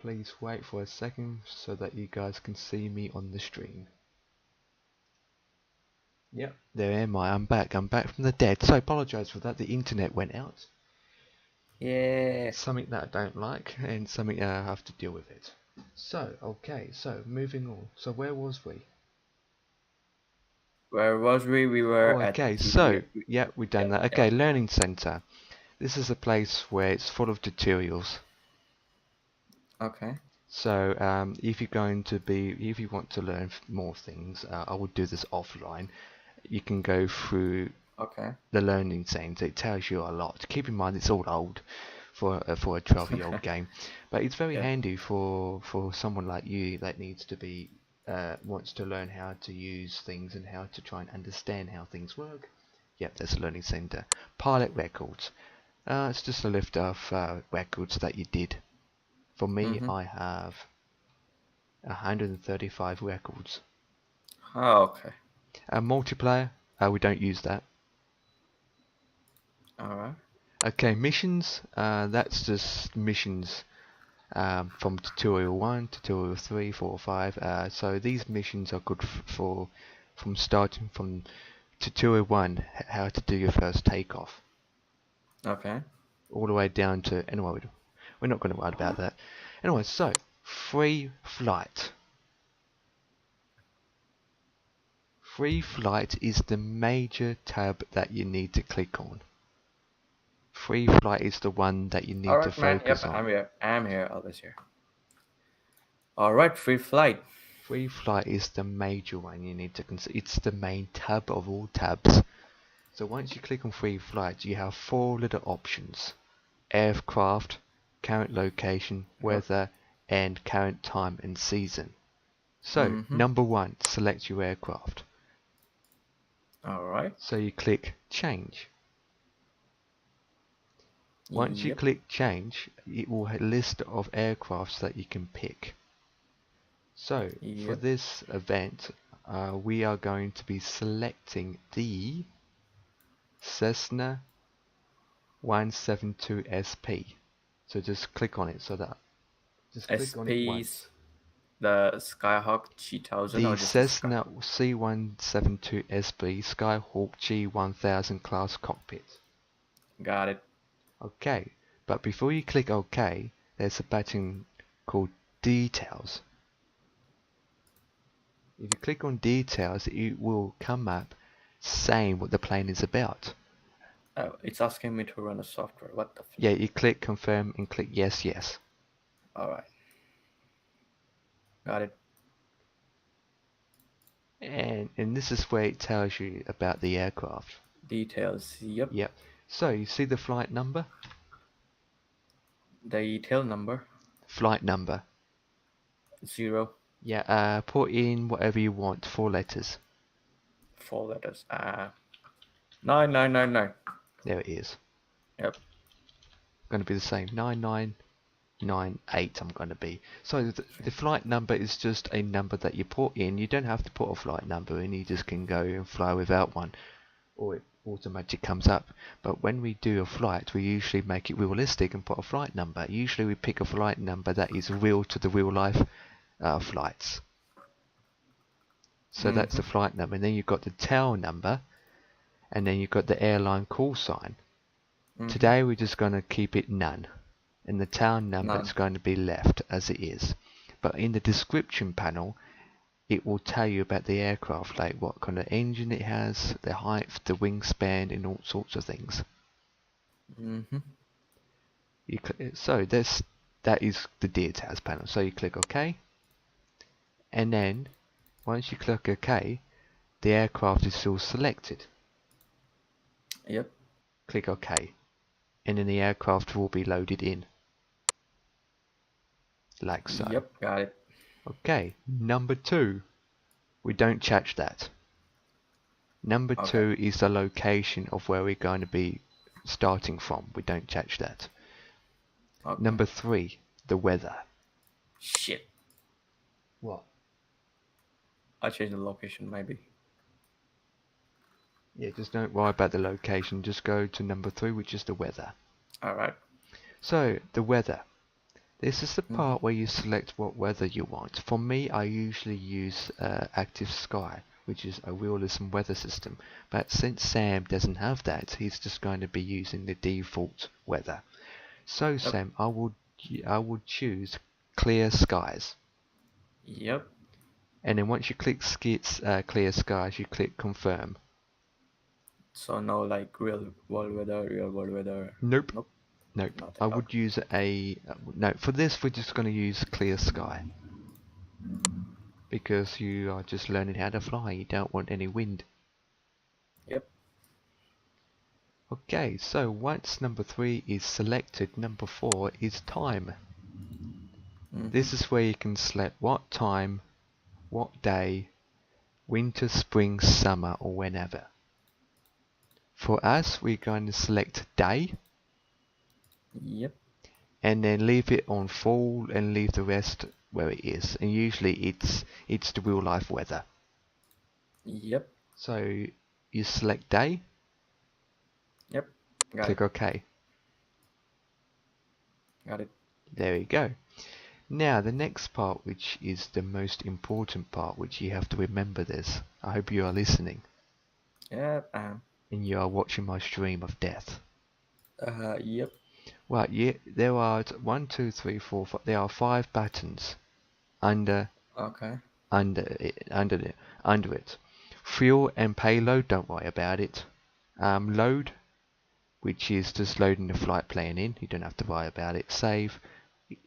Please wait for a second so that you guys can see me on the stream. Yep, there am I. I'm back from the dead. So I apologise for that. The internet went out. Yeah. Something that I don't like and something that I have to deal with it. So, okay, so moving on. So where was we? Where was we? We Oh, were at okay, the. so, yeah, we've done Yep, that. yep. Okay, Learning Center. This is a place where it's full of tutorials. Okay. So, if you want to learn more things, I would do this offline. You can go through Okay. the Learning Center. It tells you a lot. Keep in mind, it's all old for a 12-year-old game, but it's very Yep. handy for someone like you that needs to be wants to learn how to use things and how to try and understand how things work. Yep, there's a Learning Center. Pilot records. It's just a list of records that you did. For me, Mhm. I have 135 records. Oh, okay. Multiplayer, we don't use that. All right. Okay, missions, that's just missions from tutorial 1, tutorial 3, 4, 5. So these missions are good for from starting from tutorial 1, how to do your first takeoff, Okay. all the way down to, anyway, we're not going to worry about that. Anyway, so, free flight. Free flight is the major tab that you need to click on. Free flight is the one that you All need to right, man. focus Yep, on. I'm here. I'm here. Always here. All right. Free flight. Free flight is the major one you need to consider. It's the main tab of all tabs. So once you click on free flight, you have 4 little options: aircraft, current location, Yep. weather, and current time and season. So Mhm. number 1, select your aircraft. All right. So you click change. Once you Yep. click change, it will have a list of aircrafts that you can pick. So for Yep. this event, we are going to be selecting the Cessna 172 SP. So just click on it, just click on it SP's once. the Skyhawk G1000 The or just the Sky. Cessna C172 SP Skyhawk G1000 class cockpit. Got it. Okay, but before you click OK, there's a button called Details. If you click on Details, it will come up saying what the plane is about. Oh, it's asking me to run a software. What the Yeah, flip? you click Confirm and click Yes, Yes. All right. Got it. And this is where it tells you about the aircraft. Details. Yep. Yep. So you see the flight number? The tail number Flight number. 0. Yeah, put in whatever you want, 4 letters. 4 letters. 9999. There it is. Yep. Going to be the same. 9998 I'm going to be. So the flight number is just a number that you put in. You don't have to put a flight number in. You just can go and fly without one, or it automatically comes up. But when we do a flight, we usually make it realistic and put a flight number. Usually we pick a flight number that is real to the real life flights. So that's Mm-hmm. the flight number. And then you've got the tail number, and then you've got the airline call sign. Mm-hmm. Today we're just going to keep it none, and the tail number is None. going to be left as it is. But in the description panel, it will tell you about the aircraft, like what kind of engine it has, the height, the wingspan, and all sorts of things. Mm-hmm. So that is the details panel. So you click OK, and then once you click OK, the aircraft is still selected. Yep. Click OK, and then the aircraft will be loaded in, like so. Yep. Got it. Okay, number 2, we don't change that. Number Okay. 2 is the location of where we're going to be starting from. We don't change that. Okay. Number 3, the weather. Shit. What? I'll change the location maybe. Yeah, just don't worry about the location. Just go to number 3, which is the weather. All right. So, the weather. This is the part where you select what weather you want. For me, I usually use Active Sky, which is a realism weather system. But since Sam doesn't have that, he's just going to be using the default weather. So Yep. Sam, I would choose clear skies. Yep. And then once you click clear skies, you click confirm. So no like real world weather. Nope. Nope. Nope. Nothing. I would use no, for this we're just going to use clear sky. Because you are just learning how to fly, you don't want any wind. Yep. Okay, so once number 3 is selected, number 4 is time. This is where you can select what time, what day, winter, spring, summer, or whenever. For us, we're going to select day, Yep. and then leave it on full and leave the rest where it is. And usually it's the real life weather. Yep. So you select day, Yep. Got click it. OK. Got it. There you go. Now the next part, which is the most important part, which you have to remember this. I hope you are listening Yep. and you are watching my stream of death. Yep. Well, yeah, there are 1, 2, 3, 4, 5. There are 5 buttons under Okay. it. Fuel and payload, don't worry about it. Load, which is just loading the flight plan in. You don't have to worry about it. Save,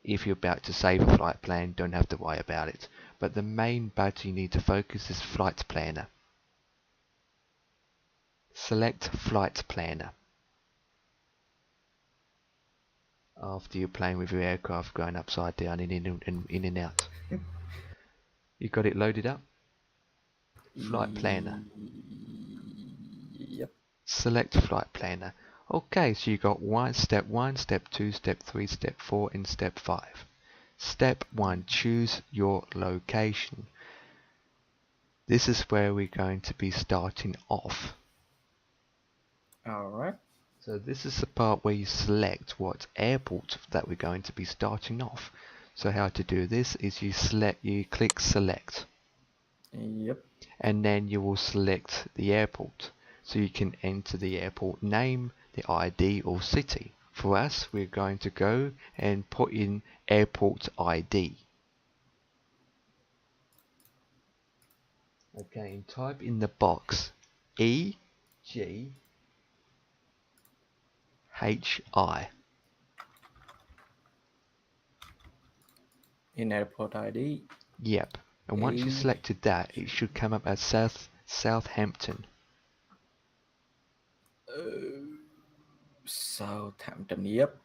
if you're about to save a flight plan, don't have to worry about it. But the main button you need to focus is Flight Planner. Select Flight Planner. After you're playing with your aircraft going upside down and in and out. You got it loaded up? Flight Planner. Yep. Select Flight Planner. Okay, so you got step 1, step 2, step 3, step 4, and step 5. Step 1, choose your location. This is where we're going to be starting off. Alright. So this is the part where you select what airport that we're going to be starting off. So how to do this is you click select. Yep. And then you will select the airport. So you can enter the airport name, the ID or city. For us, we're going to go and put in airport ID. Okay, and type in the box EGHI. In airport ID. Yep. And once you selected that, it should come up as Southampton. Southampton. Yep.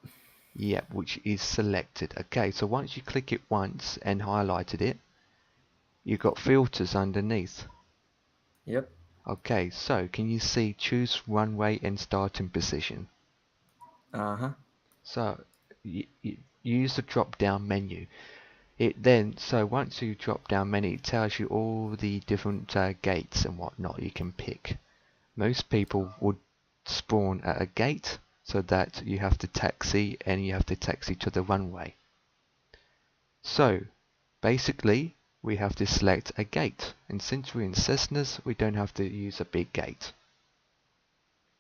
Yep, which is selected. Okay, so once you click it once and highlighted it, you've got filters underneath. Yep. Okay, so can you see choose runway and starting position? So you use the drop down menu. So once you drop down menu, it tells you all the different gates and whatnot you can pick. Most people would spawn at a gate so that you have to taxi and you have to taxi to the runway. So basically we have to select a gate, and since we're in Cessnas we don't have to use a big gate.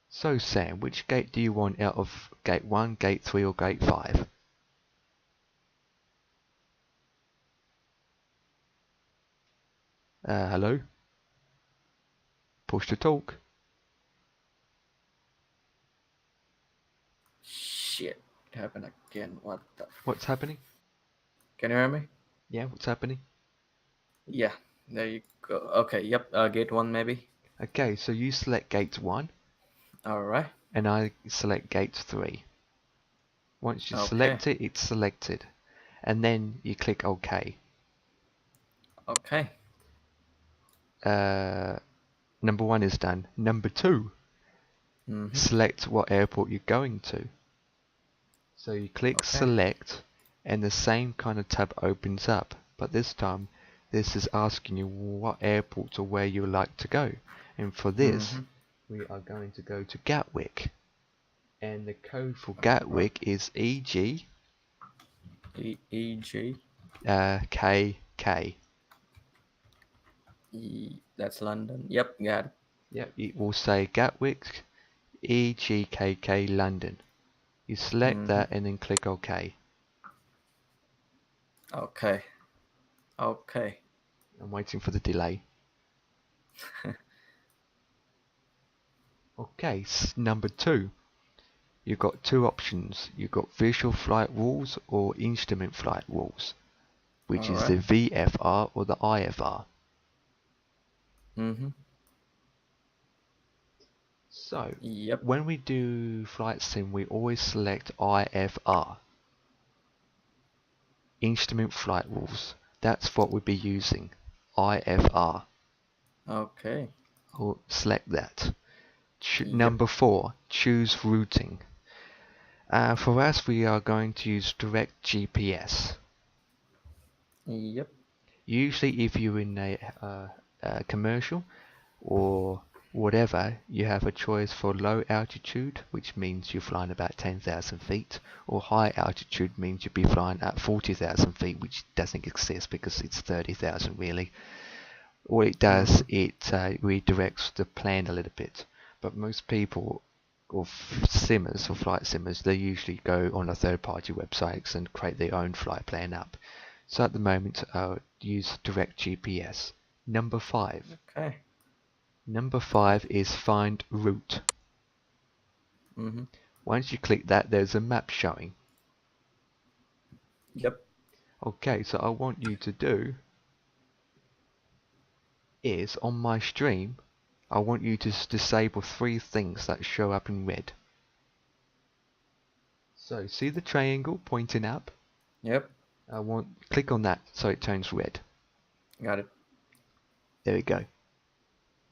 So Sam, which gate do you want out of gate 1, gate 3 or gate 5? Hello? Push to talk. Shit. It happened again. What the What's happening? Can you hear me? Yeah, what's happening? Yeah. There you go. Okay. Yep. Gate 1 maybe. Okay, so you select gate 1 Alright. and I select gate 3. Once you Okay. select it, it's selected. And then you click OK. Okay. Number 1 is done. Number 2, select what airport you're going to. So you click select and the same kind of tab opens up. But this time, this is asking you what airport or where you would like to go. And for this, we are going to go to Gatwick. And the code for Gatwick is EG. EG. K. That's London. Yep, got it. Yep, it will say Gatwick EGKK London. You select Mm-hmm. that and then click OK. Okay. Okay. I'm waiting for the delay. Okay, number 2. You've got 2 options. You've got visual flight rules or instrument flight rules, which is Alright. the VFR or the IFR. Mm-hmm. So, Yep. when we do flight sim, we always select IFR. Instrument flight rules. That's what we'll be using. IFR. Okay. I'll select that. Yep. Number 4, choose routing. For us, we are going to use direct GPS. Yep. Usually, if you're in a commercial or whatever, you have a choice for low altitude, which means you're flying about 10,000 feet, or high altitude means you'll be flying at 40,000 feet, which doesn't exist because it's 30,000 really. All it does, Mm-hmm. it redirects the plane a little bit. But most people, or simmers or flight simmers, they usually go on a third-party websites and create their own flight plan up. So at the moment, I'll use direct GPS. Number 5. Okay. Number 5 is find route. Mm-hmm. Once you click that, there's a map showing. Yep. Okay, so I want you to do is on my stream, I want you to disable 3 things that show up in red. So see the triangle pointing up? Yep. Click on that so it turns red. Got it. There we go.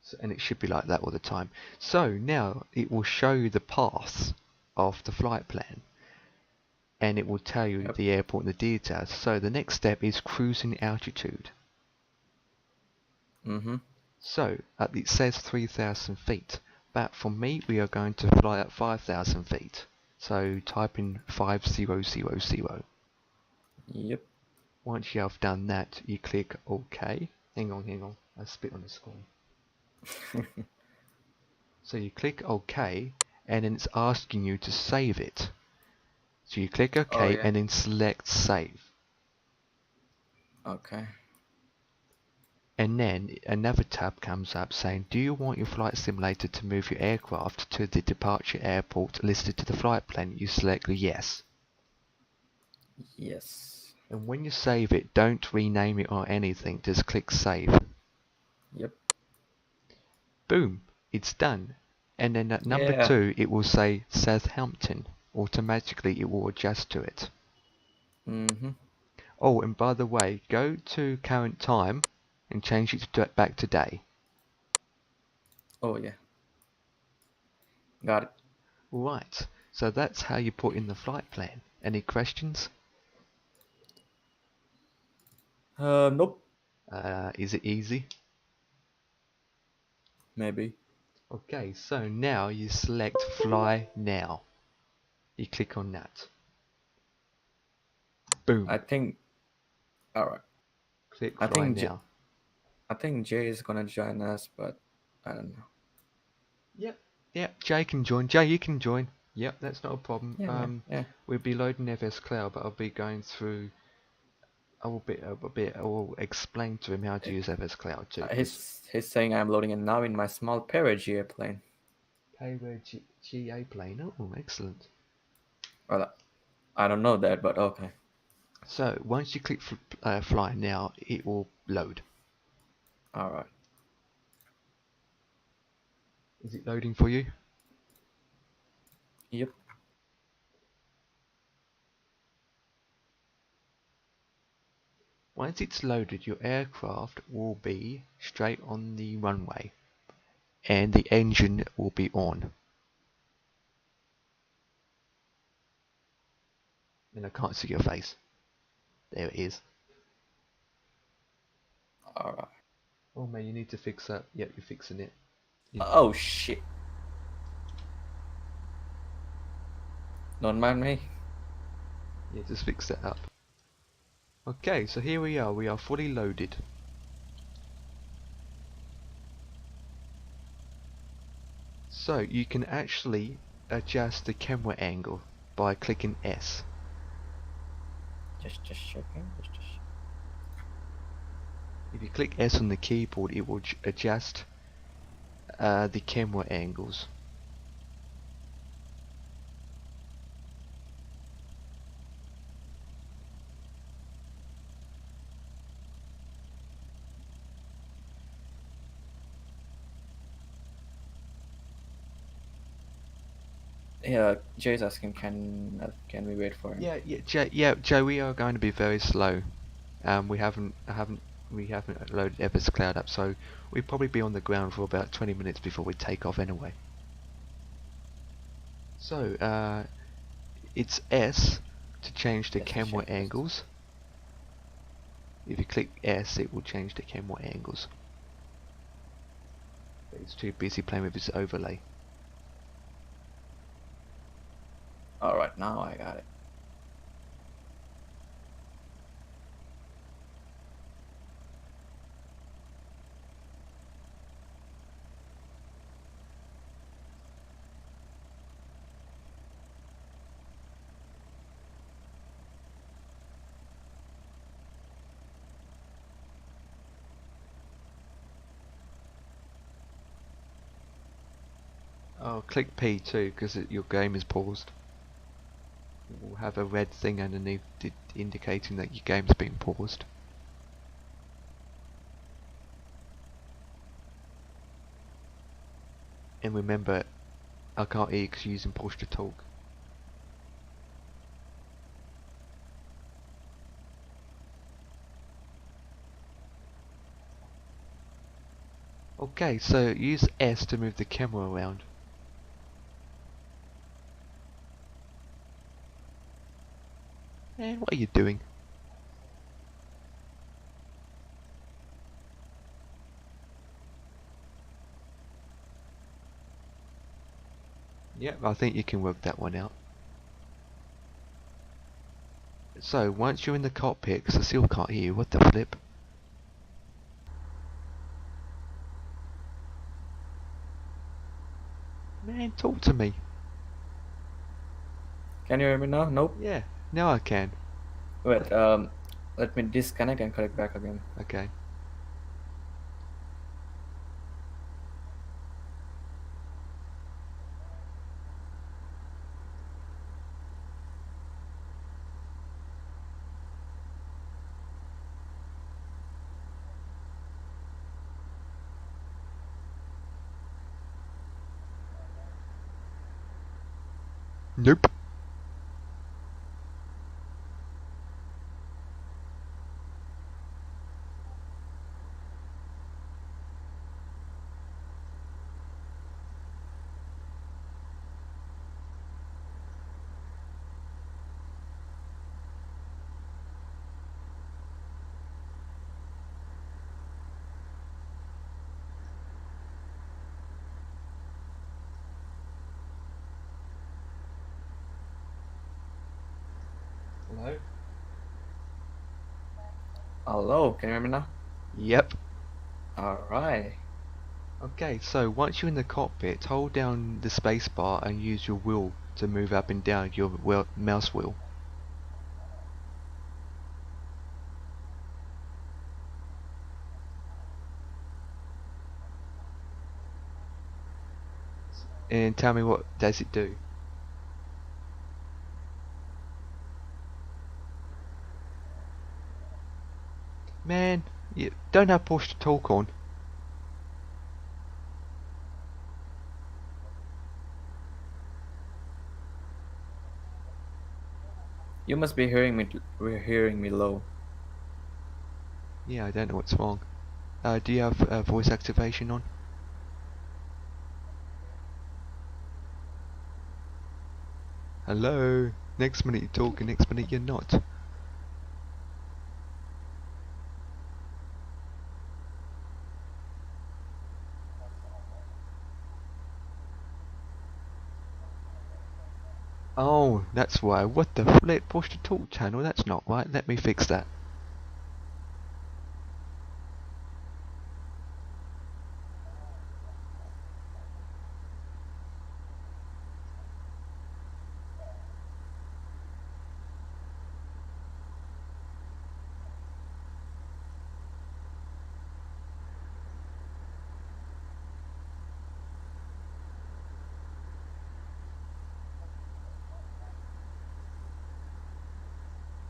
So, and it should be like that all the time. So now it will show you the paths of the flight plan. And it will tell you Yep. the airport and the details. So the next step is cruising altitude. Mm-hmm. So it says 3,000 feet, but for me we are going to fly at 5,000 feet. So type in 5000. Yep. Once you have done that, you click OK. Hang on, I spit on the screen. So you click OK, and then it's asking you to save it. So you click Oh OK yeah. and then select save. Okay. And then another tab comes up saying, do you want your flight simulator to move your aircraft to the departure airport listed to the flight plan? You select yes. Yes. And when you save it, don't rename it or anything, just click save. Yep. Boom, it's done. And then at number Yeah. 2, it will say Southampton. Automatically it will adjust to it. Mm-hmm. Oh, and by the way, go to current time and change it to back to day. Oh yeah. Got it. Right, so that's how you put in the flight plan. Any questions? Nope. Is it easy? Maybe. Okay, so now you select fly now. You click on that. Boom. I think. All right. Click I fly think now. I think Jay is gonna join us, but I don't know. Yep. Yep. Jay can join. Jay, you can join. Yep, that's not a problem. Yeah, man. Yeah. We'll be loading FS Cloud, but I'll be going through I will explain to him how to use FS Cloud too. He's saying I'm loading it now in my small Perigee airplane. Payware GA plane. Oh, excellent. Well, I don't know that, but okay. So once you click fly now, it will load. All right. Is it loading for you? Yep. Once it's loaded, your aircraft will be straight on the runway and the engine will be on. And I can't see your face. There it is. All right. Oh man, you need to fix that. Yep, you're fixing it. Oh shit. Don't mind me. Yeah, just fix that up. Okay, so here we are fully loaded. So you can actually adjust the camera angle by clicking S. Just checking. If you click S on the keyboard, it will adjust the camera angles. Yeah, Jay's asking, can we wait for him? Yeah, Joe, we are going to be very slow. We haven't loaded FS Cloud up, so we'll probably be on the ground for about 20 minutes before we take off anyway. So, it's S to change the camera angles. If you click S, it will change the camera angles. But it's too busy playing with its overlay. Alright, now I got it. Oh, click P too, because your game is paused. It will have a red thing underneath it indicating that your game's been paused. And remember, I can't hear because you're using push to talk. Okay, so use S to move the camera around. Man, what are you doing? Yep, I think you can work that one out. So, once you're in the cockpit, because I still can't hear you, what the flip? Man, talk to me. Can you hear me now? Nope. Yeah, now I can. Wait, let me disconnect and connect back again. Okay. Nope. Hello? Hello, can you hear me now? Yep. Alright. Okay, so once you're in the cockpit, hold down the space bar and use your wheel to move up and down your mouse wheel. And tell me what does it do. Man, you don't have push to talk on. You must be hearing me low. Yeah, I don't know what's wrong. Do you have voice activation on? Hello? Next minute you're talking, next minute you're not. Oh, that's why. What the flip? Push to talk channel? That's not right. Let me fix that.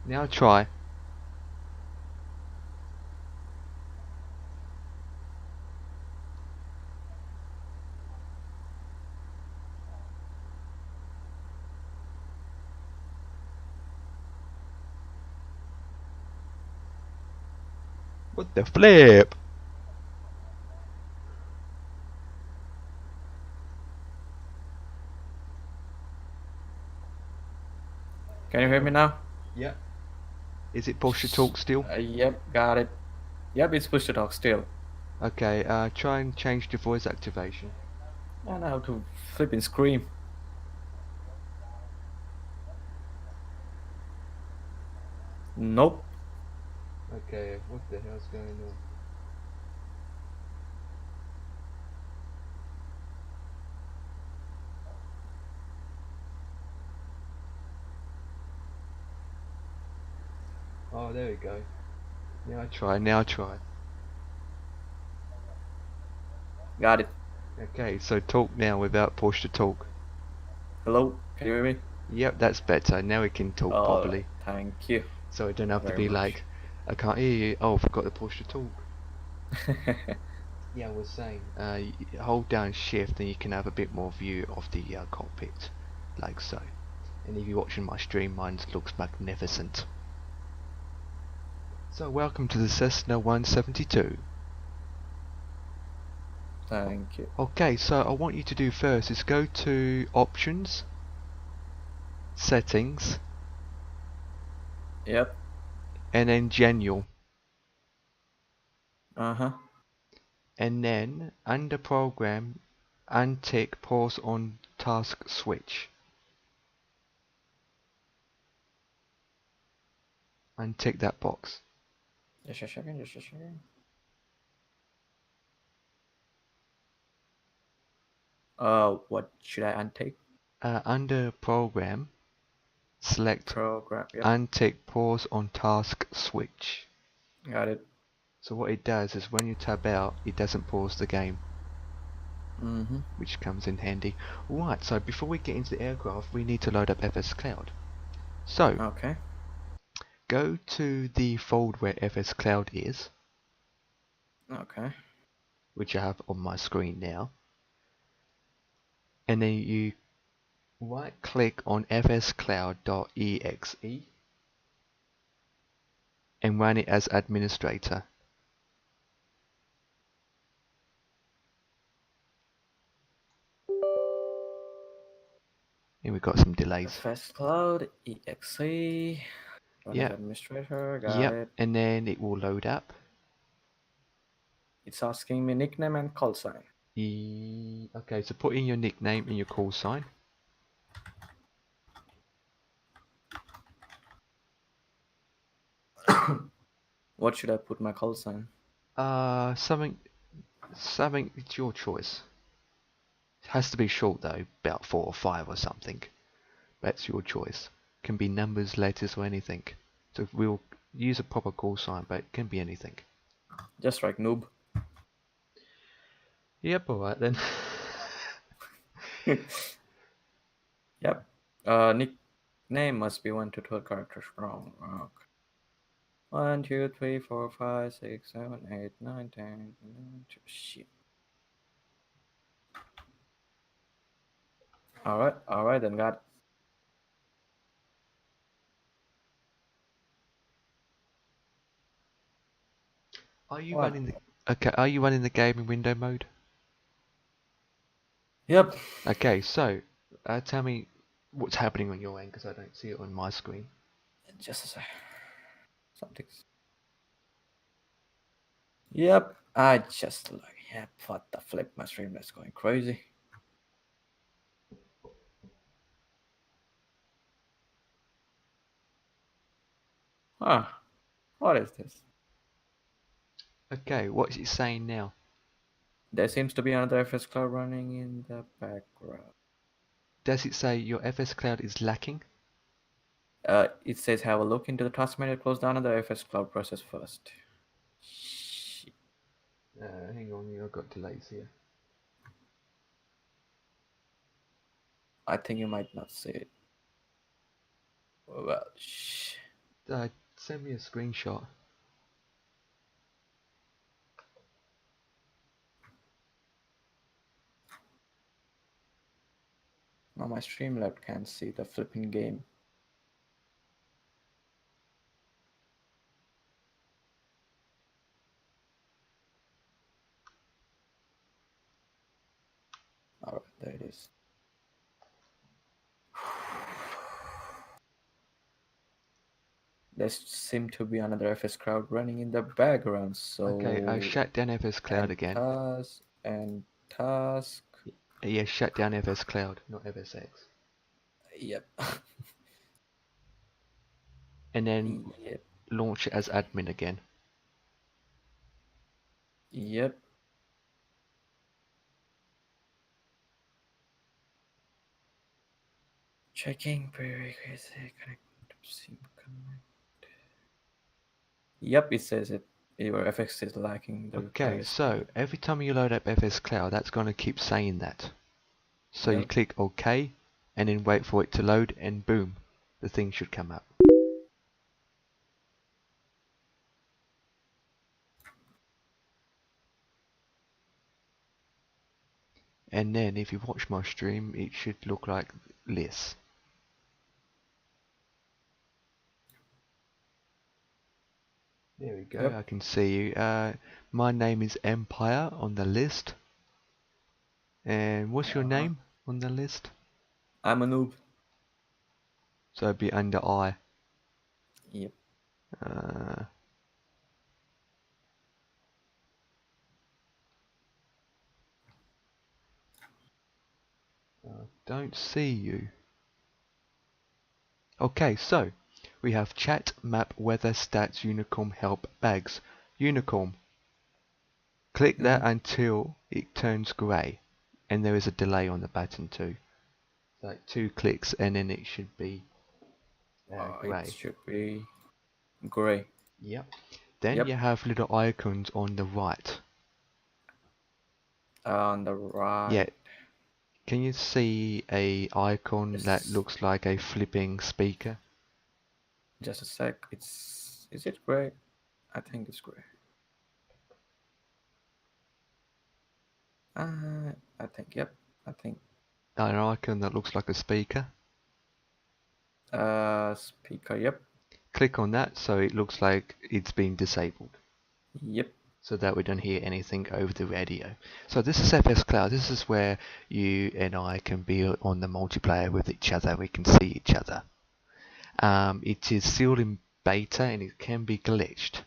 Now try. What the flip? Can you hear me now? Yeah. Is it push to talk still? Yep, got it. Yep, it's push to talk still. Okay, try and change the voice activation. And I have to flip and scream. Nope. Okay, what the hell's going on? Oh, there we go. Now try. Got it. Okay, so talk now without push to talk. Hello, can you hear me? Yep, that's better. Now we can talk Alright, properly. thank you So I don't have to very be much. like, I can't hear you. Oh, I forgot to push to talk. Yeah, I was saying, hold down shift and you can have a bit more view of the cockpit. Like so. And if you're watching my stream, mine looks magnificent. So welcome to the Cessna 172. Thank you. Okay, so I want you to do first is go to options, settings, Yep. and then general. Uh-huh. And then under program, untick pause on task switch. Untick that box. Just a second, just a second. What should I untake? Under program, select Program, yep. untick pause on task switch. Got it. So what it does is when you tab out, it doesn't pause the game, Mm-hmm. which comes in handy. Right, so before we get into the aircraft, we need to load up FS Cloud. So, Okay. go to the folder where FS Cloud is, Okay. which I have on my screen now. And then you right click on fscloud.exe and run it as administrator. And we've got some delays. FS Cloud, EXE, run as Yep, administrator, got yep, it. and then it will load up. It's asking me nickname and call sign. Okay, so put in your nickname and your call sign. What should I put my call sign? Something, it's your choice. It has to be short though, about 4 or 5 or something. That's your choice. Can be numbers, letters, or anything. So we'll use a proper call sign, but it can be anything. Just like noob. Yep, alright then. Yep. Nickname must be 1 to 12 characters long. Okay. 1, 2, 3, 4, 5, 6, 7, 8, 9, 10. Shit. Alright then, got it. Are you What? running the are you running the game in window mode? Yep. Okay, so tell me what's happening on your end because I don't see it on my screen. Just a sec. Something's. Yep. I just like, yep. What the flip? My stream is going crazy. Huh. What is this? Okay, what is it saying now? There seems to be another FS Cloud running in the background. Does it say your FS Cloud is lacking? It says have a look into the task manager, close down the FS Cloud process first. Shit. Hang on, I've got delays here. I think you might not see it. Well, shh. Send me a screenshot. Now my Streamlab can't see the flipping game. Alright, there it is. There seemed to be another FS crowd running in the background, so... Okay, I shut down FS Cloud again. Task. Yeah, shut down FS Cloud, not FSX. Yep. And then Yep. launch it as admin again. Yep. Checking prerequisite connect SIM connect. Yep, it says it. Your FX is lacking the Okay, required so speed. every time you load up FS Cloud, that's going to keep saying that. So you Yep. click OK, and then wait for it to load, and boom, the thing should come up. And then if you watch my stream, it should look like this. There we go, Yep. I can see you. My name is Empire on the list. And what's your name on the list? I'm a noob. So it'd be under I. Yep. Don't see you. Okay, so we have chat, map, weather, stats, unicorn, help, bags. Unicorn. Click that until it turns grey, and there is a delay on the button too. Like 2 clicks, and then it should be It grey. should be grey. Yep. Then Yep. you have little icons on the right. On the right. Yeah. Can you see a icon that Yes. looks like a flipping speaker? Just a sec. Is it grey? I think it's grey. I think, yep. I think. An icon that looks like a speaker. Speaker, yep. Click on that so it looks like it's been disabled. Yep. So that we don't hear anything over the radio. So this is FS Cloud. This is where you and I can be on the multiplayer with each other. We can see each other. It is still in beta and it can be glitched,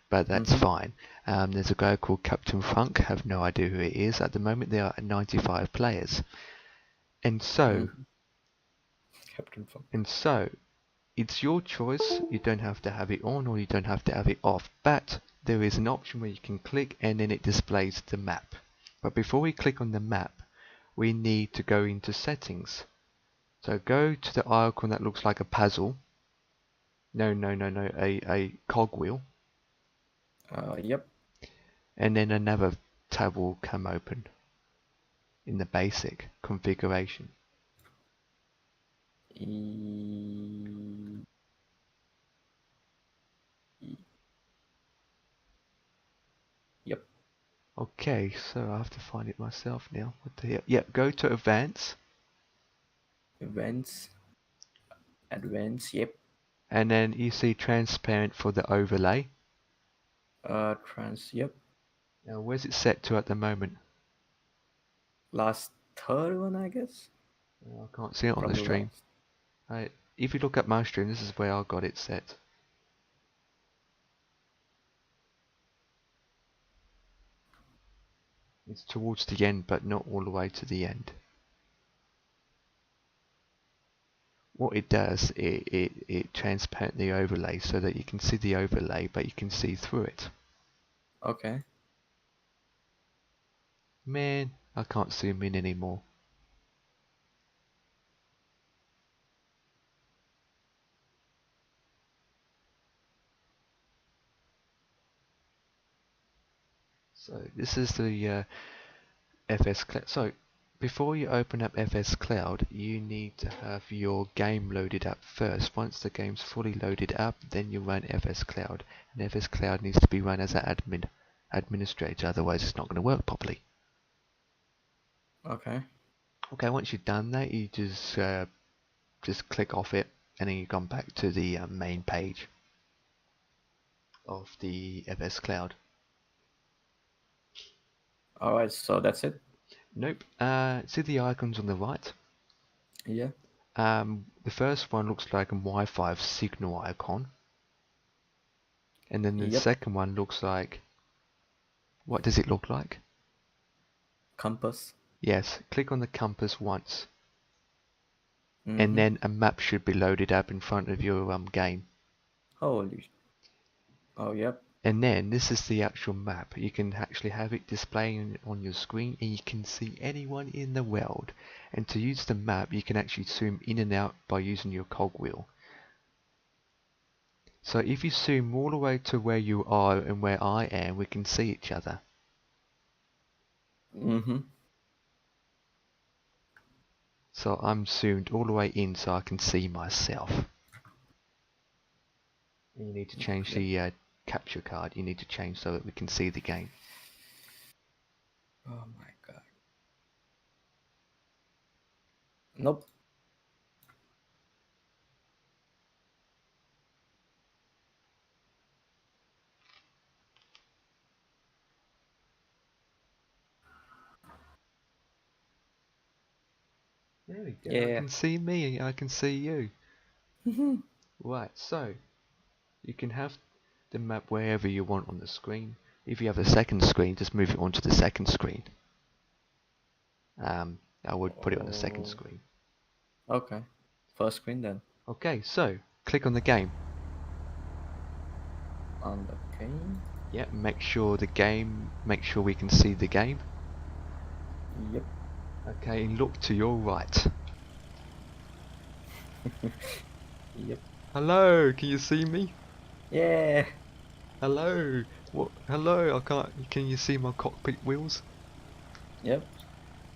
but that's fine. There's a guy called Captain Funk. Have no idea who it is. At the moment there are 95 players. And so, Captain Funk. it's your choice. You don't have to have it on or you don't have to have it off. But there is an option where you can click and then it displays the map. But before we click on the map, we need to go into settings. So go to the icon that looks like a puzzle. No, a cogwheel. Yep. And then another tab will come open in the basic configuration. Yep. Okay, so I have to find it myself now. What the hell? Yeah, go to advanced. Advanced, yep. And then you see transparent for the overlay. Yep. Now where's it set to at the moment? Last third one, I guess. I can't see it on the Probably stream. If you look at my stream, this is where I got it set. It's towards the end, but not all the way to the end. What it does, it transparent the overlay so that you can see the overlay, but you can see through it. Okay. Man, I can't zoom in anymore. So this is the FS Cloud. So before you open up FS Cloud, you need to have your game loaded up first. Once the game's fully loaded up, then you run FS Cloud. And FS Cloud needs to be run as an administrator, otherwise it's not going to work properly. Okay. Okay, once you've done that, you just click off it, and then you come back to the main page of the FS Cloud. Alright, so that's it? Nope. See the icons on the right? Yeah. The first one looks like a Wi-Fi signal icon. And then the Yep. second one looks like... What does it look like? Compass. Yes, click on the compass once. Mm-hmm. And then a map should be loaded up in front of your game. Holy. Oh, yep. And then this is the actual map. You can actually have it displaying on your screen, and you can see anyone in the world. And to use the map, you can actually zoom in and out by using your cogwheel. So if you zoom all the way to where you are and where I am, we can see each other. Mm-hmm. So I'm zoomed all the way in so I can see myself. And you need to change the capture card. You need to change so that we can see the game. Oh my god. Nope. There we go. Yeah. I can see me. I can see you. Right, so you can have the map wherever you want on the screen. If you have a second screen, just move it onto the second screen. I would put it on the second screen. Okay. First screen then. Okay, so click on the game. On the game. Yeah, make sure we can see the game. Yep. Okay, and look to your right. Yep. Hello, can you see me? Yeah. Hello. What? Hello, I can't. Can you see my cockpit wheels? Yep.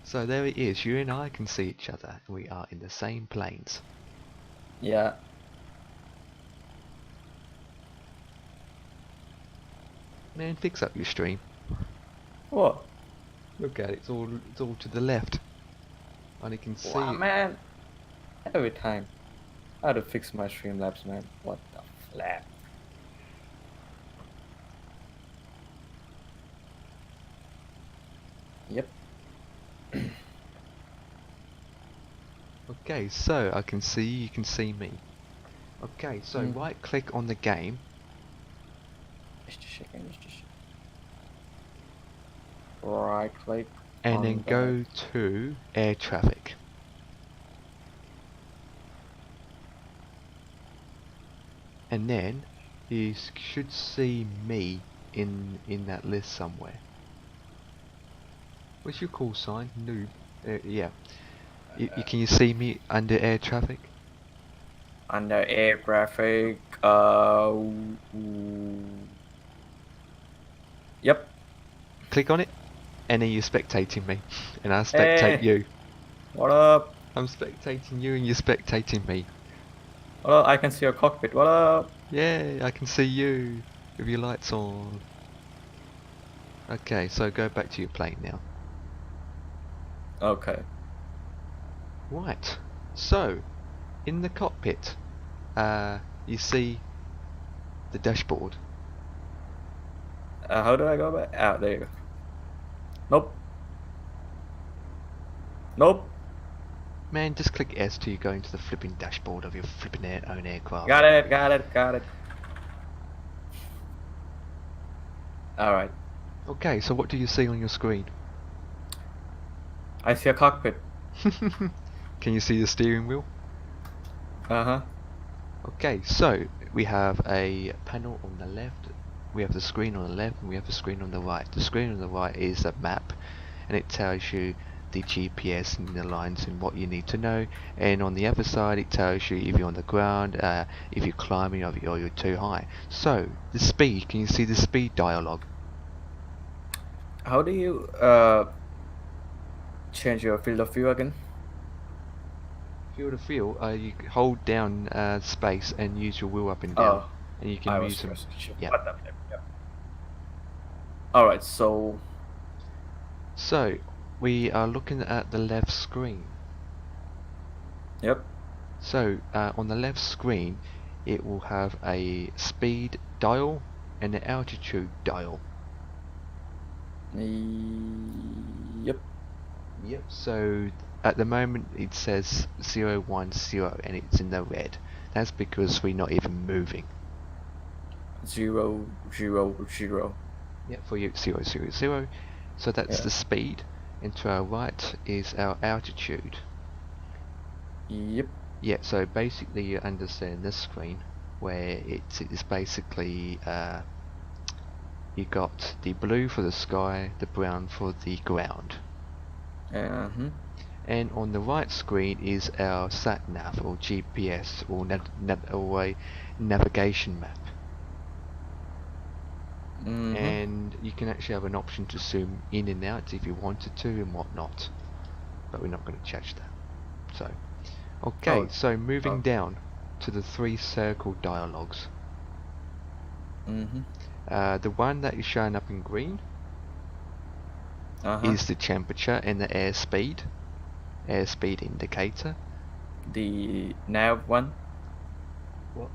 So there it is. You and I can see each other. We are in the same planes. Yeah. Man, fix up your stream. What? Look at it. It's all to the left. And you can see. Wow, man. Every time. I had to fix my Streamlabs, man. What the flap? Yep. Okay, so I can see you can see me. Okay, so right click on the game. Just a second, just a second. Right click. And then go to air traffic. And then you should see me in that list somewhere. What's your call sign? Noob. Yeah. Can you see me under air traffic? Under air traffic. Yep. Click on it, and then you're spectating me, and I spectate you. What up? I'm spectating you, and you're spectating me. What up? I can see your cockpit. What up? Yeah, I can see you with your lights on. Okay, so go back to your plane now. Okay. Right. So, in the cockpit, you see the dashboard. How do I go back? Ah, there you go. Nope. Nope. Man, just click S till you go into the flipping dashboard of your flipping own aircraft. Got it, got it, got it. Alright. Okay, so what do you see on your screen? I see a cockpit. Can you see the steering wheel? Uh-huh. Okay, so we have a panel on the left, we have the screen on the left, and we have the screen on the right. The screen on the right is a map, and it tells you the GPS and the lines and what you need to know, and on the other side it tells you if you're on the ground, if you're climbing, or you're too high. So, the speed, can you see the speed dialogue? How do you change your field of view again. Field of view, you hold down space and use your wheel up and down, Oh, and you I can was use them. pressing shift. Yeah. What the flip? Yep. Alright, so So we are looking at the left screen. yep. So on the left screen, it will have a speed dial and an altitude dial. Yep. Yep. So at the moment it says 010 and it's in the red. That's because we're not even moving. 0, 0, 0. Yep, for you 000. So that's Yeah. the speed, and to our right is our altitude. Yep. Yeah, so basically you understand this screen where it's basically you got the blue for the sky, the brown for the ground. And on the right screen is our sat nav or GPS or a navigation map. And you can actually have an option to zoom in and out if you wanted to and whatnot, but we're not going to change that. So okay, so moving down to the 3 circle dialogues. The one that is showing up in green is the temperature and the airspeed indicator. The nav one. What?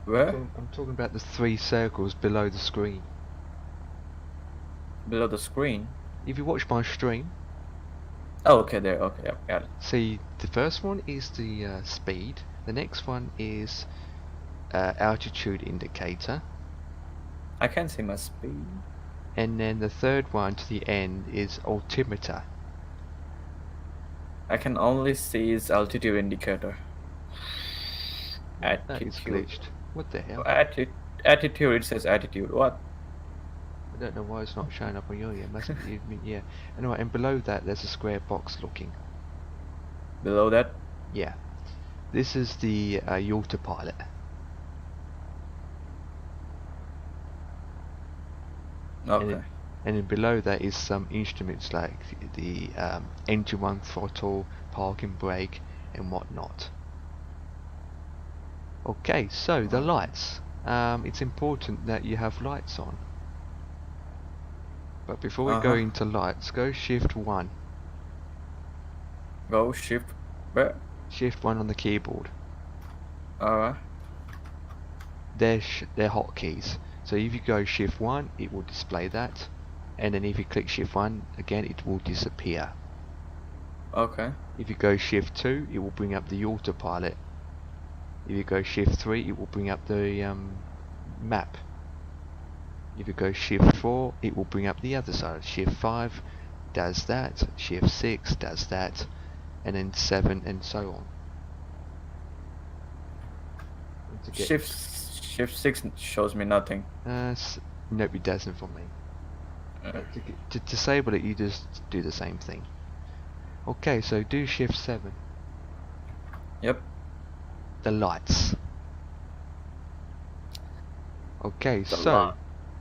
Where? I'm talking about the 3 circles below the screen. Below the screen. If you watch my stream, Oh, okay, there. Okay, yep, got it. see the first one is the speed. The next one is altitude indicator. I can see my speed. And then the third one to the end is altimeter. I can only see its altitude indicator. That is glitched. What the hell? Attitude, it says attitude. What? I don't know why it's not showing up on your must be yeah. Anyway, and below that there's a square box looking. Below that? Yeah. This is the autopilot. Okay. And then below that is some instruments like the engine 1 throttle, parking brake and whatnot. Okay, so the lights. It's important that you have lights on. But before we go into lights, go shift 1. Go shift where? Shift 1 on the keyboard. Alright. They're hotkeys. So if you go shift 1, it will display that. And then if you click shift 1 again, it will disappear. Okay. If you go shift 2, it will bring up the autopilot. If you go shift 3, it will bring up the map. If you go shift 4, it will bring up the other side. Shift 5 does that, shift 6 does that, and then 7 and so on. Shift 6 shows me nothing. Nope, it doesn't for me. To disable it, you just do the same thing. Okay, so do shift 7. Yep. The lights. Okay, so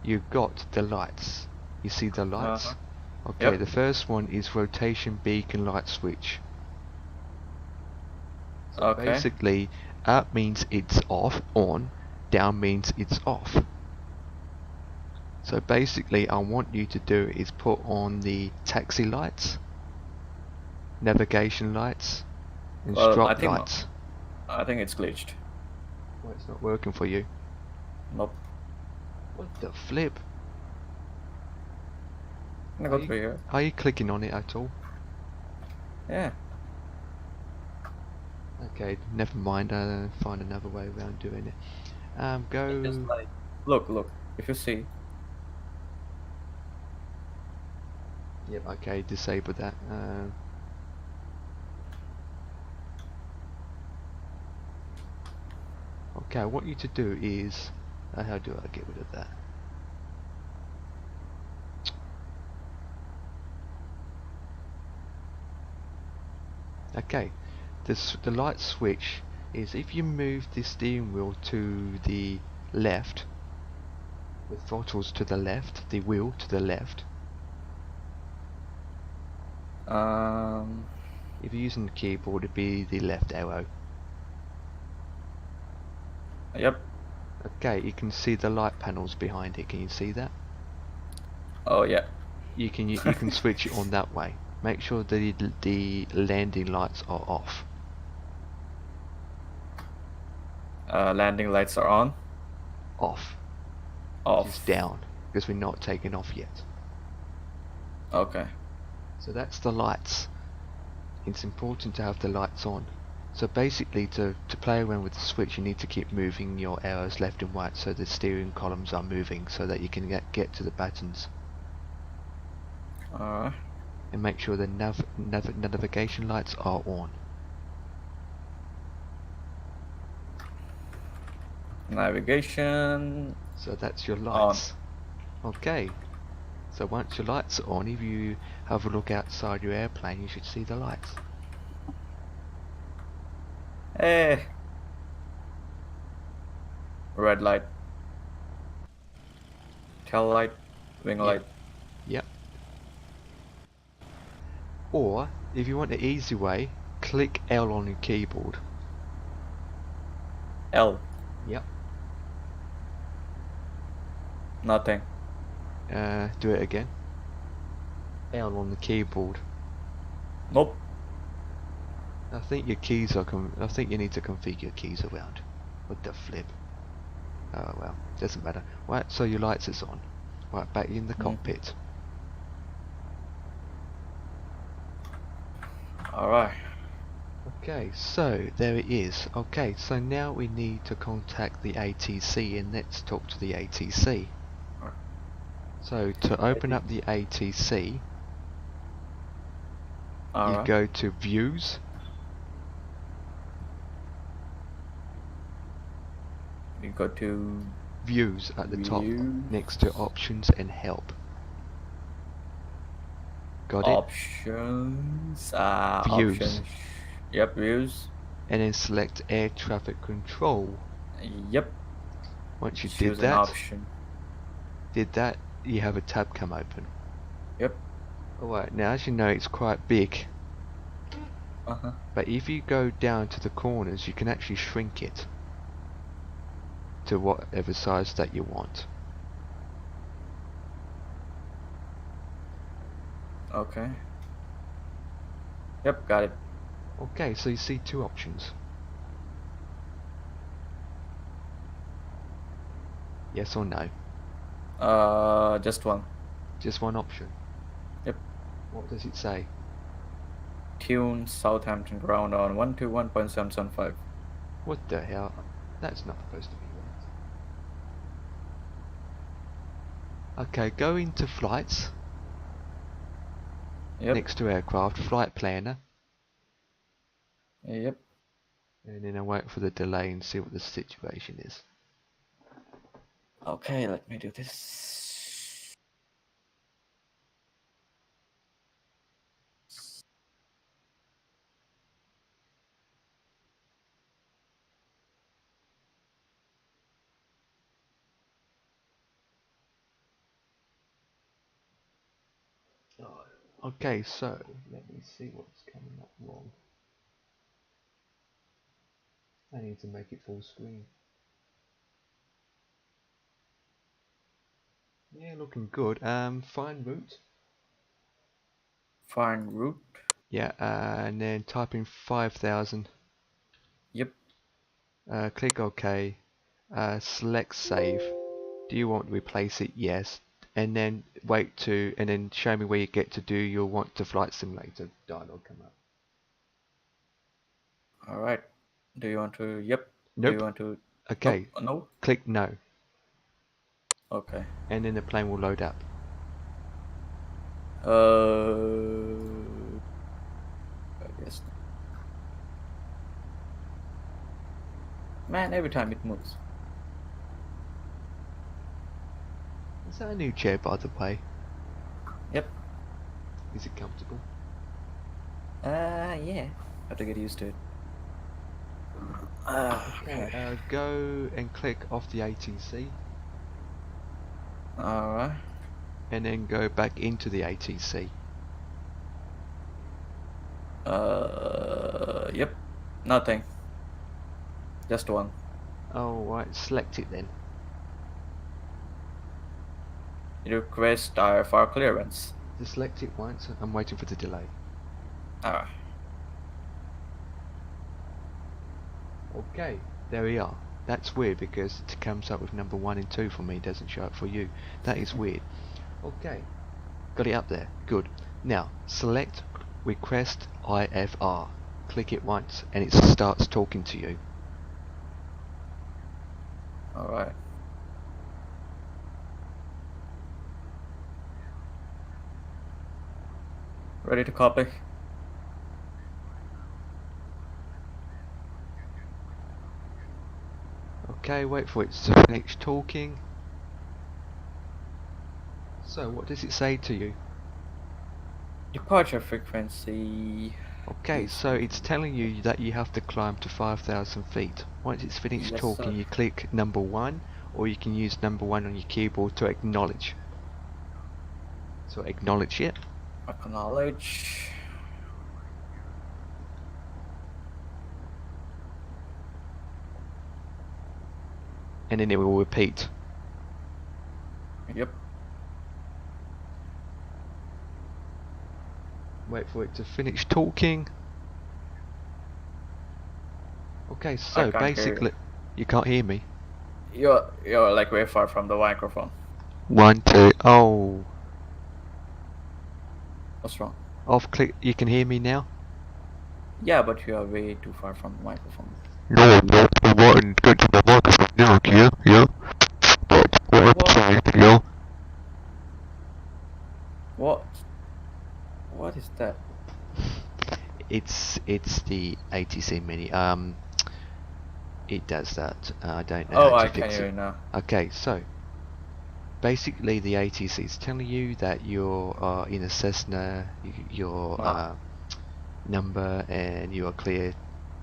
you've got the lights. You see the lights? Okay, the first one is rotation beacon light switch. So basically, up means it's off, on, down means it's off. So basically, I want you to do is put on the taxi lights, navigation lights, and stop lights. I think it's glitched. Well, it's not working for you. Nope. What the flip? I'm gonna go through here. Are you clicking on it at all? Yeah. Okay, never mind. I'll find another way around doing it. Go. Just like, look. If you see. Yep. Okay, disable that. Okay, what you to do is, how do I get rid of that? Okay, the light switch is if you move the steering wheel to the left, the throttles to the left, the wheel to the left, If you're using the keyboard, it'd be the left arrow. Yep. Okay, you can see the light panels behind it. Can you see that? Oh yeah. You can switch it on that way. Make sure that the landing lights are off. Landing lights are on. Off. Off. Which is down, because we're not taking off yet. Okay. So that's the lights. It's important to have the lights on. So basically, to play around with the switch, you need to keep moving your arrows left and right so the steering columns are moving so that you can get to the buttons. Alright. And make sure the navigation lights are on. Navigation. So that's your lights. Okay. So once your lights are on, if you have a look outside your airplane, you should see the lights. Hey. Red light. Tail light. Wing light. Yep. Or, if you want the easy way, click L on your keyboard. L. Yep. Nothing. Do it again. L on the keyboard. Nope. I think your keys are I think you need to configure your keys around. What the flip? Oh well, doesn't matter. Right, so your lights is on. Right, back in the cockpit. Alright. Okay, so there it is. Okay, so now we need to contact the ATC and let's talk to the ATC. So to open up the ATC, you go to Views. You go to Views at the top, next to Options and Help. Got it? Options. Views. Options. Yep, views. And then select Air Traffic Control. Yep. Once you Choose did that, an option. You have a tab come open. Yep. Alright, now as you know it's quite big. But if you go down to the corners, you can actually shrink it to whatever size that you want. Okay. Yep, got it. Okay, so you see two options. Yes or no? Just one. Just one option. Yep. What does it say? Tune Southampton ground on 121.775. What the hell? That's not supposed to be right. Okay, go into flights. Yep. Next to aircraft, flight planner. Yep. And then I wait for the delay and see what the situation is. Okay, let me do this. Okay, so let me see what's coming up wrong. I need to make it full screen. Yeah, looking good. Find route. Find route. Yeah, and then type in 5,000. Yep. Click OK. Select save. Do you want to replace it? Yes. And then and then show me where you get to do your want to flight simulator dialog come up. Alright. Do you want to? Yep. Nope. Do you want to? Okay. Nope. No. Click no. Okay. And then the plane will load up. I guess. Man, every time it moves. Is that a new chair, by the way? Yep. Is it comfortable? Yeah. Have to get used to it. Okay. Go and click off the ATC. Alright. And then go back into the ATC. Yep. Nothing. Just one. Oh, right, select it then. Request IFR clearance. Just select it once. I'm waiting for the delay. Ah. Okay, there we are. That's weird because it comes up with number 1 and 2 for me, it doesn't show up for you. That is weird. Okay, got it up there. Good. Now, select request IFR. Click it once and it starts talking to you. Alright. Ready to copy? Okay, wait for it to finish talking. So, what does it say to you? Departure frequency. Okay, so it's telling you that you have to climb to 5,000 feet. Once it's finished Yes, talking, sir. you click number 1, or you can use number 1 on your keyboard to acknowledge. So acknowledge it. Acknowledge. And then it will repeat. Yep. Wait for it to finish talking. Okay, so can't hear basically, you can't hear me. You're like way far from the microphone. 1, 2, oh. What's wrong? Off click, you can hear me now? Yeah, but you are way too far from the microphone. No, I'm not. I'm right go to the microphone now, yeah? What I'm saying, yeah? What? What is that? It's the ATC Mini. It does that. I don't know Oh, how I to can fix hear it. you now. Okay, so basically the ATC is telling you that you're in a Cessna, your Wow. number, and you are clear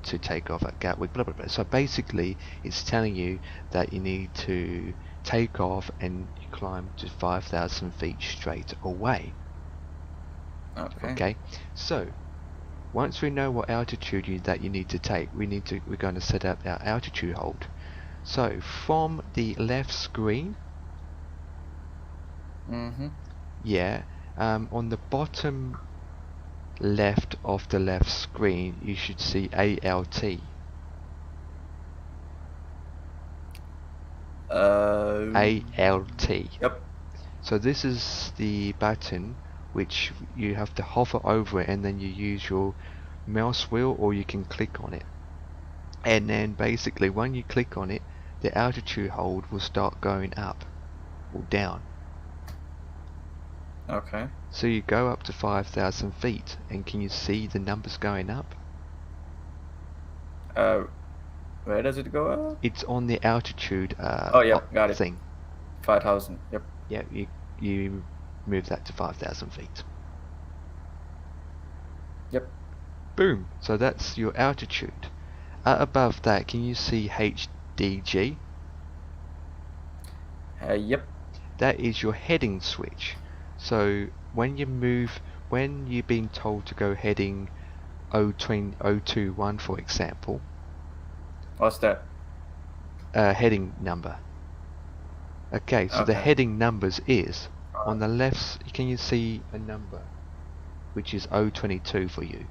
to take off at Gatwick, blah blah blah. So basically it's telling you that you need to take off and you climb to 5,000 feet straight away. Okay. Okay, so once we know what altitude that you need to take, we're going to set up our altitude hold. So from the left screen, yeah, on the bottom left of the left screen, you should see ALT. ALT. Yep. So this is the button which you have to hover over it, and then you use your mouse wheel, or you can click on it. And then basically when you click on it, the altitude hold will start going up or down. Okay. So you go up to 5,000 feet, and can you see the numbers going up? Where does it go up? It's on the altitude Oh, yep, got it. thing. 5,000. Yep. Yeah, you move that to 5,000 feet. Yep. Boom! So that's your altitude. Above that, can you see HDG? Yep. That is your heading switch. So when you've been told to go heading 021, for example, What's that? heading number. Okay, so the Okay. heading numbers is on the left. Can you see a number which is 022 for you?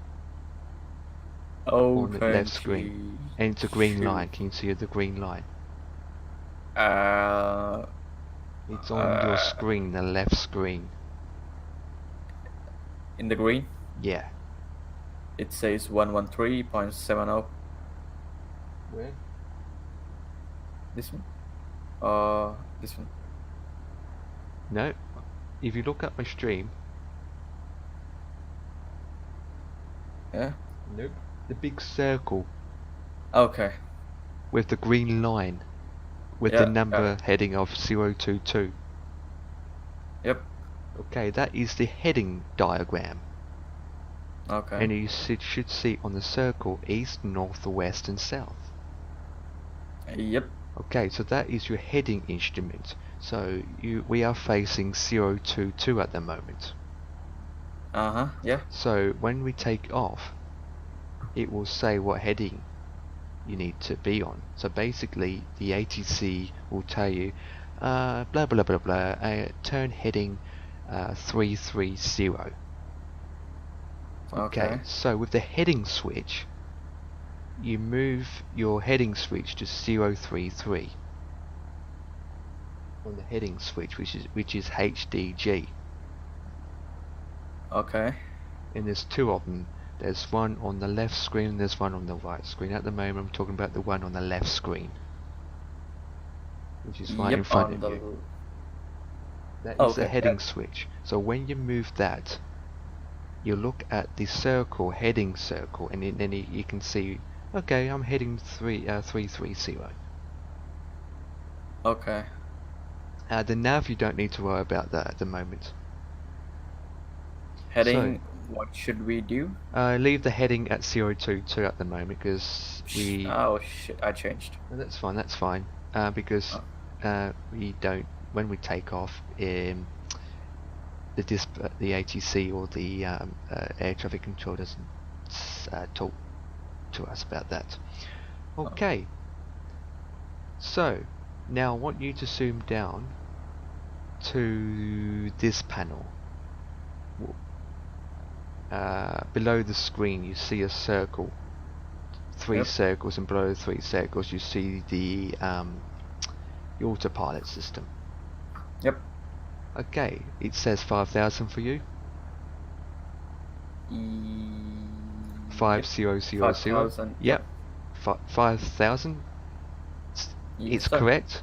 On the left screen, and it's a green line. Can you see the green line? It's on your screen, the left screen. In the green, Yeah. it says 113.70. Where? This one? This one. No. If you look at my stream. Yeah. Nope. The big circle Okay. with the green line with Yeah, the got number it. heading of 022. Yep. Okay, that is the heading diagram. Okay. And you should see on the circle east, north, west and south. Yep. Okay, so that is your heading instrument. So we are facing 022 at the moment. Yeah. So when we take off, it will say what heading you need to be on. So basically the ATC will tell you blah blah blah blah, turn heading 330. Okay, so with the heading switch, you move your heading switch to 033 on the heading switch, which is HDG. Okay. And there's two of them. There's one on the left screen and there's one on the right screen. At the moment I'm talking about the one on the left screen, which is right in front of you. That is the heading switch. So when you move that, you look at the circle, heading circle, and then you can see, okay, I'm heading 330. Okay. The nav, you don't need to worry about that at the moment. Heading, what should we do? Leave the heading at 022 at the moment because we... Oh shit, I changed. No, that's fine, because we don't, when we take off, the ATC or the air traffic control doesn't talk to us about that. Okay, so now I want you to zoom down to this panel. Below the screen you see a circle, three circles, and below the three circles you see the autopilot system. Yep. Okay, it says 5,000 for you. 5000. 5,000. Yep. 5,000. It's correct.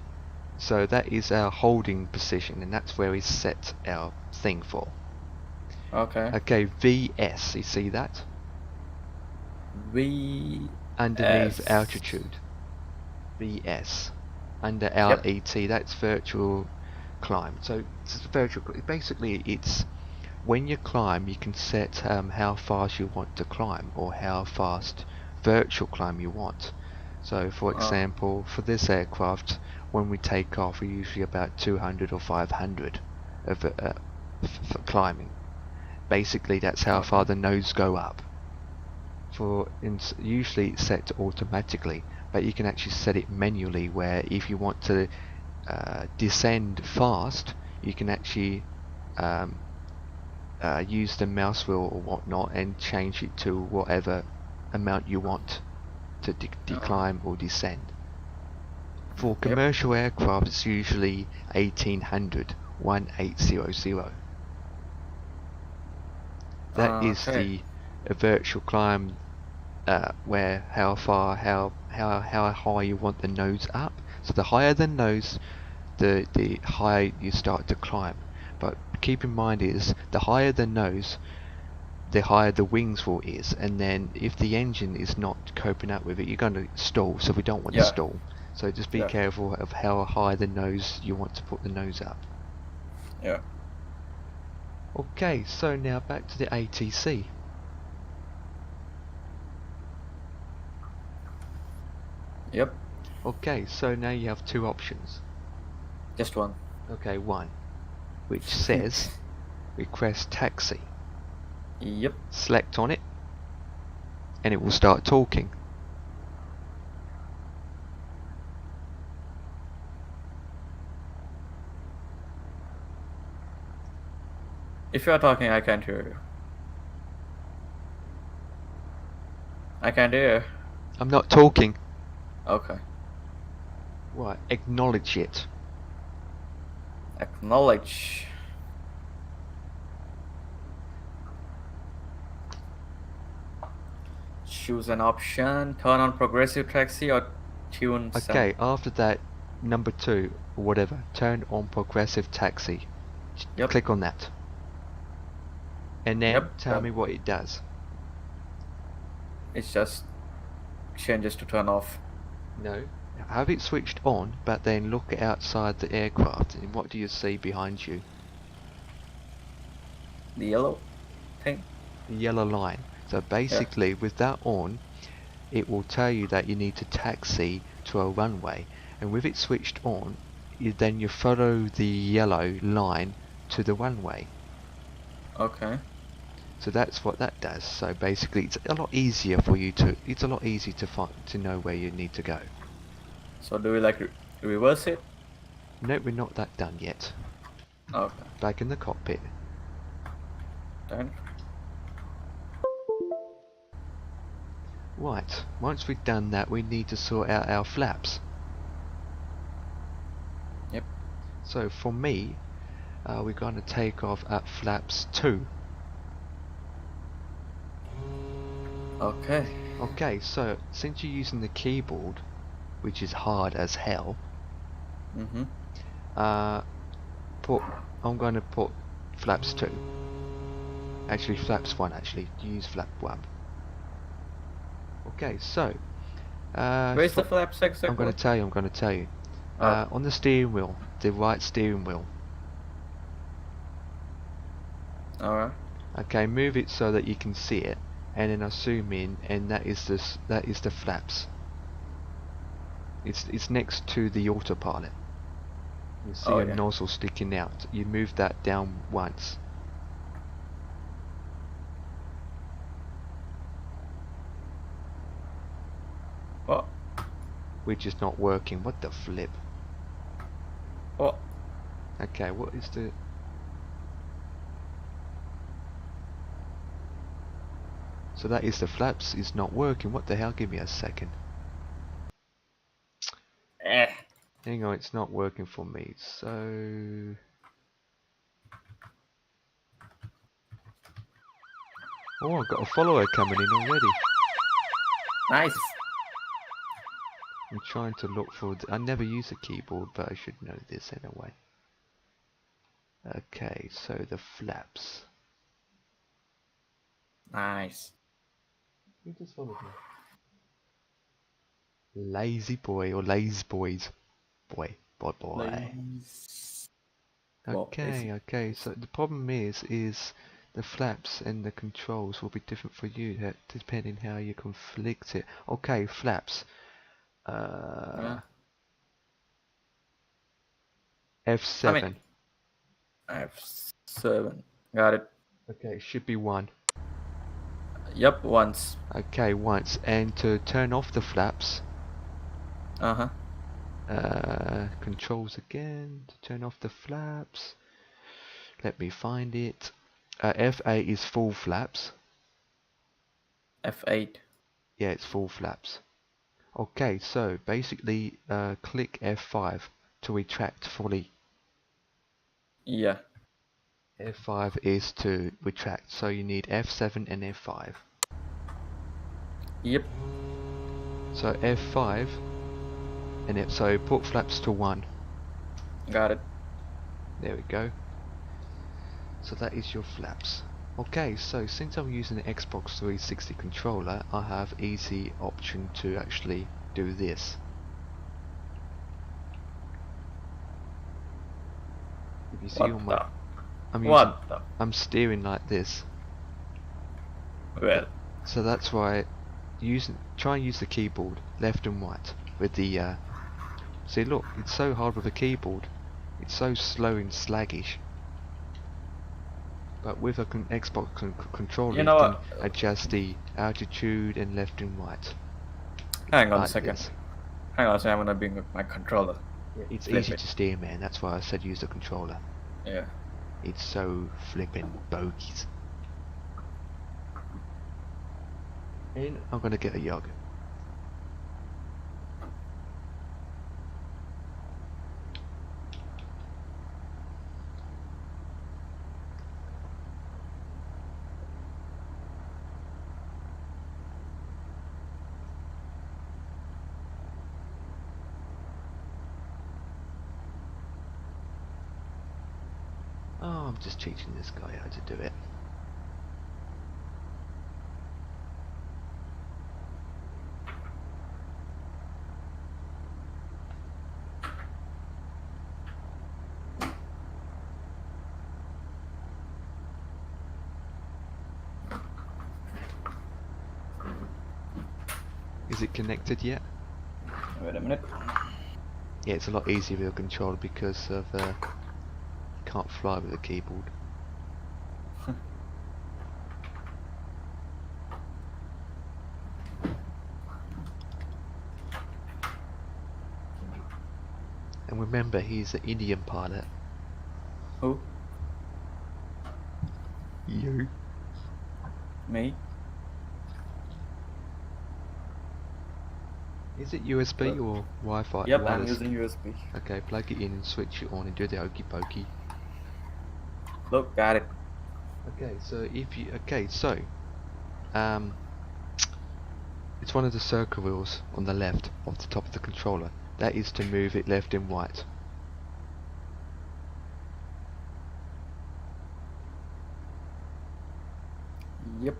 So that is our holding position, and that's where we set our thing for. Okay. Okay, VS, you see that? VS. Underneath altitude. VS. Under LET, that's virtual climb. So it's virtual. Basically, it's when you climb, you can set how fast you want to climb or how fast virtual climb you want. So, for example, for this aircraft, when we take off, we're usually about 200 or 500 for climbing. Basically, that's how far the nose go up. Usually it's set automatically, but you can actually set it manually, where if you want to descend fast, you can actually use the mouse wheel or whatnot and change it to whatever amount you want to decline or descend. For commercial aircraft, it's usually 1800. That is the virtual climb, where how high you want the nose up. So the higher the nose, the higher you start to climb. But keep in mind is the higher the nose, the higher the wings will is, and then if the engine is not coping up with it, you're going to stall. So we don't want to stall. So just be careful of how high the nose you want to put the nose up. Yeah. Okay, so now back to the ATC. Yep. Okay, so now you have two options. Just one. Okay, one, which says request taxi. Yep. Select on it, and it will start talking. If you are talking, I can't hear you. I can't hear. I'm not talking. Okay. Right, acknowledge it. Acknowledge. Choose an option. Turn on progressive taxi or tune. Okay, after that, number 2 or whatever, turn on progressive taxi. Click on that. And then tell me what it does. It just changes to turn off. No. Have it switched on, but then look outside the aircraft, and what do you see behind you? The yellow thing? The yellow line. So basically, with that on, it will tell you that you need to taxi to a runway, and with it switched on, then you follow the yellow line to the runway. Okay. So that's what that does. So basically, it's a lot easier for you to. It's a lot easier to find to know where you need to go. So do we like reverse it? No, we're not that done yet. Okay. Back in the cockpit. Then. Right. Once we've done that, we need to sort out our flaps. Yep. So for me, we're going to take off at flaps 2. Okay. Okay, so since you're using the keyboard, which is hard as hell, Mm-hmm. I'm going to put flaps 2. Actually, flaps 1. Actually, use flap 1. Okay, so Where's the flaps I'm exactly? going to tell you. I'm going to tell you. Oh. On the steering wheel, the right steering wheel. Alright. Okay, move it so that you can see it, and then I'll zoom in, and that is the flaps. It's next to the autopilot. You see a yeah. nozzle sticking out. You move that down once. What? Which is not working. What the flip? What? Okay, what is the... So that is the flaps is not working. What the hell? Give me a second. Hang on, it's not working for me. So... Oh, I've got a follower coming in already. Nice. I'm trying to look for... I never use a keyboard, but I should know this anyway. Okay, so the flaps. Nice. You just followed me. Lazy boy or lazy boys. Boy. Nice. Okay, okay. So the problem is the flaps and the controls will be different for you depending how you conflict it. Okay, flaps. Yeah. F7. I mean, F7. Got it. Okay, it should be 1. Yep, once. Okay, once. And to turn off the flaps, Uh-huh. controls again to turn off the flaps. Let me find it. F8 is full flaps. F8. Yeah, it's full flaps. Okay, so basically click F5 to retract fully. Yeah. F5 is to retract, so you need F7 and F5. Yep. So F5 and so put flaps to 1. Got it. There we go. So that is your flaps. Okay, so since I'm using the Xbox 360 controller, I have easy option to actually do this. If you see on my, I'm steering like this. Well. So that's why try and use the keyboard left and right with the. See, look, it's so hard with a keyboard. It's so slow and sluggish. But with a Xbox controller, You know you can what? adjust the altitude and left and right. Hang on like a second. this. Hang on a second. I'm gonna bring my controller. Yeah, it's Flip easy it. to steer, man. That's why I said use the controller. Yeah. It's so flipping bogies. And I'm gonna get a yog. Oh, I'm just teaching this guy how to do it. Is it connected yet? Wait a minute. Yeah, it's a lot easier with a controller because of can't fly with a keyboard. remember he's an Indian pilot. Who? You. Me? Is it USB Hello? or Wi-Fi? Yep, I'm Wireless? using USB. Okay, plug it in and switch it on and do the okey pokey. Look, got it. Okay, so it's one of the circle wheels on the left of the top of the controller. That is to move it left and right. Yep.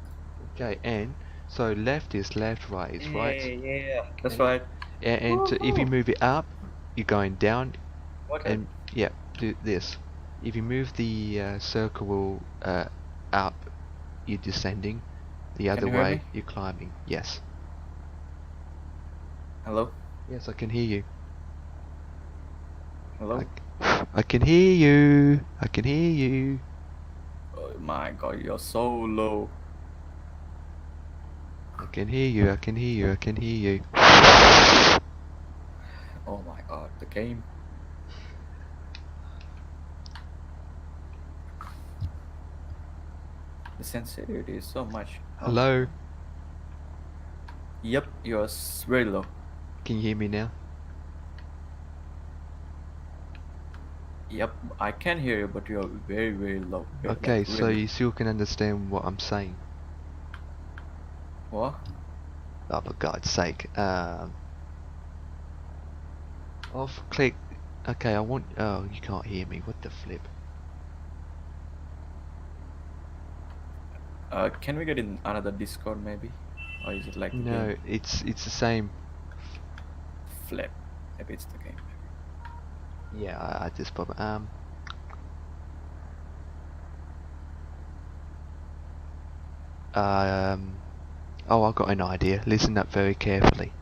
Okay, and so left is left, right is right. Yeah. That's And right. if you Woohoo. move it up, you're going down, Okay. and yeah, do this. If you move the circle wheel up, you're descending. The Can other you hear way, me? you're climbing. Yes. Hello? Yes, I can hear you. Hello? I can hear you. I can hear you. Oh my god, you're so low. I can hear you. I can hear you. I can hear you. Oh my god, the game. The sensitivity is so much. Oh my Hello. god. Yep, you're very low. Can you hear me now? Yep, I can hear you, but you're very, very low. Okay, Like, so really. you still can understand what I'm saying. What? Oh, for God's sake. Off click. Okay, I want. Oh, you can't hear me. What the flip? Can we get in another Discord maybe? Or is it like the No, game? it's the same. Flip. Maybe it's the game. Yeah, I just probably Oh, I got an idea. Listen up very carefully.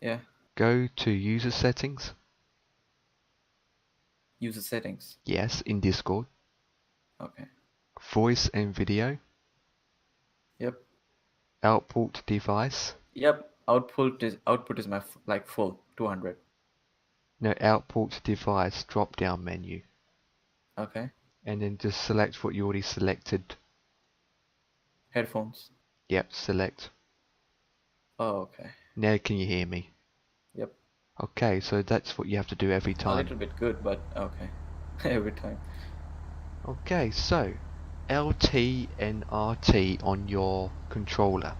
Yeah. Go to user settings. User settings. Yes, in Discord. Okay. Voice and video. Yep. Output device. Yep. Output is my like full 200. No, output device drop down menu. Okay. And then just select what you already selected. Headphones. Yep, select. Oh, okay. Now can you hear me? Yep. Okay, so that's what you have to do every A time. little bit good, but okay. Every time. Okay, so LT and RT on your controller.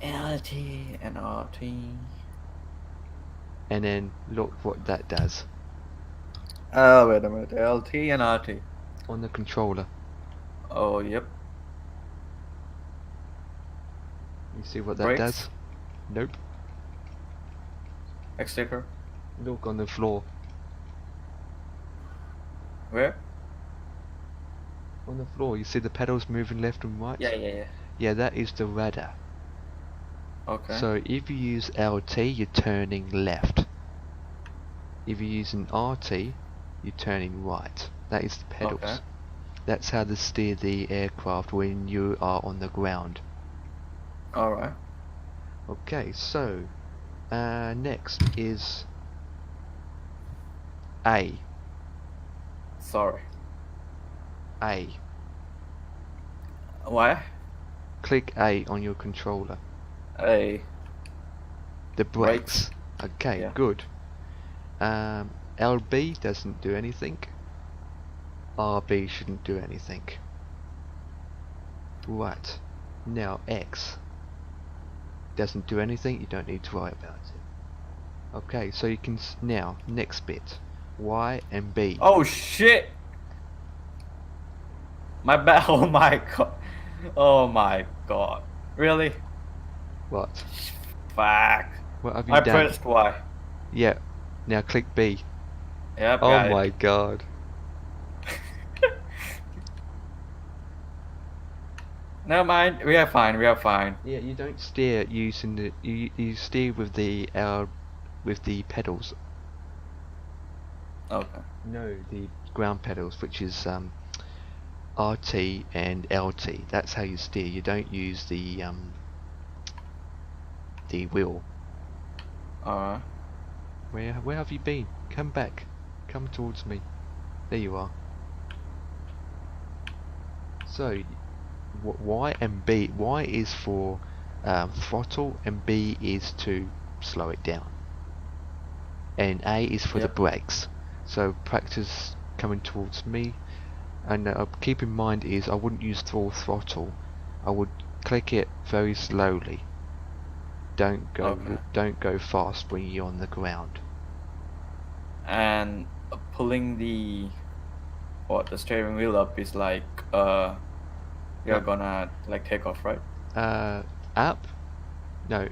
LT and RT. And then look what that does Oh, wait a minute. LT and RT. on the controller. Oh, yep. You see what that Brakes. does? Nope. Accelerator. Look on the floor. Where? On the floor, you see the pedals moving left and right? Yeah. Yeah, that is the rudder. Okay. So if you use LT, you're turning left. If you're using RT, you're turning right. That is the pedals. Okay. That's how to steer the aircraft when you are on the ground. Alright. Okay, so next is A. Sorry. A. Why? Click A on your controller. A. The Brakes. brakes. Okay, Yeah. good. LB doesn't do anything. RB shouldn't do anything. Right. Now X doesn't do anything. You don't need to worry about it. Okay, so you can now next bit. Y and B. Oh shit! My bad. Oh my god. Oh my god. Really? What? Fuck. What have you I done? pressed Y. Yeah. Now click B. Yep, Oh got my it. god. Never mind. We are fine. We are fine. Yeah, you don't steer using the you steer with the pedals. Okay. No, the ground pedals, which is RT and LT. That's how you steer. You don't use the wheel. Alright. Where have you been? Come back. Come towards me. There you are. So, Y and B. Y is for throttle, and B is to slow it down. And A is for the brakes. So practice coming towards me. And keep in mind is I wouldn't use full throttle. I would click it very slowly. Don't go fast when you're on the ground. And pulling the steering wheel up is like you're gonna like take off, right? Up? No,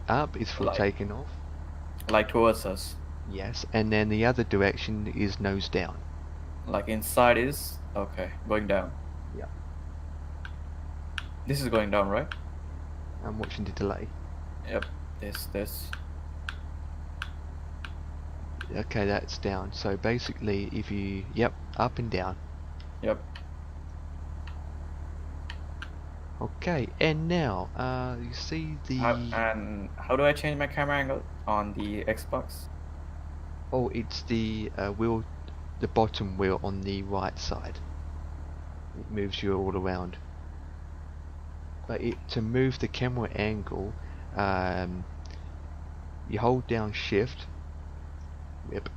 up is for Like- taking off. Like towards us. Yes, and then the other direction is nose down. Like inside is okay, going down. Yeah. This is going down, right? I'm watching the delay. Yep. This. Okay, that's down. So basically, if you up and down. Yep. Okay, and now you see the And how do I change my camera angle on the Xbox? oh, it's the wheel, the bottom wheel on the right side. It moves you all around. But to move the camera angle, you hold down Shift. Yep.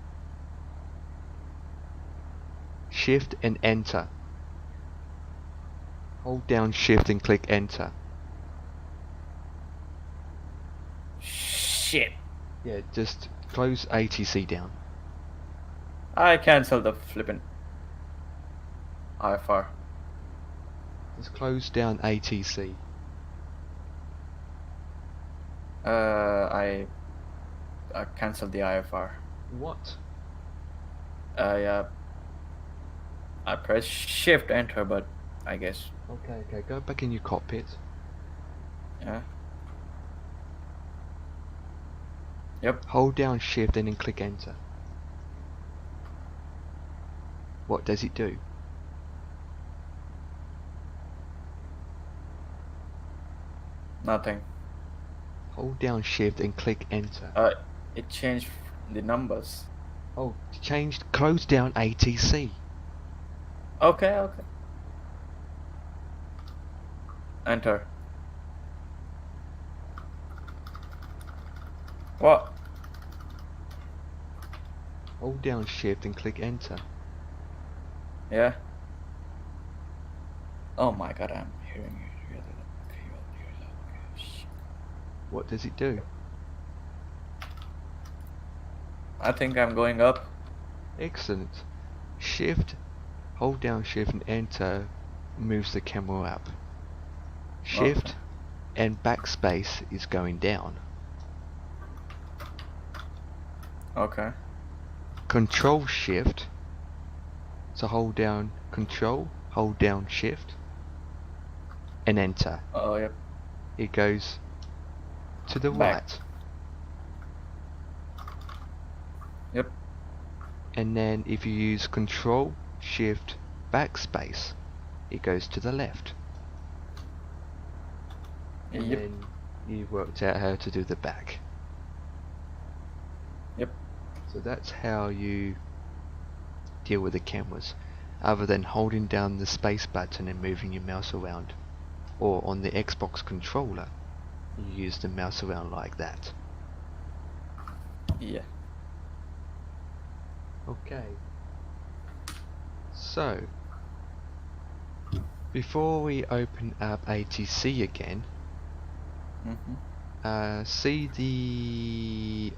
Shift and Enter. Hold down Shift and click Enter. Shit. Yeah, just close ATC down. I cancel the flippin' IFR. Just close down ATC. I canceled the IFR. What? Yeah. I press Shift Enter, but I guess Okay, go back in your cockpit. yeah. Yep. Hold down Shift and then click Enter. What does it do? Nothing. Hold down Shift and click Enter. It changed the numbers. Oh, close down ATC. Okay. Enter. What? Hold down Shift and click Enter. Yeah. Oh my god, I'm hearing you really low. Okay, you're low. Okay, shit. What does it do? I think I'm going up. Excellent. Hold down Shift and Enter moves the camera up. Shift and backspace is going down. Okay. Control Shift. So hold down Control, hold down Shift, and Enter. Oh, yep. It goes to the Back. right. Yep. And then if you use Control, Shift, Backspace, it goes to the left. And Yep. then you worked out how to do the back. Yep. So that's how you deal with the cameras, other than holding down the space button and moving your mouse around. Or on the Xbox controller, you use the mouse around like that. Yeah. Okay. So, before we open up ATC again, see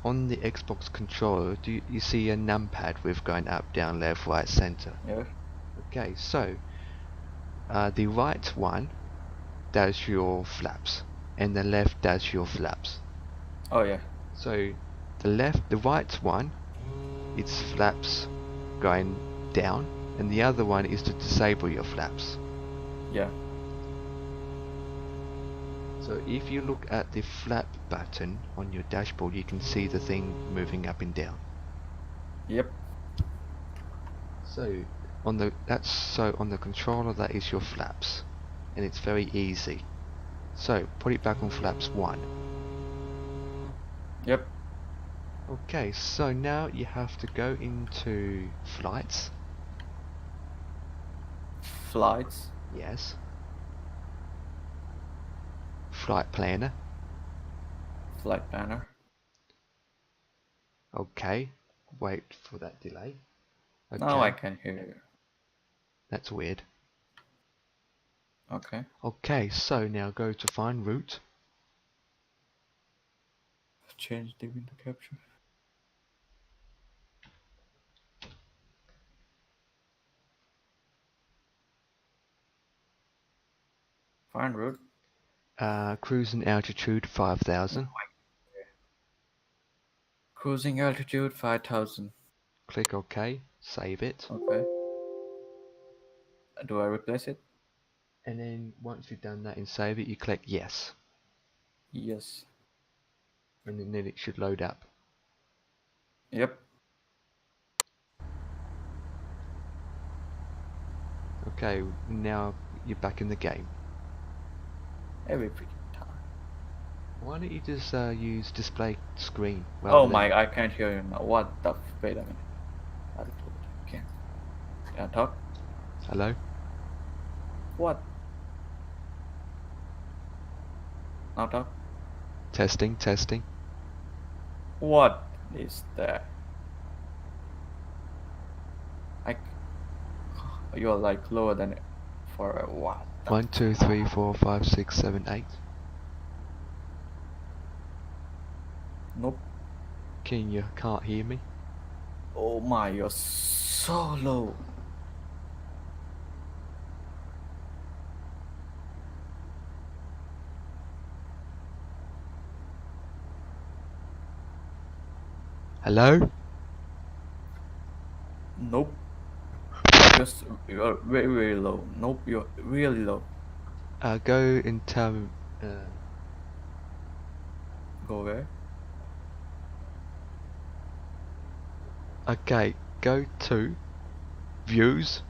on the Xbox controller, do you see a numpad with going up, down, left, right, center? Yeah. Okay, so the right one does your flaps, and the left does your flaps. Oh yeah. So the right one, it's flaps going down, and the other one is to disable your flaps. Yeah. So if you look at the flap button on your dashboard, you can see the thing moving up and down. Yep. So on the controller, that is your flaps, and it's very easy. So put it back on flaps 1. Yep. Okay, so now you have to go into flights. Flights. Yes. Flight planner. Flight planner. Okay. Wait for that delay. Now I Okay. can hear you. That's weird. Okay. Okay, so now go to find route. Change the window capture. Find route. Cruising altitude 5,000. Cruising altitude 5,000. Click OK. Save it. Okay. Do I replace it? And then once you've done that and save it, you click yes. Yes. And then it should load up. Yep. Okay, now you're back in the game. Every freaking time. Why don't you just use display screen? Oh rather than... my, I can't hear you now. What the wait a minute. Okay. Can I talk? Hello? What? Now talk? Testing, testing. What is that? I... You're like lower than it for a what? 1, 2, 3, 4, 5, 6, 7, 8. Nope. You can't hear me? Oh my, you're so low. Hello? Nope. You're very, very low. Nope, you're really low. Go in term... Go where? okay, go to Views,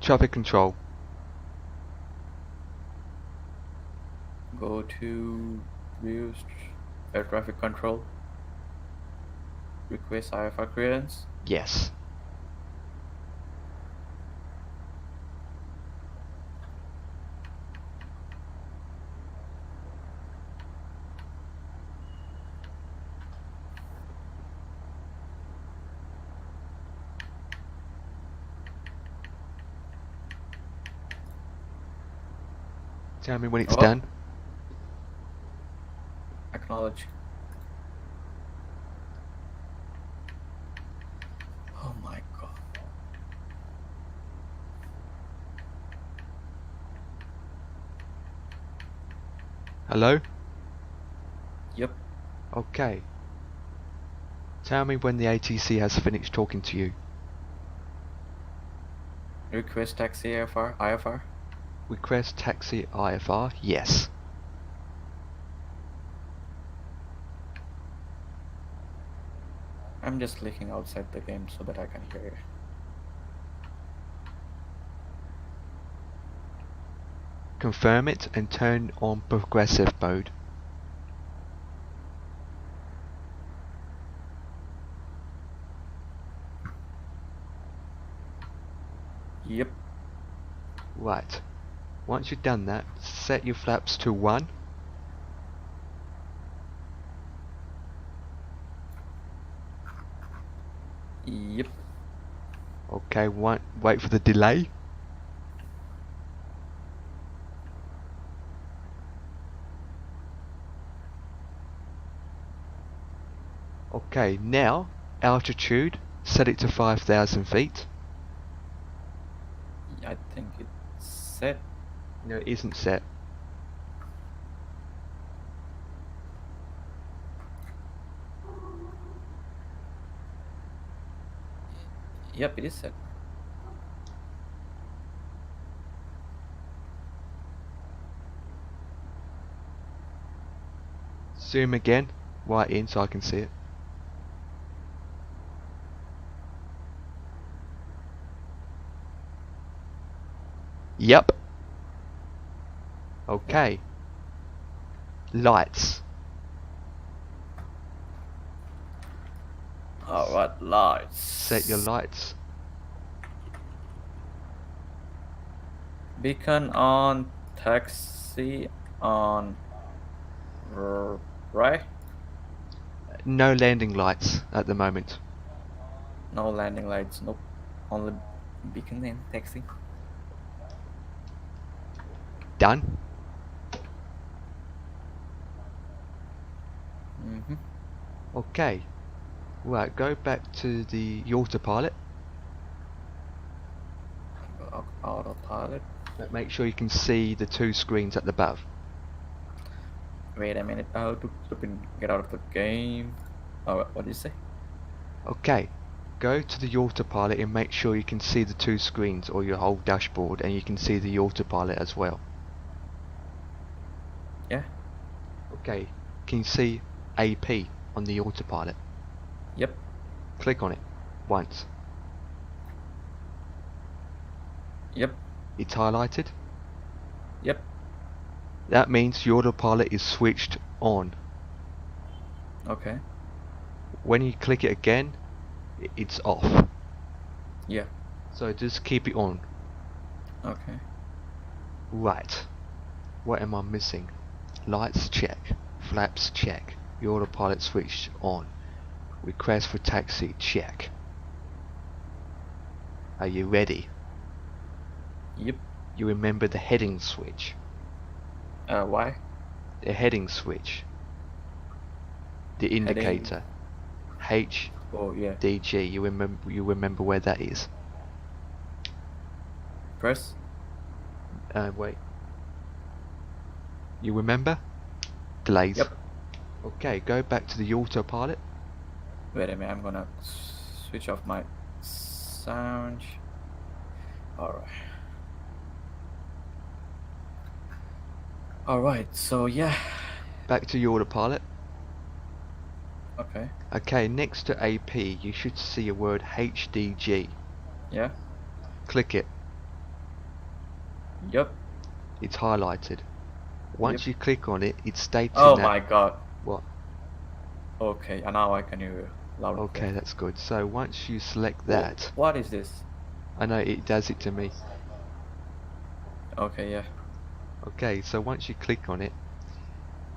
Traffic Control. Go to views, air traffic control. Request IFR clearance. Yes. Tell me when it's Oh. done. Acknowledge. Oh my god. Hello? Yep. Okay. Tell me when the ATC has finished talking to you. Request taxi IFR. Request taxi IFR. Yes. I'm just clicking outside the game so that I can hear you. Confirm it and turn on progressive mode. Yep. Right. Once you've done that, set your flaps to 1. Yep. Okay, wait for the delay. Okay, now altitude, set it to 5,000 feet. I think it's set. No, it isn't set. Yep, it is set. Zoom again, right in so I can see it. Yep. Okay. Lights. What lights? Set your lights. Beacon on, taxi on, right? No landing lights at the moment. No landing lights, nope. Only beacon and taxi. Done. Okay. Right, go back to the autopilot. Autopilot. But make sure you can see the 2 screens at the above. Wait a minute, how to get out of the game? Oh, what did you say? Okay. Go to the autopilot and make sure you can see the 2 screens or your whole dashboard, and you can see the autopilot as well. Yeah. Okay. Can you see AP on the autopilot? Yep. Click on it once. Yep. It's highlighted. Yep. That means your autopilot is switched on. Okay. When you click it again, it's off. Yeah. So just keep it on. Okay. Right. What am I missing? Lights check. Flaps check. Your autopilot switched on. Request for taxi check. Are you ready? Yep. You remember the heading switch. Why? The heading switch. The indicator. H Oh yeah. D G. You remember where that is? Press. Wait. You remember? Delays. Yep. Okay, go back to the autopilot. Wait a minute, I'm gonna switch off my sound. Alright. Alright, so yeah. Back to your autopilot. Okay. Okay, next to AP, you should see a word HDG. Yeah. Click it. Yep. It's highlighted. Once you click on it, it's stating Oh that... my god. What? Okay, and now I can hear you loud. Okay, that's good. So once you select that... What is this? I know, it does it to me. Okay, yeah. Okay, so once you click on it,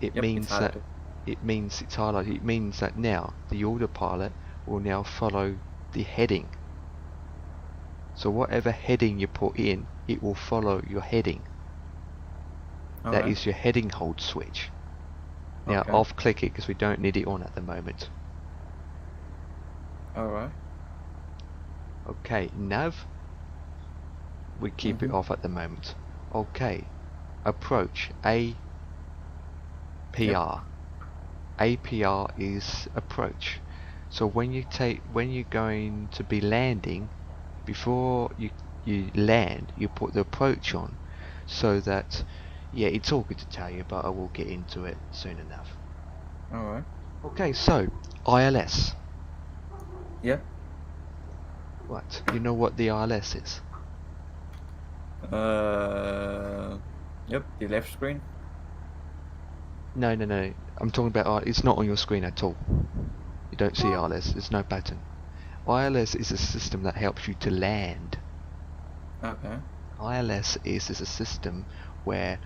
it Yep, means it's that... highlighted. It means it's highlighted. It means that now, the autopilot will now follow the heading. So whatever heading you put in, it will follow your heading. That Alright. is your heading hold switch. Now Okay. off click it because we don't need it on at the moment. Alright. Okay, nav. We keep it off at the moment. Okay, approach APR. Yep. APR is approach. So when you're going to be landing, before you land, you put the approach on, so that, yeah, it's all good to tell you, but I will get into it soon enough. Alright. Okay, so ILS. Yeah. What? You know what the ILS is? Yep, the left screen. No. I'm talking about it's not on your screen at all. You don't see ILS. There's no button. ILS is a system that helps you to land. Okay. ILS is a system where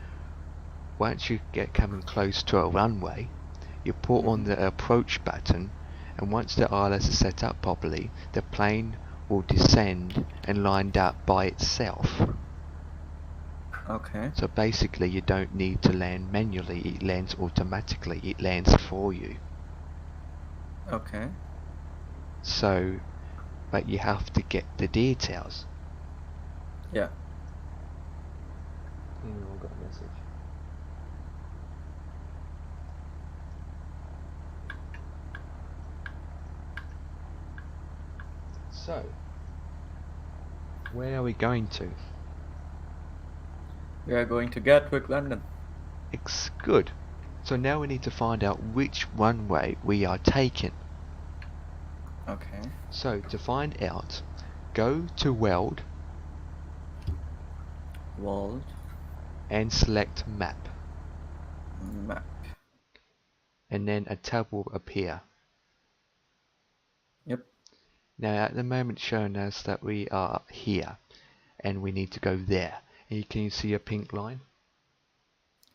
once you get coming close to a runway, you put on the approach button, and once the ILS is set up properly, the plane will descend and lined up by itself. Okay. So basically you don't need to land manually, it lands automatically, it lands for you. Okay. So, but you have to get the details. Yeah. I got a message. So, where are we going to? We are going to Gatwick, London. It's good. So now we need to find out which runway we are taking. Okay. So to find out, go to World World and select Map, map. and then a tab will appear. Yep. Now at the moment it's showing us that we are here and we need to go there. And can you see a pink line?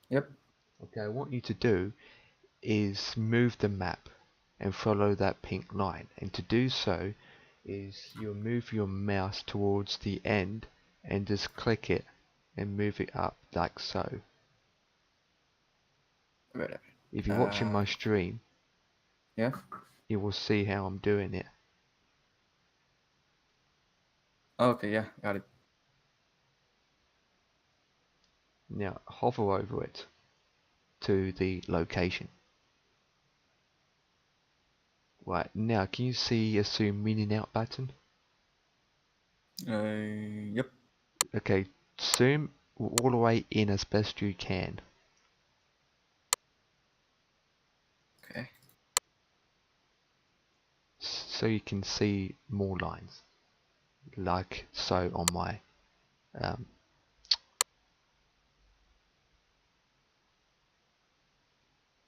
Yep. Okay, I want you to do is move the map and follow that pink line. And to do so is you'll move your mouse towards the end and just click it and move it up like so. Wait a minute. If you're watching my stream, Yeah. you will see how I'm doing it. Okay, yeah, got it. Now hover over it to the location. Right, now can you see a zoom in and out button? Yep. Okay, zoom all the way in as best you can. Okay. So you can see more lines. Like so on my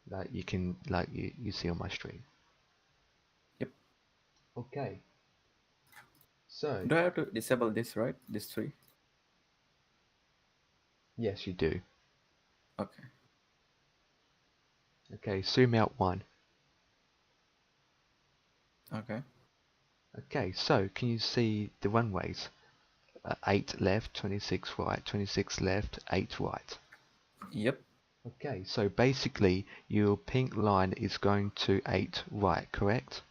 like you see on my stream. Yep. Okay. So Do I have to disable this, right? This three? yes you do. Okay. Okay, zoom out one. Okay. Okay, so can you see the runways? 8 left, 26 right, 26 left, 8 right. Yep. Okay, so basically your pink line is going to 8 right, correct?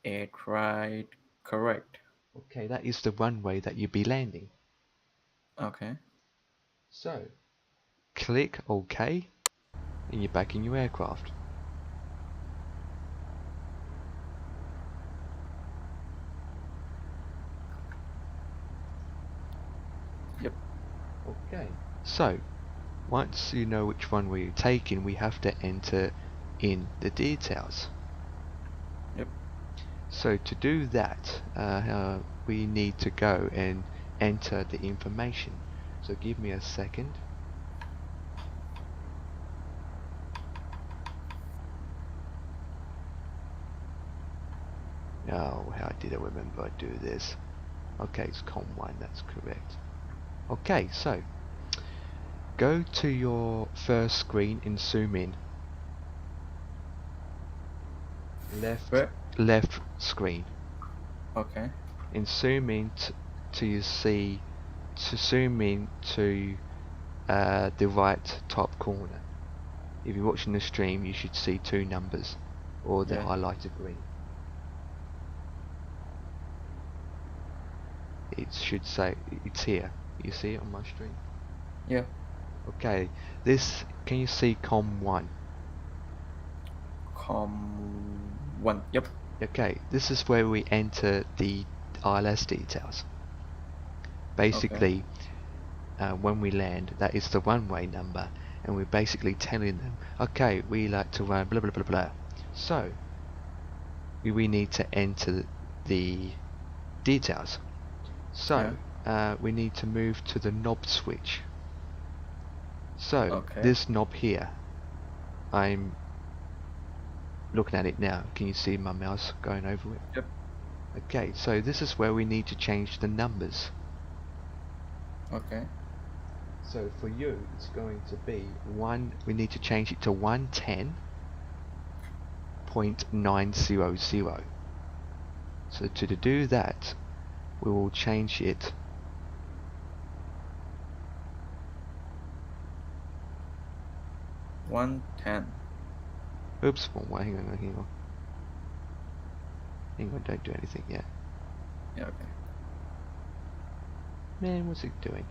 8 right. Correct. Okay, that is the runway that you'll be landing. Okay. So, click OK, and you're back in your aircraft. Yep. Okay, so once you know which runway you're taking, we have to enter in the details. Yep. So to do that, we need to go and enter the information. So give me a second. Oh, how did I remember I do this? Okay, it's COM1, that's correct. Okay, so go to your first screen and zoom in. Left screen. Okay. And zoom in to see, to zoom in to the right top corner. If you're watching the stream, you should see 2 numbers, or the Yeah. highlighted green. It should say, it's here. You see it on my stream? Yeah. Okay, this, can you see COM1? COM1. Yep. Okay, this is where we enter the ILS details. Basically, when we land, that is the runway number, and we're basically telling them, okay, we like to run blah blah blah blah. So we need to enter the details. So we need to move to the knob switch. So this knob here, I'm looking at it now. Can you see my mouse going over it? Yep. Okay, so this is where we need to change the numbers. Okay. So for you, it's going to be we need to change it to 110.900. So to do that, we will change it . Oops, hang on. Hang on, don't do anything yet. Yeah, okay. Man, what's it doing?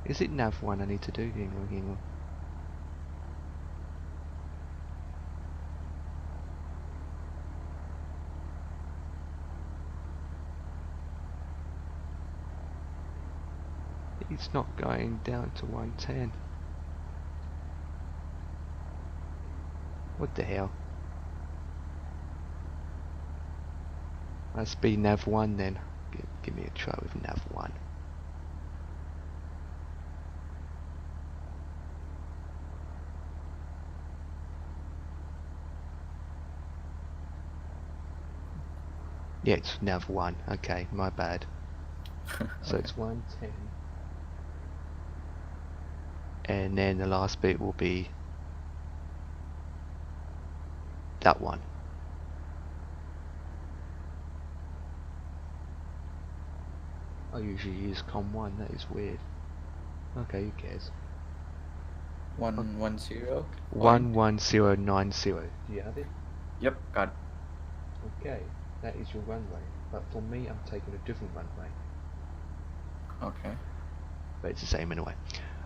Is it nav 1 I need to do? Hang on. It's not going down to 110. What the hell? Must be nav 1 then. Give me a try with nav 1. Yeah, it's nav 1. Okay, my bad. So Okay. it's 110. And then the last bit will be that one. I usually use COM1, that is weird. Okay, who cares? 110 point. 11090. Do you have it? Yep, got it. Okay, that is your runway. But for me, I'm taking a different runway. Okay. But it's the same anyway.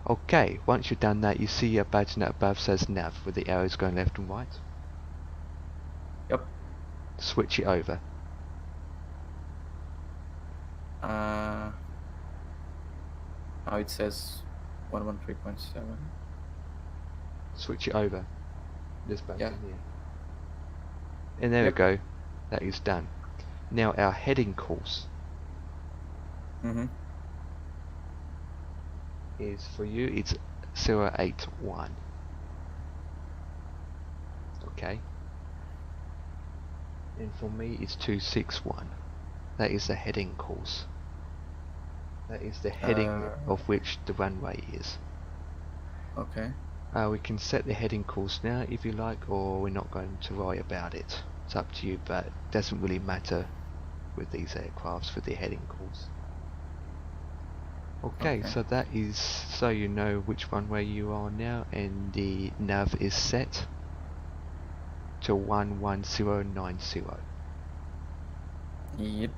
Okay, once you've done that, you see a badge net above says nav with the arrows going left and right. Yep. Switch it over. Now it says 113.7. Switch it over. This button Yeah. here. And there we Yep. go. That is done. Now our heading course is for you. It's 081. Okay. And for me, it's 261. That is the heading course. That is the heading of which the runway is. Okay. We can set the heading course now if you like, or we're not going to worry about it. It's up to you, but it doesn't really matter with these aircrafts for the heading course. Okay, so that is so you know which runway you are now, and the nav is set to 11090. Yep.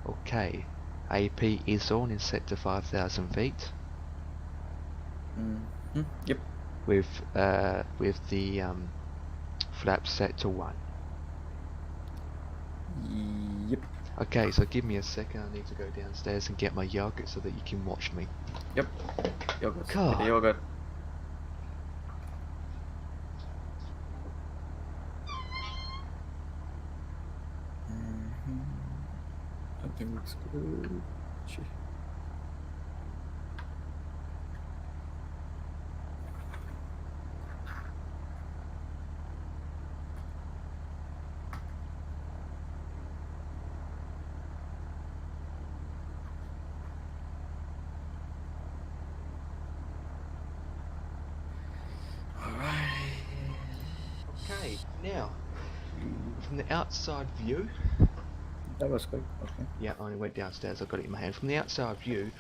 Okay, AP is on and set to 5,000 feet. Yep. With the flaps set to 1. Yep. Okay, so give me a second. I need to go downstairs and get my yogurt so that you can watch me. Yep. Yogurt. God. Get the yogurt. Everything looks good. Gee. Okay, now from the outside view. That was quick. Okay. Yeah, I only went downstairs. I got it in my hand. From the outside view,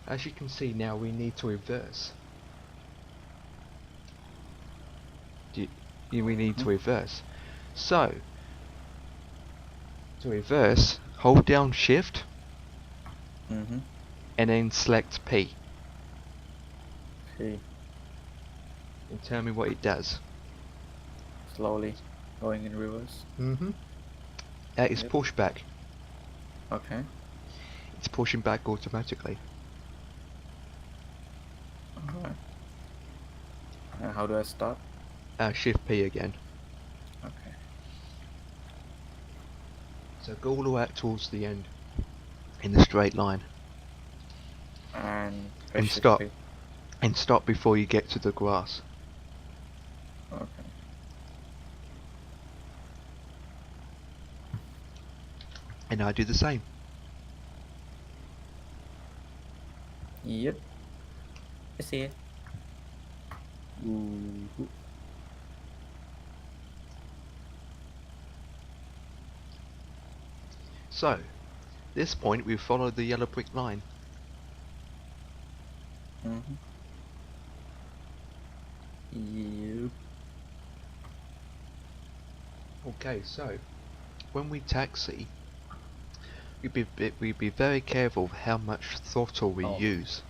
as you can see now, we need to reverse. We need to reverse. So, to reverse, hold down Shift, and then select P. P. And tell me what it does. Slowly going in reverse. That is pushback. Okay. It's pushing back automatically. Alright. And how do I stop? Shift P again. Okay. So go all the way out towards the end in the straight line. And stop. P. And stop before you get to the grass. Okay. And I do the same. Yep. I see it. So, this point we follow the yellow brick line. Yep. Okay, so when we taxi, we be very careful of how much throttle we use.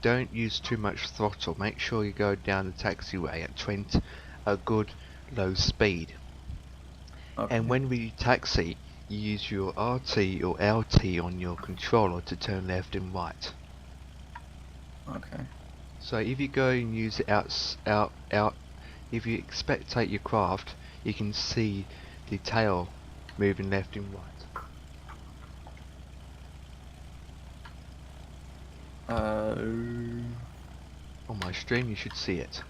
Don't use too much throttle. Make sure you go down the taxiway at a good low speed. Okay. And when we taxi, you use your RT or LT on your controller to turn left and right. Okay. So if you go and use it if you spectate your craft, you can see the tail moving left and right. On my stream you should see it.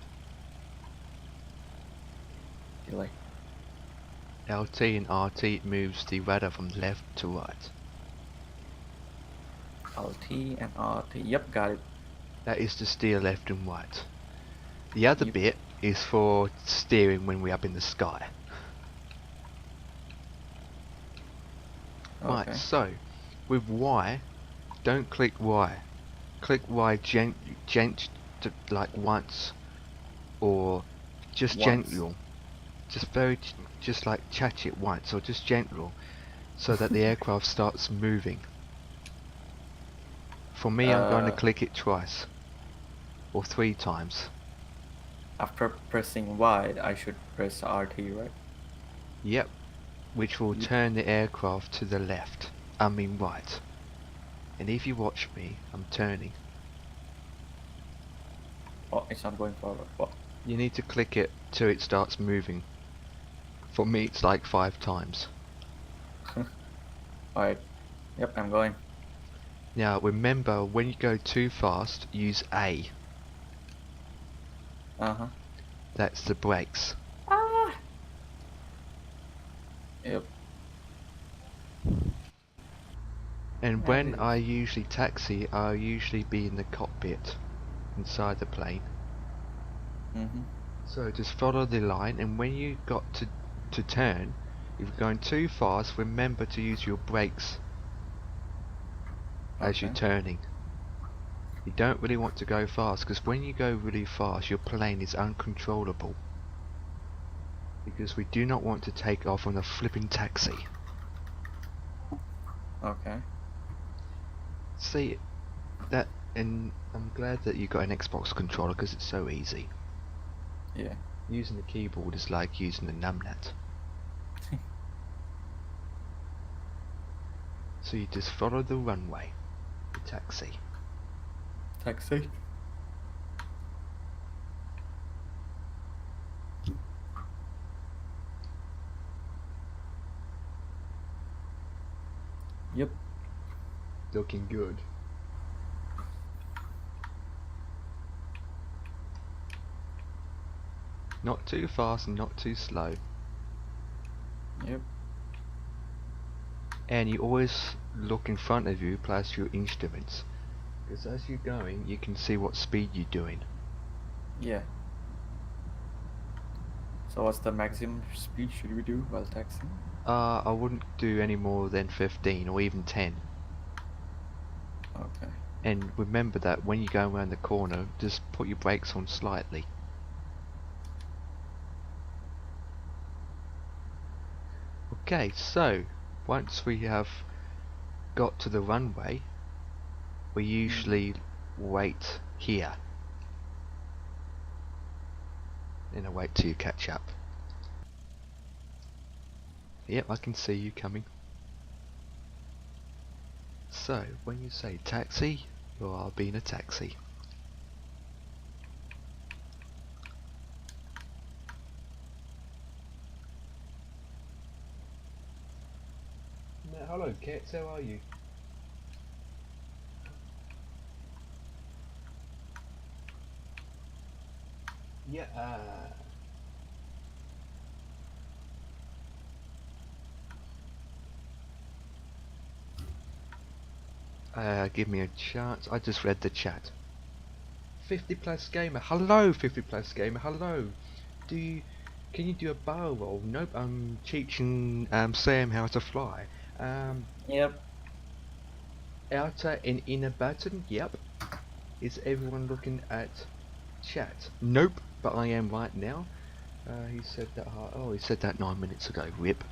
Delay. LT and RT moves the radar from left to right. LT and RT. Yep, got it. That is to steer left and right. The other Yep. bit is for steering when we're up in the sky. Right, Okay. so with Y, don't click Y. Click Y like once, or just Once. gentle. Just like touch it once, or just gentle, so that the aircraft starts moving. For me, I'm going to click it twice, or 3 times. After pressing Y, I should press RT, right? Yep, which will Yep. turn the aircraft to the left, I mean right. And if you watch me, I'm turning. Oh, it's not going forward. What? You need to click it till it starts moving. For me, it's like 5 times. Alright. Yep, I'm going. Now remember, when you go too fast, use A. Uh-huh. That's the brakes. Ah! Yep. And when I usually taxi, I'll usually be in the cockpit, inside the plane. Mm-hmm. So just follow the line, and when you got to turn, if you're going too fast, remember to use your brakes as you're Okay. turning. You don't really want to go fast, because when you go really fast, your plane is uncontrollable. Because we do not want to take off on a flipping taxi. Okay. See, that, and I'm glad that you got an Xbox controller, because it's so easy. Yeah. Using the keyboard is like using the numbnut. So you just follow the runway, the taxi. Taxi. Yep. Looking good. Not too fast and not too slow. Yep. And you always look in front of you plus your instruments. Because as you're going, you can see what speed you're doing. Yeah. So what's the maximum speed should we do while taxiing? I wouldn't do any more than 15 or even 10. Okay. And remember that when you go around the corner, just put your brakes on slightly. Okay, so once we have got to the runway, we usually wait here. And I wait till you catch up. Yep, I can see you coming. So, when you say taxi, you are being a taxi. Hello, Kets, how are you? Yeah, give me a chance. I just read the chat. 50 plus gamer. Hello, 50 plus gamer. Hello. Can you do a barrel roll? Nope. I'm teaching Sam how to fly. Yep. Outer and inner button. Yep. Is everyone looking at chat? Nope. But I am right now. He said that. Oh, he said that 9 minutes ago. Rip.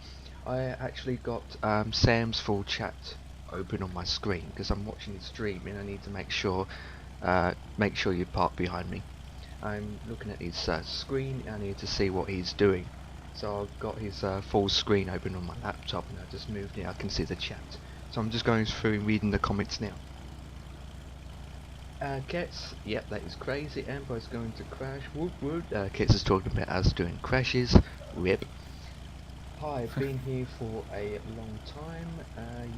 I actually got Sam's full chat open on my screen because I'm watching the stream and I need to make sure you park behind me. I'm looking at his screen and I need to see what he's doing. So I've got his full screen open on my laptop and I just moved it. I can see the chat. So I'm just going through and reading the comments now. Kets, yep, that is crazy. Amber's going to crash. Whoop whoop. Kets is talking about us doing crashes. Rip. Hi, I've been here for a long time.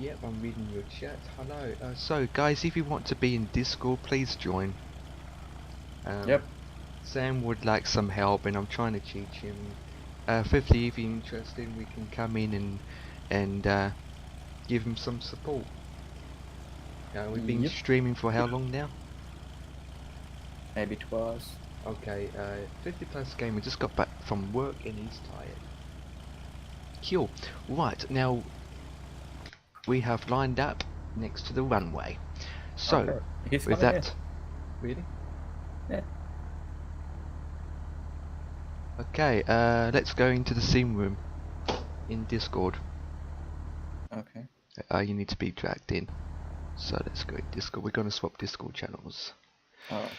Yep, I'm reading your chat. Hello. So, guys, if you want to be in Discord, please join. Yep. Sam would like some help, and I'm trying to teach him 50, if you're interested, we can come in and give him some support. We've been Yep. streaming for how long now? Maybe 2 hours. Okay, 50 plus gamer just got back from work and he's tired. Cool. Right, now we have lined up next to the runway. So, Okay. He's with coming that... Really? Yeah. Okay, let's go into the scene room in Discord. Okay. You need to be dragged in. So let's go in Discord. We're gonna swap Discord channels. Alright.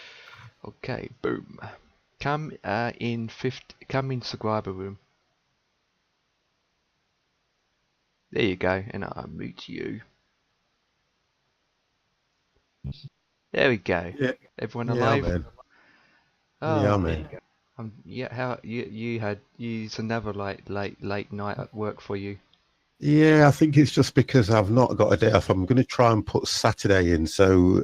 Okay, boom. Come come in subscriber room. There you go, and I'll mute you. There we go. Yeah. Everyone Yeah, alive? man. Oh, Yeah, there man. you go. Yeah, how it's another late night at work for you. Yeah, I think it's just because I've not got a day off. I'm going to try and put Saturday in so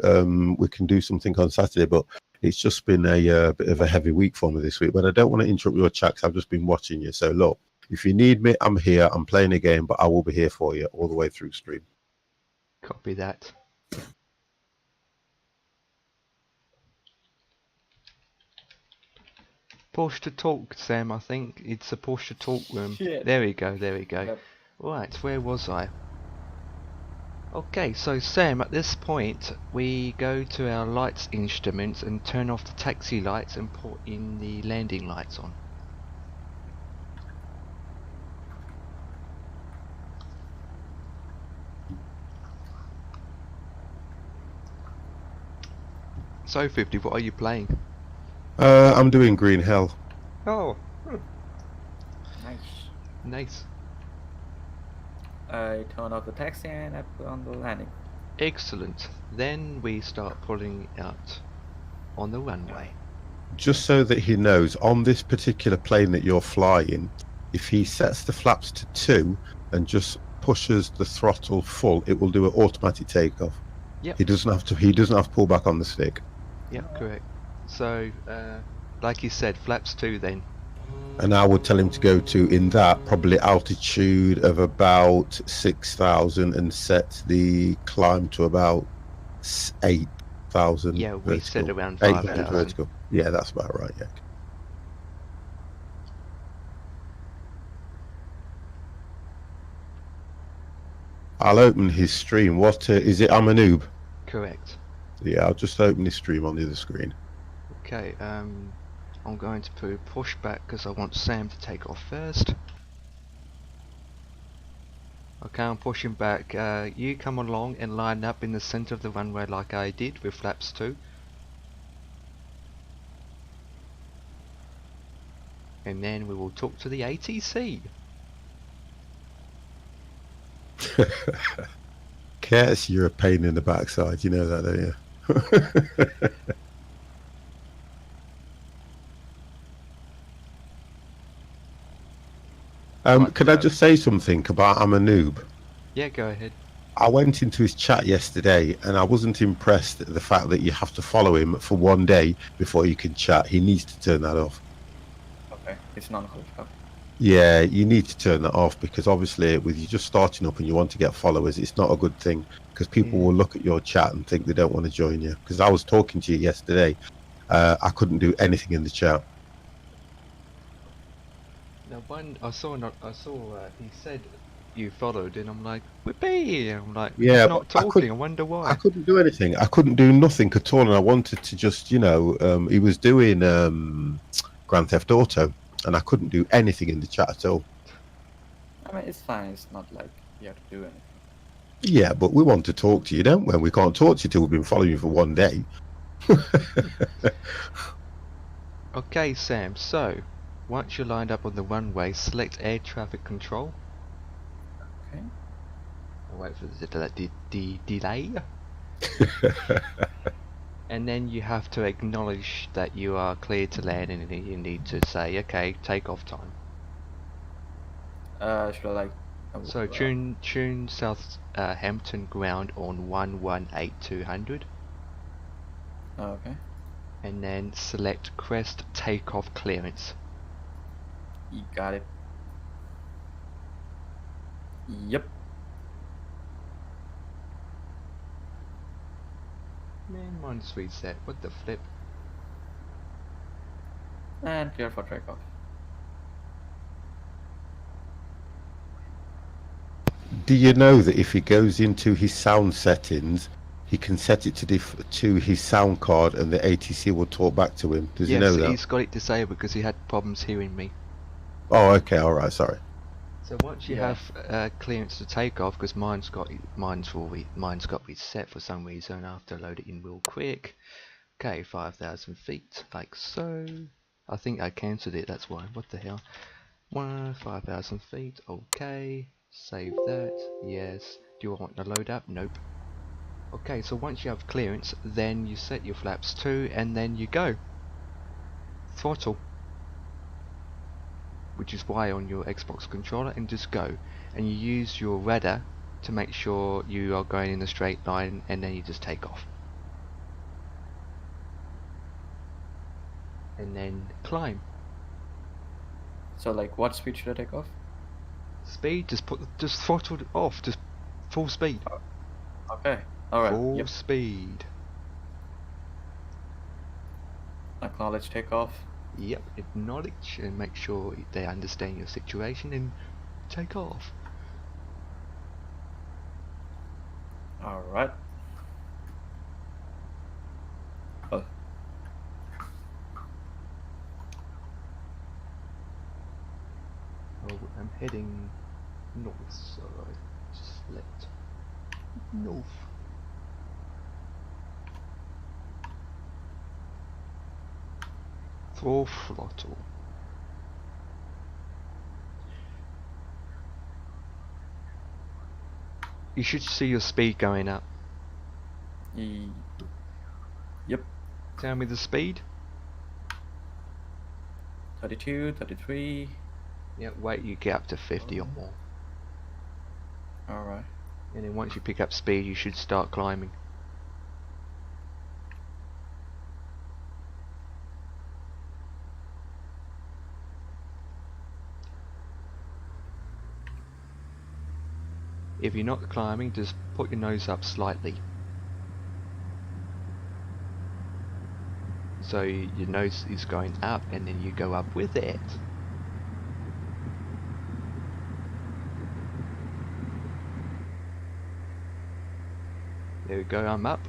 we can do something on Saturday, but it's just been a bit of a heavy week for me this week. But I don't want to interrupt your chat 'cause I've just been watching you. So look, if you need me, I'm here. I'm playing a game, but I will be here for you all the way through stream. Copy that. Push to talk, Sam, I think. It's a push to talk room. Shit. There we go, there we go. Yep. Right, where was I? Okay, so Sam, at this point, we go to our lights instruments and turn off the taxi lights and put in the landing lights on. So 50, what are you playing? I'm doing Green Hell. Oh, Nice. nice. I turn off the taxi and I put on the landing. Excellent. Then we start pulling out on the runway. Just so that he knows, on this particular plane that you're flying, if he sets the flaps to 2 and just pushes the throttle full, it will do an automatic takeoff. Yep. He doesn't have to pull back on the stick. Yep, correct. So, like you said, flaps 2 then. And I would tell him to go to, in that, probably altitude of about 6,000 and set the climb to about 8,000. Yeah, we said vertical. around 800 5,000. vertical. Yeah, that's about right, yeah. I'll open his stream. What is it? I'm a noob. Correct. Yeah, I'll just open his stream on the other screen. Okay, I'm going to put push back because I want Sam to take off first. Okay, I'm pushing back. You come along and line up in the center of the runway like I did with flaps 2. And then we will talk to the ATC. Curtis, you're a pain in the backside. You know that, don't you? Could I just say something about I'm a noob? Yeah, go ahead. I went into his chat yesterday and I wasn't impressed at the fact that you have to follow him for 1 day before you can chat. He needs to turn that off. Okay. It's not hooked up. Yeah, you need to turn that off because obviously with you just starting up and you want to get followers, it's not a good thing because people will look at your chat and think they don't want to join you. Because I was talking to you yesterday, I couldn't do anything in the chat. Now, I saw he said you followed, and I'm like, whippy! I'm like, Yeah, he's not but talking. I wonder why. I couldn't do anything. I couldn't do nothing at all, and I wanted to just, he was doing Grand Theft Auto, and I couldn't do anything in the chat at all. I mean, it's fine. It's not like you have to do anything. Yeah, but we want to talk to you, don't we? We can't talk to you till we've been following you for 1 day. Okay, Sam. So, once you're lined up on the runway, select air traffic control. Okay. I'll wait for the delay. And then you have to acknowledge that you are clear to land, and you need to say, okay, takeoff time. Should I like? So tune Southampton ground on 118-200, Okay. and then select crest takeoff clearance. You got it. Yep. Man, mine's reset. What the flip? And clear for takeoff. Do you know that if he goes into his sound settings, he can set it to his sound card, and the ATC will talk back to him? Does he know Yes, that? he's got it disabled because he had problems hearing me. Oh, okay, all right, sorry. So once you Yeah. have clearance to take off, because mine's got reset for some reason. I have to load it in real quick. Okay, 5,000 feet, like so. I think I cancelled it. That's why. What the hell? 5,000 feet. Okay. Save that. Yes. Do I want to load up? Nope. Okay, so once you have clearance, then you set your flaps to, and then you go. Throttle. Which is Y on your Xbox controller, and just go. And you use your radar to make sure you are going in a straight line, and then you just take off. And then climb. So like, what speed should I take off? Speed, just throttle it off, just full speed. Okay. All right. Full Yep. speed. Acknowledge takeoff. Yep, acknowledge and make sure they understand your situation and take off. All right. Oh. Oh, I'm heading north, so I just select north. Full throttle. You should see your speed going up. Yep. Tell me the speed. 32, 33. Yeah, wait you get up to 50 or more. All right. And then once you pick up speed, you should start climbing. If you're not climbing, just put your nose up slightly. So your nose is going up and then you go up with it. There we go, I'm up.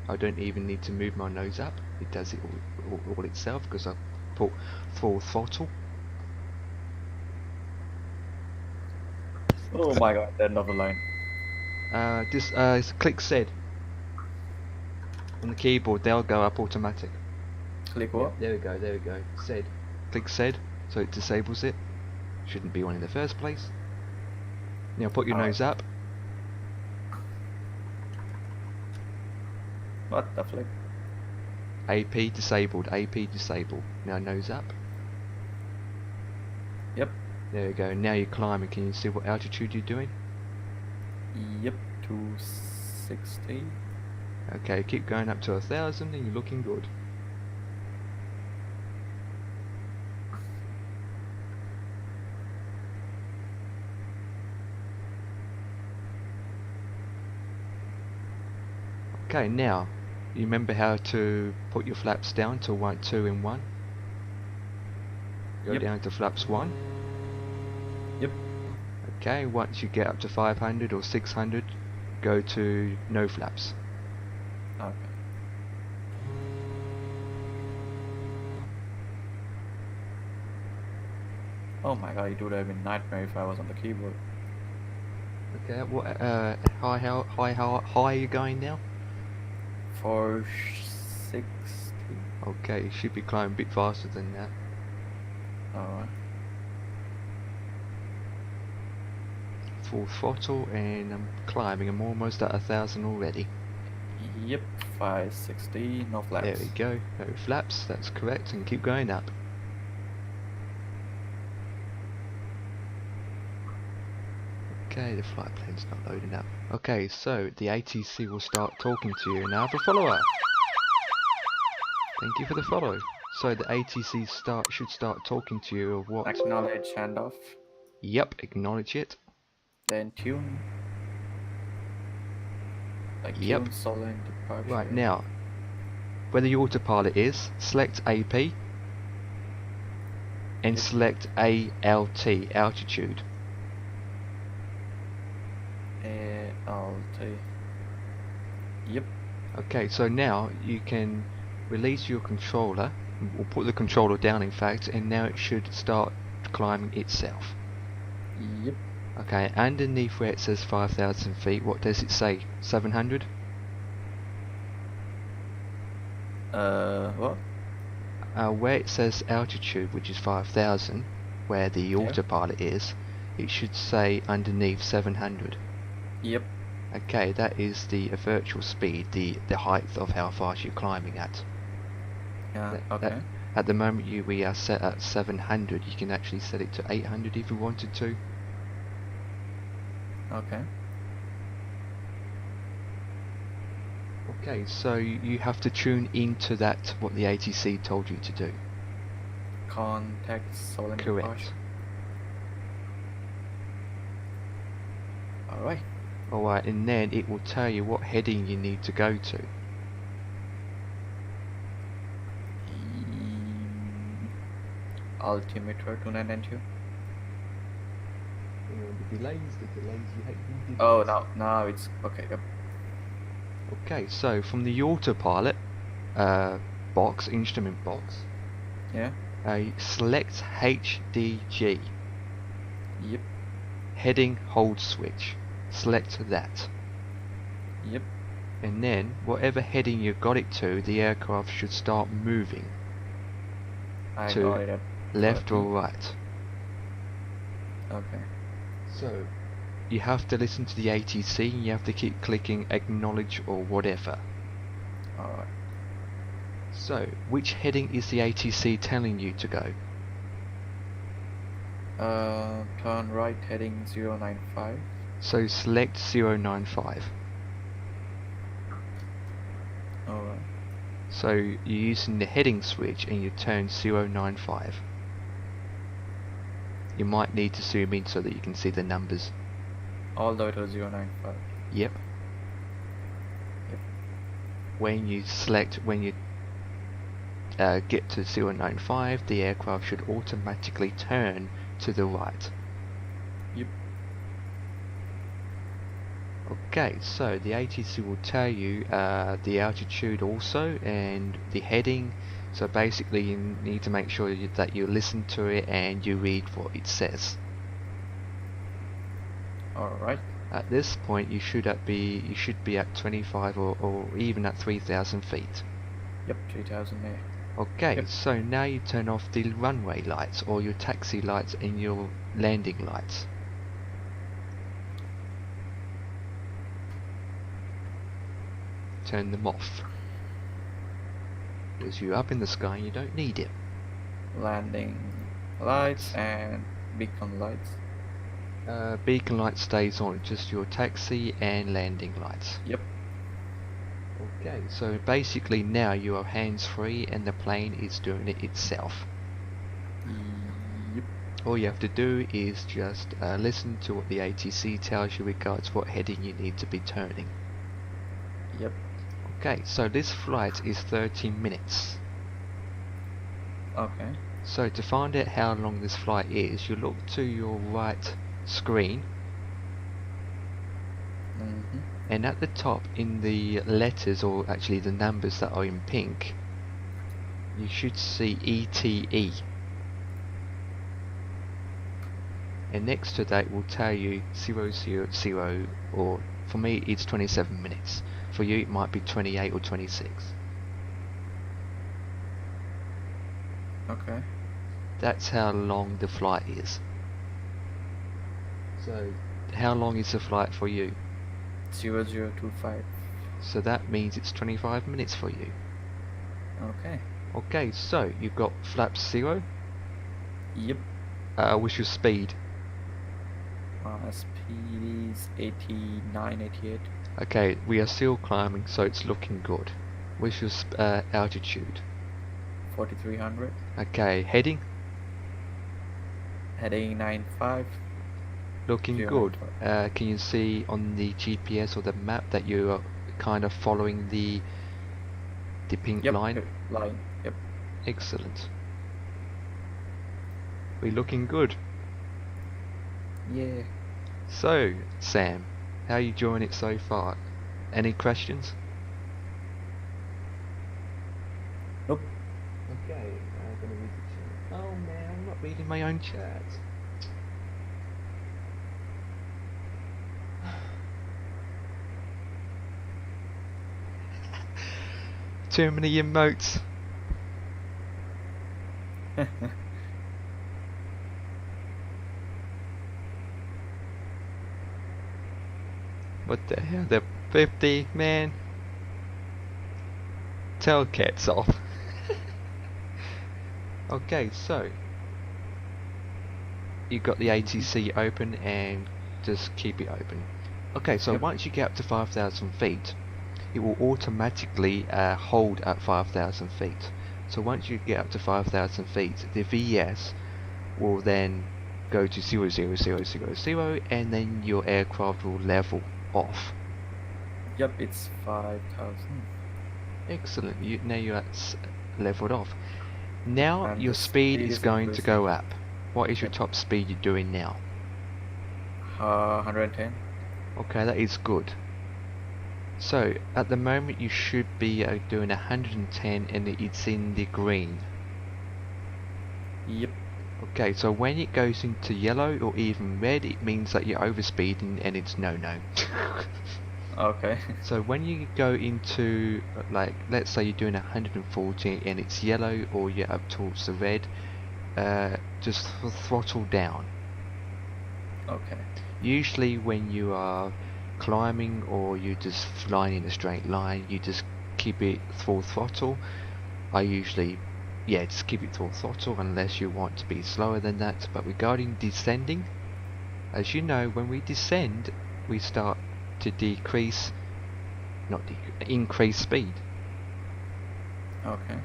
I don't even need to move my nose up. It does it all itself because I put full throttle. Oh my god, that another line. Just click Z on the keyboard. They'll go up automatic. Click what? There we go. There we go. Z. Click Z, so it disables it. Shouldn't be one in the first place. Now put your nose up. What the flip? AP disabled. AP disabled. Now nose up. Yep. There we go. Now you're climbing. Can you see what altitude you're doing? Yep. 260. Okay, keep going up to 1,000 and you're looking good. Okay, now you remember how to put your flaps down to 1, 2 and 1? Go Yep. down to flaps 1. Yep. Okay, once you get up to 500 or 600, go to no flaps. Okay. Oh my god, you do that would be a nightmare if I was on the keyboard. Okay, what how high are you going now? 460. Okay, you should be climbing a bit faster than that. Alright. Full throttle and I'm climbing. I'm almost at 1,000 already. Yep. 560. No flaps. There we go. No flaps. That's correct. And keep going up. Okay, the flight plane's not loading up. Okay, so the ATC will start talking to you. Now for follower. Thank you for the follow. So the ATC should start talking to you of what? Acknowledge handoff. Yep, acknowledge it. Then tune. Like Yep. tune solid departure. Right, now, where the autopilot is, select AP and Yep. select ALT, altitude. ALT. Yep. Okay, so now you can release your controller, or put the controller down in fact, and now it should start climbing itself. Yep. Okay, underneath where it says 5,000 feet, what does it say? 700? What? Where it says altitude, which is 5,000, where the Yeah. autopilot is, it should say underneath 700. Yep. Okay, that is the virtual speed, the height of how fast you're climbing at. Yeah. That- Okay. At the moment we are set at 700, you can actually set it to 800 if you wanted to. Okay. Okay, so you have to tune into that, what the ATC told you to do. Contact solid Correct. departure. Alright. Alright, and then it will tell you what heading you need to go to. Altimeter 292. The delays you hate. Oh, now it's okay. Yep. Okay, so from the autopilot box, instrument box, Yeah. select HDG, Yep. heading hold switch. Select that. Yep. And then, whatever heading you got it to, the aircraft should start moving. I To got it at Left or 30. right. Okay. So, you have to listen to the ATC and you have to keep clicking acknowledge or whatever. Alright. So, which heading is the ATC telling you to go? Turn right heading 095. So select 095. Alright. So you're using the heading switch and you turn 095. You might need to zoom in so that you can see the numbers. All the way to 095. Yep. Yep. When you get to 095, the aircraft should automatically turn to the right. Yep. Okay, so the ATC will tell you the altitude also and the heading. So basically you need to make sure that you listen to it and you read what it says. Alright. At this point you should be at 25 or even at 3,000 feet. Yep, 3000 there. Okay, Yep. so now you turn off the runway lights or your taxi lights and your landing lights. Turn them off. Because you're up in the sky and you don't need it. Landing lights and beacon lights. Beacon light stays on, just your taxi and landing lights. Yep. Okay, so basically now you are hands-free and the plane is doing it itself. Yep. All you have to do is just listen to what the ATC tells you regards what heading you need to be turning. Yep. Okay, so this flight is 30 minutes. Okay. So to find out how long this flight is, you look to your right screen, Mm-hmm. and at the top in the letters, or actually the numbers that are in pink, you should see ETE. And next to that will tell you 000, or for me it's 27 minutes. For you it might be 28 or 26. Okay. That's how long the flight is. So how long is the flight for you? 0025. So that means it's 25 minutes for you. Okay. Okay, so you've got flaps 0. Yep. What's your speed? Speed is 89, 88. Okay, we are still climbing, so it's looking good. What's your altitude? 4300. Okay, heading? Heading 95. Looking good. Can you see on the GPS or the map that you are kind of following the pink Yep. line? Line. Yep. Excellent. We're looking good. Yeah. So, Sam, how are you enjoying it so far? Any questions? Nope. Okay, I'm gonna read the chat. Oh man, I'm not reading my own chat. Too many emotes. What the hell? They're 50, man. Tell cats off. Okay, so you got the ATC open and just keep it open. Okay, so Yep. once you get up to 5,000 feet, it will automatically hold at 5,000 feet. So once you get up to 5,000 feet, the VS will then go to 00000 and then your aircraft will level off. Yep, it's 5,000. Excellent, now you're leveled off. Now And your the speed is going to increasing. go up. What is your Yep. top speed you're doing now? 110. Okay, that is good. So at the moment you should be doing 110 and it's in the green. Yep. Okay, so when it goes into yellow or even red, it means that you're overspeeding and it's no-no. Okay. So when you go into, like, let's say you're doing 140 and it's yellow or you're up towards the red, just throttle down. Okay. Usually when you are climbing or you're just flying in a straight line, you just keep it full throttle. I usually, yeah, just keep it full throttle unless you want to be slower than that. But regarding descending, as you know, when we descend, we start to increase speed. Okay.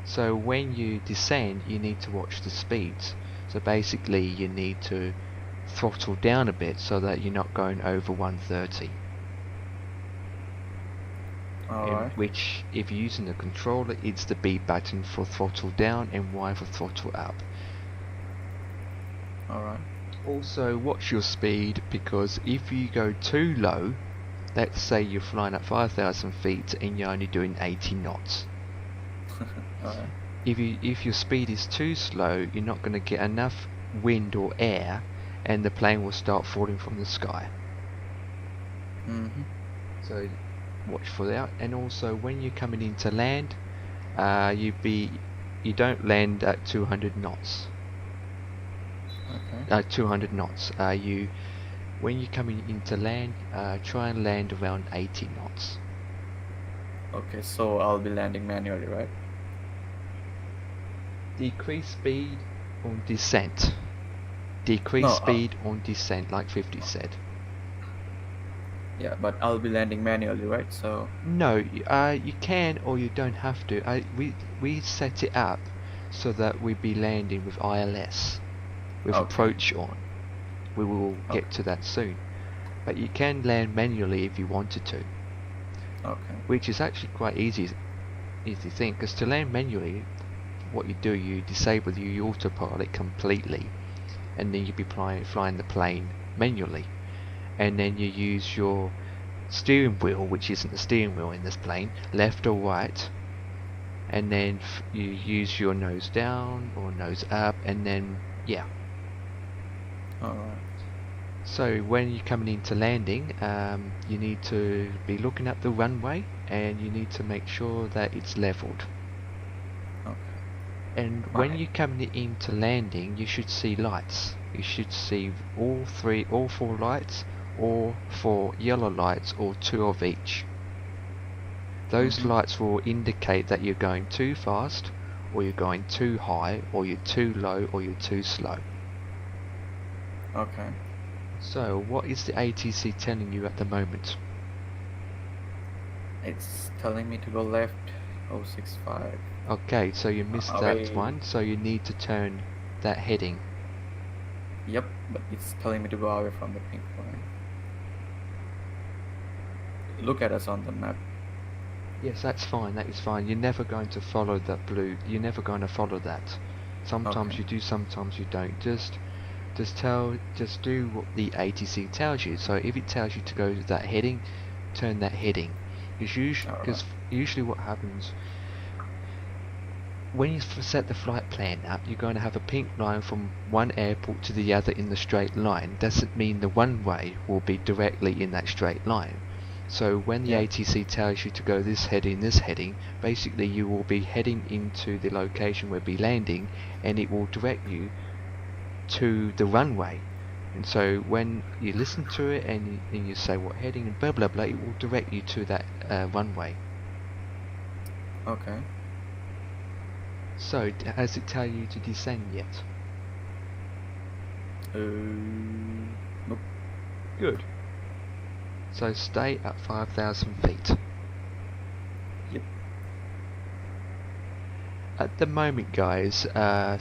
So when you descend, you need to watch the speeds. So basically you need to throttle down a bit so that you're not going over 130. Alright. Which, if you're using the controller, it's the B button for throttle down and Y for throttle up. Alright. Also watch your speed, because if you go too low, let's say you're flying at 5,000 feet and you're only doing 80 knots. Alright. If your speed is too slow, you're not going to get enough wind or air and the plane will start falling from the sky. Mm-hmm. So watch for that. And also when you're coming into land, you don't land at 200 knots. Okay. 200 knots. When you're coming into land, try and land around 80 knots. Okay, so I'll be landing manually, right? Decrease speed on descent. Decrease No, speed on descent, like 50 said. Yeah, but I'll be landing manually, right? So. No, you can or you don't have to. We set it up so that we be landing with ILS, with Okay. approach on. We will get to that soon. But you can land manually if you wanted to, Okay. which is actually quite easy thing. Because to land manually, what you do, you disable your autopilot completely, and then you be flying the plane manually, and then you use your steering wheel, which isn't the steering wheel in this plane, left or right, and then you use your nose down or nose up, and then yeah. Alright. So when you're coming into landing, you need to be looking at the runway and you need to make sure that it's leveled. Okay. And when Right. you're coming into landing, you should see lights. You should see all four lights, or 4 yellow lights, or 2 of each. Those Mhm. lights will indicate that you're going too fast, or you're going too high, or you're too low, or you're too slow. Okay. So what is the ATC telling you at the moment? It's telling me to go left 065. Okay, so you missed Away. that one, so you need to turn that heading. Yep, but it's telling me to go away from the pink line. Look at us on the map. Yes, that's fine. That is fine. You're never going to follow that blue. You're never going to follow that. Sometimes Okay. you do, sometimes you don't. Just do what the ATC tells you. So if it tells you to go to that heading, turn that heading. Because usually what happens when you set the flight plan up, you're going to have a pink line from one airport to the other in the straight line. Doesn't mean the one-way will be directly in that straight line. So when the ATC tells you to go this heading, basically you will be heading into the location we'll be landing, and it will direct you to the runway. And so when you listen to it and you say what heading and blah blah blah, it will direct you to that runway. Okay. So has it tell you to descend yet? Nope. Good. So stay at 5,000 feet. Yep. At the moment, guys,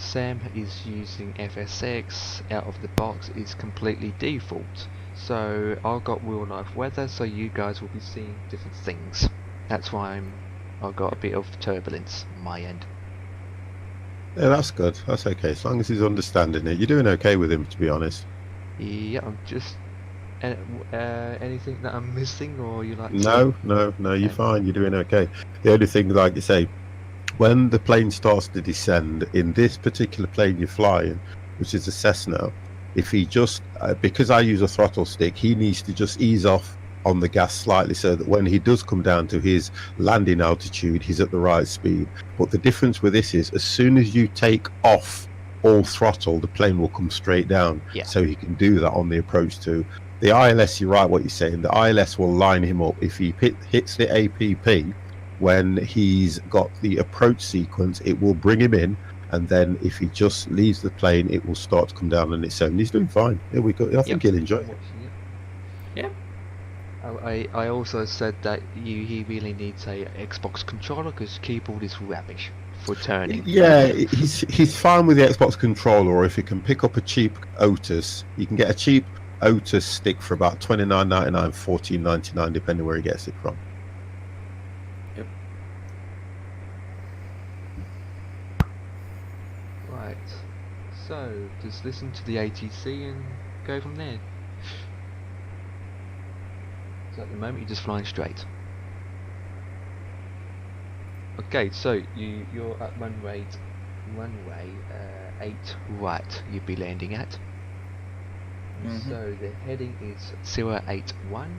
Sam is using FSX out of the box. It's completely default. So I've got real life weather, so you guys will be seeing different things. That's why I've got a bit of turbulence on my end. Yeah, that's good. That's okay. As long as he's understanding it. You're doing okay with him, to be honest. Yeah, I'm just... anything that I'm missing, or you like No, you're fine. You're doing okay. The only thing, like you say, when the plane starts to descend, in this particular plane you're flying, which is a Cessna, if he just, because I use a throttle stick, he needs to just ease off on the gas slightly so that when he does come down to his landing altitude, he's at the right speed. But the difference with this is, as soon as you take off all throttle, the plane will come straight down. Yeah. So he can do that on the approach to the ILS. You're right what you're saying. The ILS will line him up if he hits the APP. When he's got the approach sequence, it will bring him in, and then if he just leaves the plane, it will start to come down on its own. He's doing fine. Here we go. I think he'll enjoy it. Yep. I also said that he really needs a Xbox controller because keyboard is rubbish for turning. Yeah, he's fine with the Xbox controller, or if he can pick up a cheap Otis, you can get a cheap Otis stick for about $29.99, $14.99, depending where he gets it from. Yep. Right. So just listen to the ATC and go from there. So at the moment you're just flying straight. Okay, so you're at runway 8 right you'll be landing at. So the heading is 081,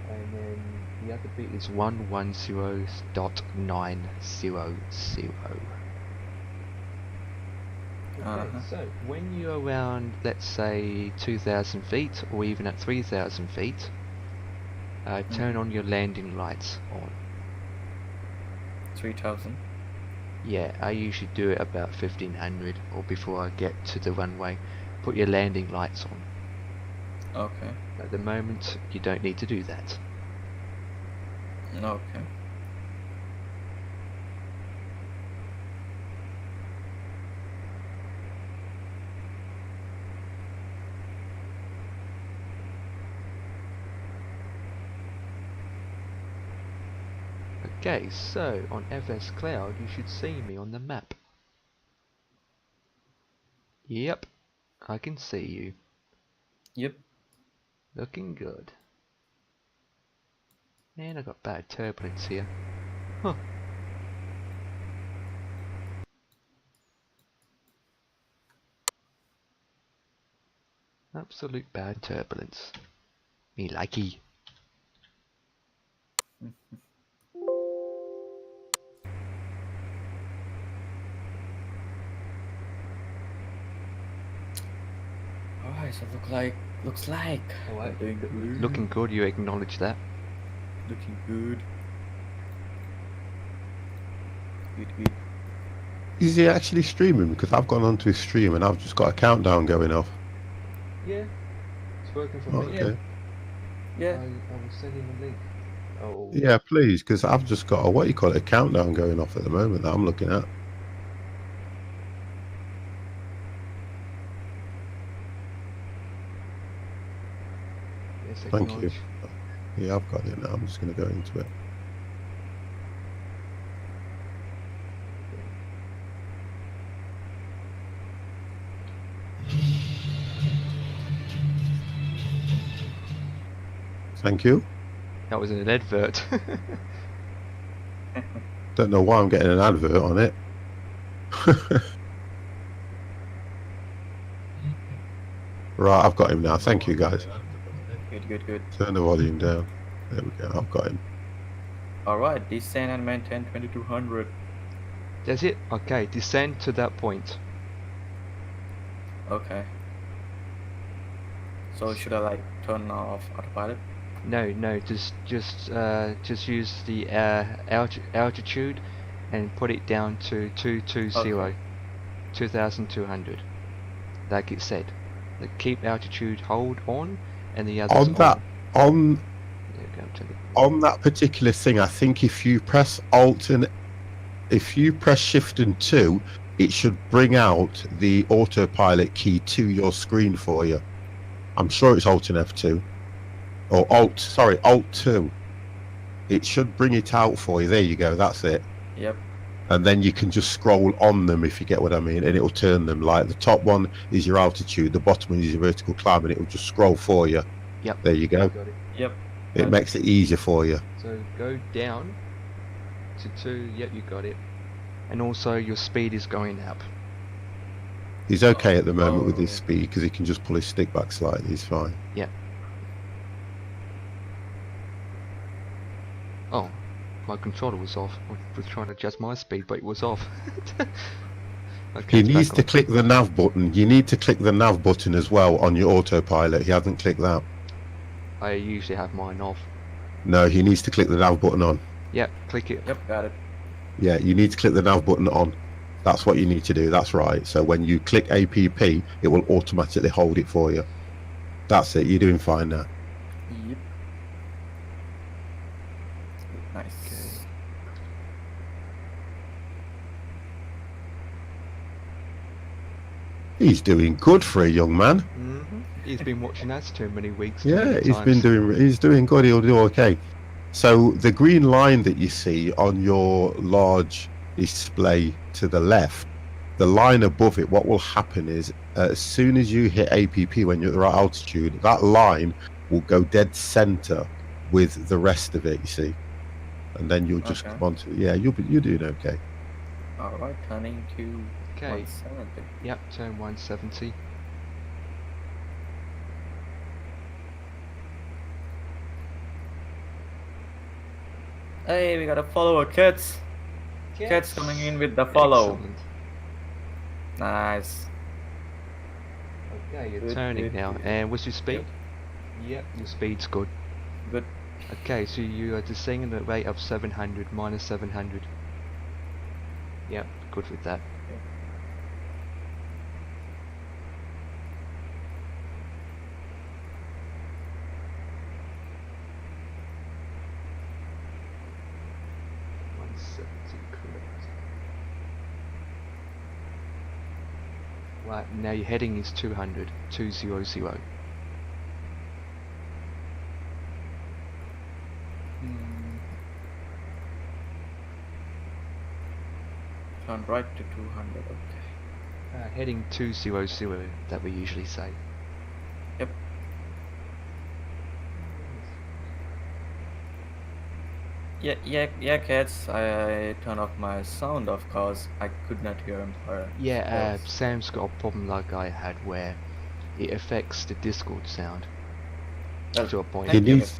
and then the other bit is 110.900. Okay, so when you're around, let's say 2,000 feet or even at 3,000 feet, turn on your landing lights on. 3,000. Yeah, I usually do it about 1,500 or before I get to the runway. Put your landing lights on. Okay. At the moment, you don't need to do that. Okay. Okay, so on FS Cloud, you should see me on the map. Yep, I can see you. Yep. Looking good. Man, I got bad turbulence here. Huh. Absolute bad turbulence. Me likey. Alright, so looks like Alright, doing good. looking good, you acknowledge that. Looking good. Good. Is he actually streaming? Because I've gone onto his stream and I've just got a countdown going off. Yeah, it's working for me. Okay. Yeah. I will send him a link. Oh. Yeah, please, because I've just got a countdown going off at the moment that I'm looking at. Yes, Thank you. acknowledge. Yeah, I've got it now. I'm just going to go into it. Thank you. That was an advert. Don't know why I'm getting an advert on it. Right, I've got him now. Thank you, guys. Good. Turn the volume down. There we go. I've got him. Alright, descend and maintain 2200. That's it. Okay, descend to that point. Okay. So should I like turn off autopilot? No, just use the altitude and put it down to 220, Okay. 2200. Like it said. Like keep altitude, hold on, and the others On that, on There we go, to the- on that particular thing, I think if you press Alt and if you press Shift and 2, it should bring out the autopilot key to your screen for you. I'm sure it's Alt and F2 or Alt 2. It should bring it out for you. There you go. That's it. Yep. And then you can just scroll on them, if you get what I mean, and it'll turn them. Like the top one is your altitude, the bottom one is your vertical climb, and it will just scroll for you. Yep. There you go. Got it. Yep. It makes it easier for you. So go down to 2. Yep, you got it. And also your speed is going up. He's okay at the moment with Oh. his speed because he can just pull his stick back slightly. He's fine. Yep. Oh, my controller was off. I was trying to adjust my speed, but it was off. Okay, He it's back needs to on. click the nav button. You need to click the nav button as well on your autopilot. He hasn't clicked that. I usually have mine off. No, he needs to click the nav button on. Yep, click it. Yep, got it. Yeah, you need to click the nav button on. That's what you need to do. That's right. So when you click APP, it will automatically hold it for you. That's it. You're doing fine now. Yep. Nice. Okay. He's doing good for a young man. Mm-hmm. He's been watching us too many weeks. Yeah, many he's times. he's doing good. He'll do okay. So the green line that you see on your large display to the left, the line above it, what will happen is as soon as you hit APP when you're at the right altitude, that line will go dead center with the rest of it, you see. And then you'll just Okay. come onto yeah, you're doing okay. Alright, turning to Okay. 170. Yep, turn 170. Hey, we got a follower, kids. Kids coming in with the follow. Excellent. Nice. Okay, you're Good, turning good, now. good. And what's your speed? Yep, your speed's good. Good. Okay, so you are descending at a rate of 700 minus 700. Yep, good with that. Correct. Right, now your heading is 200, 200. Turn right to 200. Okay. Heading 200 that we usually say. Yep. Yeah, kids. I turned off my sound, of course. I could not hear Empire. Yeah, voice. Sam's got a problem like I had where it affects the Discord sound Well, to a point. He thank you, needs-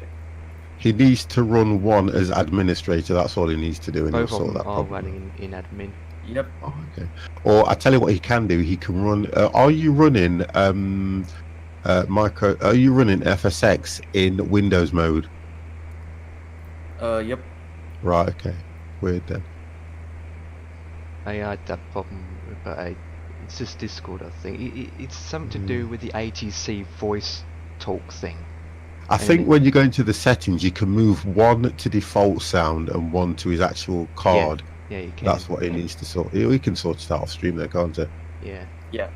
He needs to run one as administrator. That's all he needs to do, and he'll Both of sort them that are problem. running in admin. Yep. Oh, okay. Or I tell you what he can do. He can run. Are you running micro? Are you running FSX in Windows mode? Yep. Right. Okay. Weird then. I had that problem, but it's just Discord, I think. It's something to do with the ATC voice talk thing. I think when you go into the settings, you can move one to default sound and one to his actual card. Yeah, you can. That's what he needs to sort. He can sort it out off stream there, can't he? Yeah. Yeah.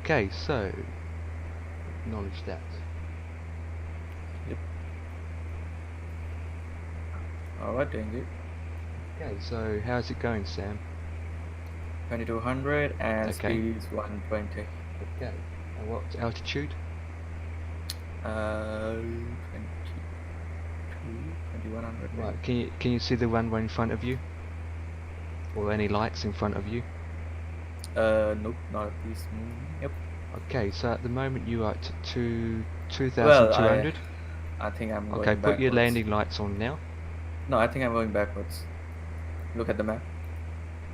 Okay, so acknowledge that. Yep. Alright, thank you. Okay, so how's it going, Sam? 2200 and Okay. speed is 120. Okay. And what altitude? 2100. Right. Can you see the runway in front of you? Or any lights in front of you? Nope, not at this moment. Yep. Okay, so at the moment you are at 2,200. Well, I think I'm going Okay, backwards. put your landing lights on now. No, I think I'm going backwards. Look at the map.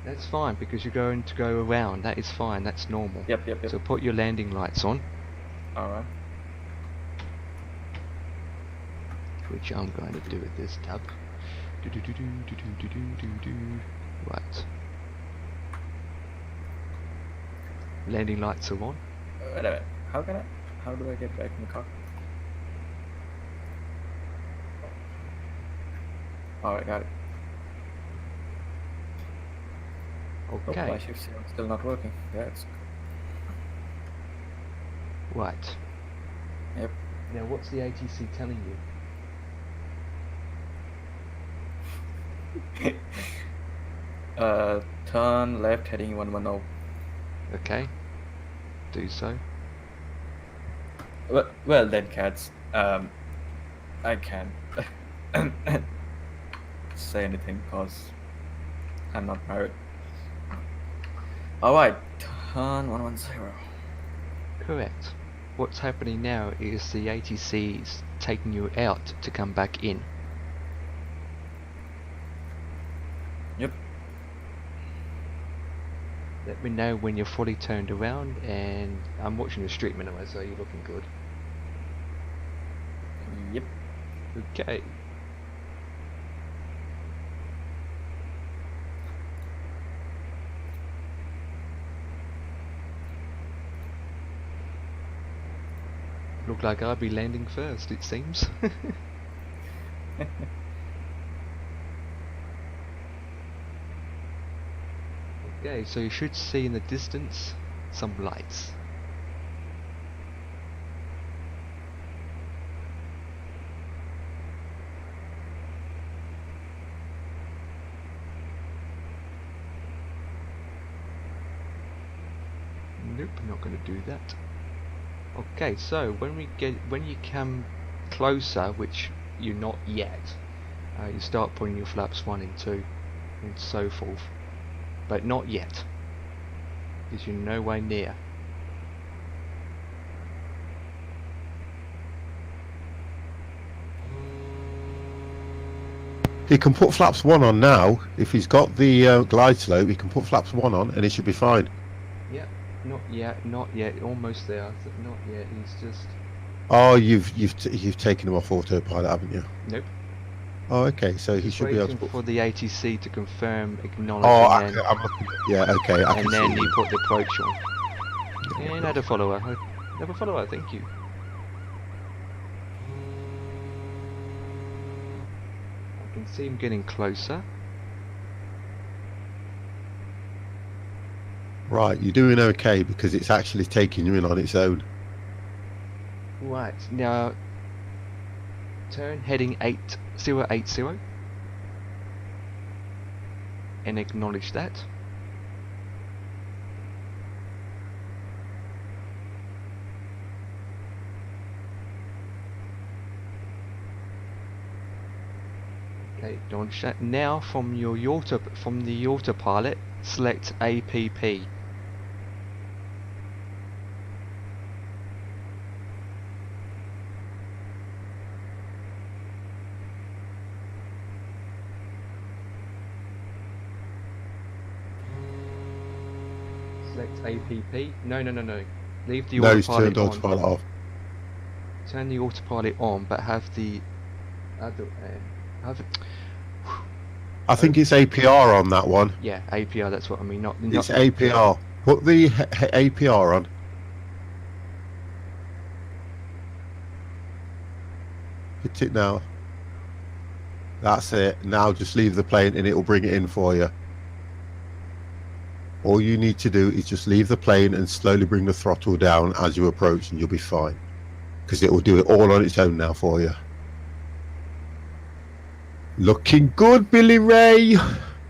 That's fine because you're going to go around. That is fine. That's normal. Yep. So put your landing lights on, Alright. which I'm going to do with this tab. Right. Landing lights are on. Wait a minute. How do I get back in the cockpit? Alright, got it. Oh, Okay. my shift's still not working. That's Right. Yep. Now what's the ATC telling you? Turn left heading 110. Okay. Do so. Well then, cats. I can't say anything because I'm not private. Alright, turn 110. Correct. What's happening now is the ATC is taking you out to come back in. Yep. Let me know when you're fully turned around, and I'm watching the stream anyway, so you're looking good. Yep. Okay. Look like I'll be landing first, it seems. Okay, so you should see in the distance some lights. Nope, not going to do that. Okay, so when you come closer, which you're not yet, you start putting your flaps 1 and 2 and so forth, but not yet, because you're no way near. He can put flaps 1 on now. If he's got the glide slope, he can put flaps 1 on and he should be fine. Yeah, not yet, almost there. Not yet. He's just. Oh, you've taken him off autopilot, haven't you? Nope. Oh, okay. So he Just should be able to waiting put. for the ATC to confirm, acknowledging, Oh, and, I'm looking. Yeah, okay. I and can then see. you put the approach on. Yeah, Another follower. Another follower. Thank you. I can see him getting closer. Right, you're doing okay because it's actually taking you in on its own. Right, now turn heading 8080 and acknowledge that. Okay, acknowledge that. Now from the autopilot, select APP. Select APP. No. Leave the No, he's autopilot turned on. autopilot off. Turn the autopilot on, but have the other. I think it's APR on that one. Yeah, APR. That's what I mean. Not It's APR. Put the APR on. Hit it now. That's it. Now just leave the plane and it will bring it in for you. All you need to do is just leave the plane and slowly bring the throttle down as you approach, and you'll be fine. Because it will do it all on its own now for you. Looking good, Billy Ray.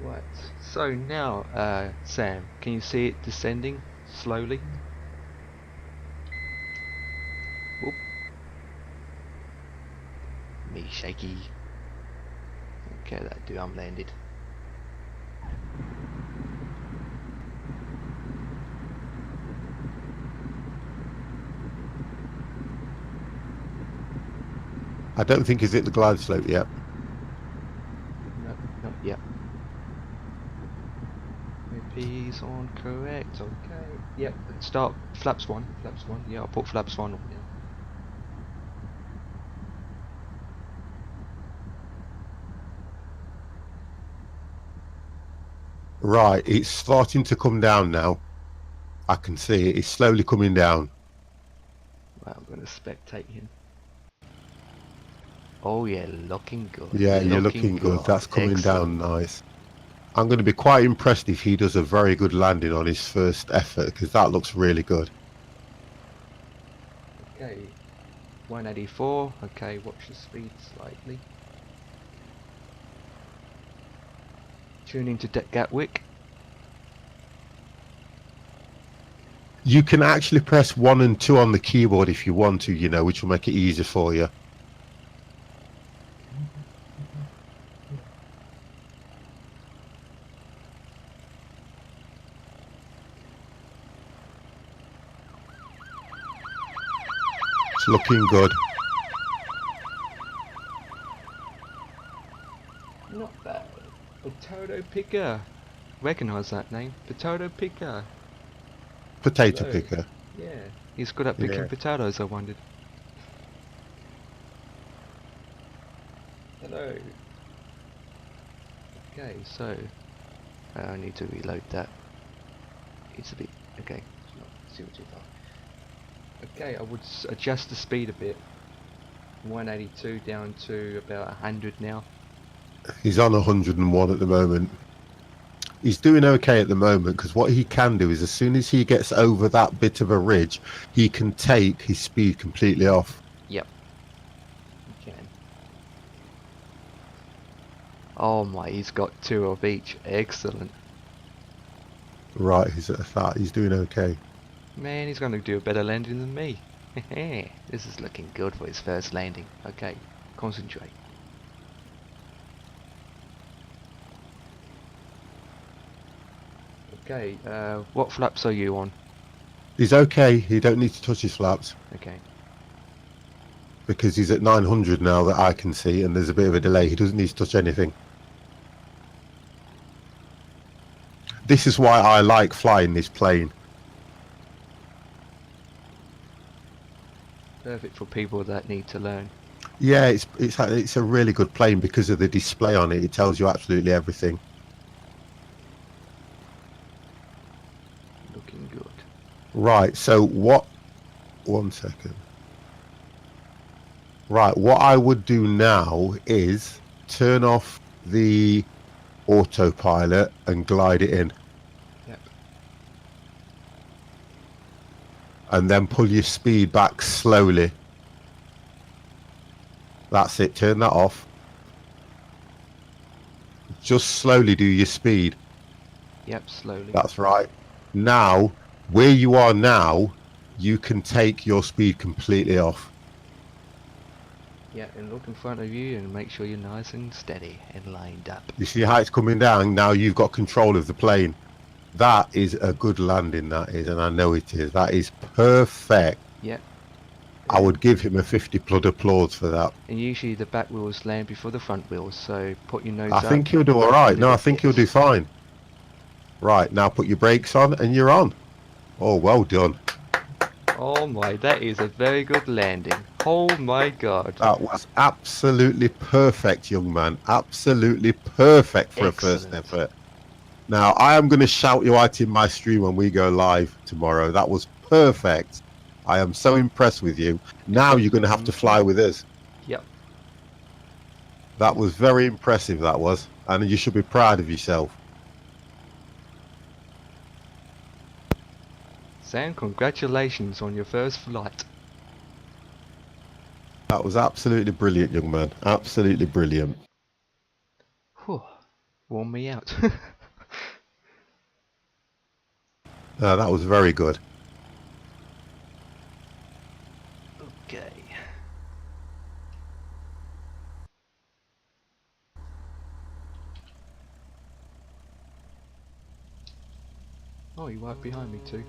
Right. So now, Sam, can you see it descending slowly? Whoop. Me shaky. Okay, that do. I'm landed. I don't think he's hit the glide slope yet. No, not yet. He's on correct. Okay. Yep. Start flaps one. Flaps one. Yeah, I'll put flaps one on. Yeah. Right, it's starting to come down now. I can see it. It's slowly coming down. Right, I'm going to spectate him. Oh yeah, looking good. Yeah, you're looking good. That's coming Excellent. down nice. I'm going to be quite impressed if he does a very good landing on his first effort, because that looks really good. Okay, 184. Okay, watch the speed slightly. Tune into Gatwick. You can actually press 1 and 2 on the keyboard if you want to, you know, which will make it easier for you. It's looking good. Not bad. Potato picker. Recognize that name? Potato picker. Potato Hello. picker. Yeah, he's good at picking Yeah. potatoes, I wondered. Hello. Okay, so I need to reload that. It's a bit okay. It's not too far. Okay, I would adjust the speed a bit. 182 down to about 100 now. He's on 101 at the moment. He's doing okay at the moment, because what he can do is as soon as he gets over that bit of a ridge, he can take his speed completely off. Yep. You can. Oh my, he's got 2 of each. Excellent. Right, he's at that. He's doing okay. Man, he's going to do a better landing than me. This is looking good for his first landing. Okay, concentrate. Okay, what flaps are you on? He's okay. He don't need to touch his flaps Okay. because he's at 900 now that I can see, and there's a bit of a delay. He doesn't need to touch anything. This is why I like flying this plane. Perfect for people that need to learn. Yeah, it's a really good plane because of the display on it. It tells you absolutely everything. Looking good. Right, so what... 1 second. Right, what I would do now is turn off the autopilot and glide it in. Yep. And then pull your speed back slowly. That's it, turn that off. Just slowly do your speed. Yep, slowly. That's right. Now, where you are now, you can take your speed completely off. Yeah, and look in front of you and make sure you're nice and steady and lined up. You see how it's coming down? Now you've got control of the plane. That is a good landing, that is, and I know it is. That is perfect. Yep. I would give him a 50 blood applause for that. And usually the back wheels land before the front wheels, so put your nose I up. think he'll do all right. No, I think he'll do fine. Right, now put your brakes on and you're on. Oh, well done. Oh my, that is a very good landing. Oh my god. That was absolutely perfect, young man. Absolutely perfect for a first Excellent. effort. Now, I am going to shout you out in my stream when we go live tomorrow. That was perfect. I am so impressed with you. Now you're going to have to fly with us. Yep. That was very impressive, that was. And you should be proud of yourself. Sam, congratulations on your first flight. That was absolutely brilliant, young man. Absolutely brilliant. Whew, warm me out. That was very good. Okay. Oh, you're right behind me too.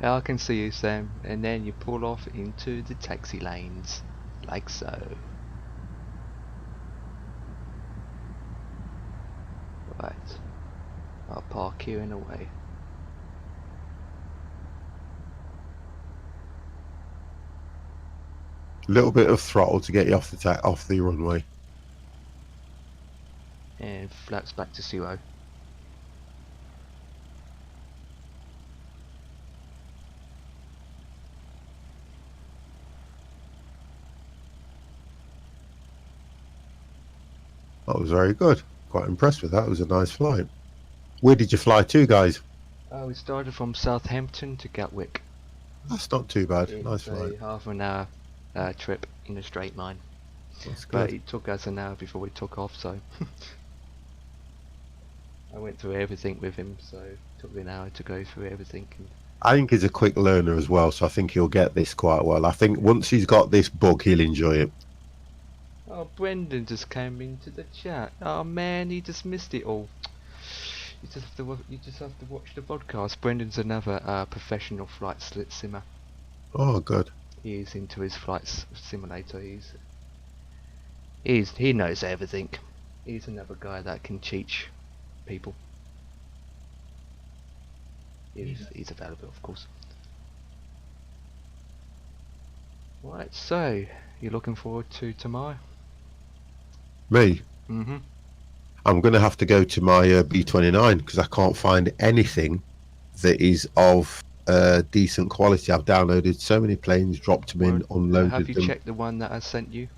I can see you, Sam, and then you pull off into the taxi lanes, like so. Right, I'll park here and away. A little bit of throttle to get you off the runway. And flaps back to 0. That was very good. Quite impressed with that. It was a nice flight. Where did you fly to, guys? We started from Southampton to Gatwick. That's not too bad. It's Nice flight. a half an hour trip in a straight line. That's But good. it took us an hour before we took off, so I went through everything with him, so it took me an hour to go through everything. And I think he's a quick learner as well, so I think he'll get this quite well. I think once he's got this bug, he'll enjoy it. oh, Brendan just came into the chat. Oh man, he just missed it all. You just have to watch the podcast. Brendan's another professional flight simmer. Oh, good. He is into his flight simulator. He knows everything. He's another guy that can teach people. He's available, of course. Right, so you're looking forward to tomorrow? Me? Mm-hmm. I'm going to have to go to my B29 because I can't find anything that is of decent quality. I've downloaded so many planes, dropped them in, unloaded have you them. checked the one that I sent you?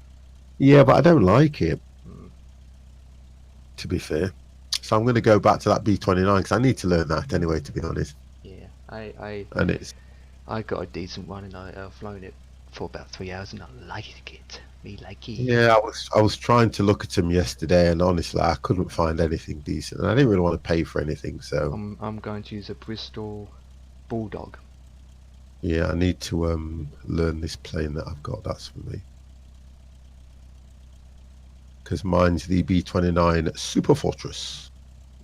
Yeah, but I don't like it, Mm. to be fair. So I'm going to go back to that B29 because I need to learn that anyway, to be honest. Yeah, And it's I got a decent one and I've flown it for about 3 hours and I like it. Me like it. yeah, I was trying to look at them yesterday, and honestly, I couldn't find anything decent, and I didn't really want to pay for anything. So I'm going to use a Bristol Bulldog. yeah, I need to learn this plane that I've got. That's for me. Because mine's the B29 Super Fortress.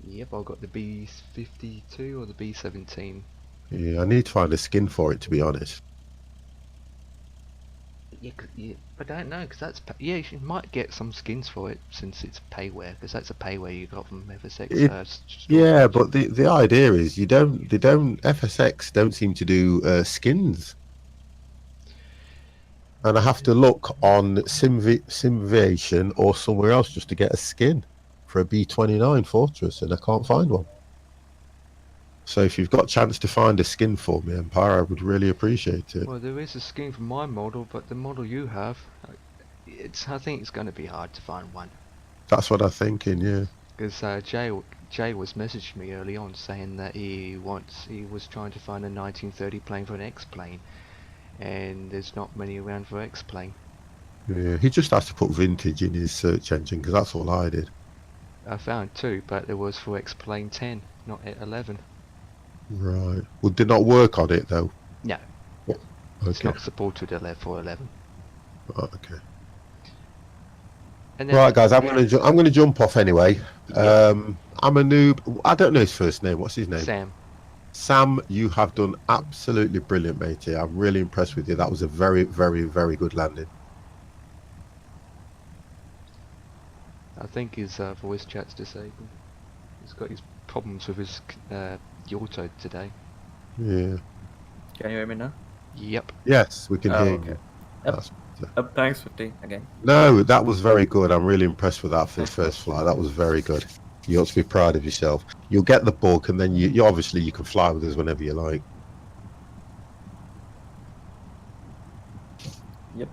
Yep, I've got the B52 or the B17. Yeah, I need to find a skin for it, to be honest. Yeah, I don't know, because yeah, you might get some skins for it since it's payware, because that's a payware you got from FSX. Yeah, but the idea is FSX don't seem to do skins. And I have to look on Simviation or somewhere else just to get a skin for a B29 Fortress, and I can't find one. So if you've got a chance to find a skin for me, Empire, I would really appreciate it. Well, there is a skin for my model, but the model you have, I think it's going to be hard to find one. That's what I'm thinking, yeah. Because Jay was messaging me early on saying that he was trying to find a 1930 plane for an X-plane, and there's not many around for X-plane. Yeah, he just has to put vintage in his search engine, because that's all I did. I found 2, but there was for X-plane 10, not 11. Right. Would they not work on it, though? No. Okay. It's not supported for 11. Right, okay. And then, Right, guys, I'm gonna jump off anyway. Yeah. I'm a noob. I don't know his first name. What's his name? Sam. Sam, you have done absolutely brilliant, matey. I'm really impressed with you. That was a very, very, very good landing. I think his voice chat's disabled. He's got his problems with his auto today. Yeah. Can you hear me now? Yep. Yes, we can Oh, hear okay. you. Yep. That's better. Yep. Thanks, 50 again. No, that was very good. I'm really impressed with that for the first flight. That was very good. You ought to be proud of yourself. You'll get the book, and then you obviously you can fly with us whenever you like. Yep.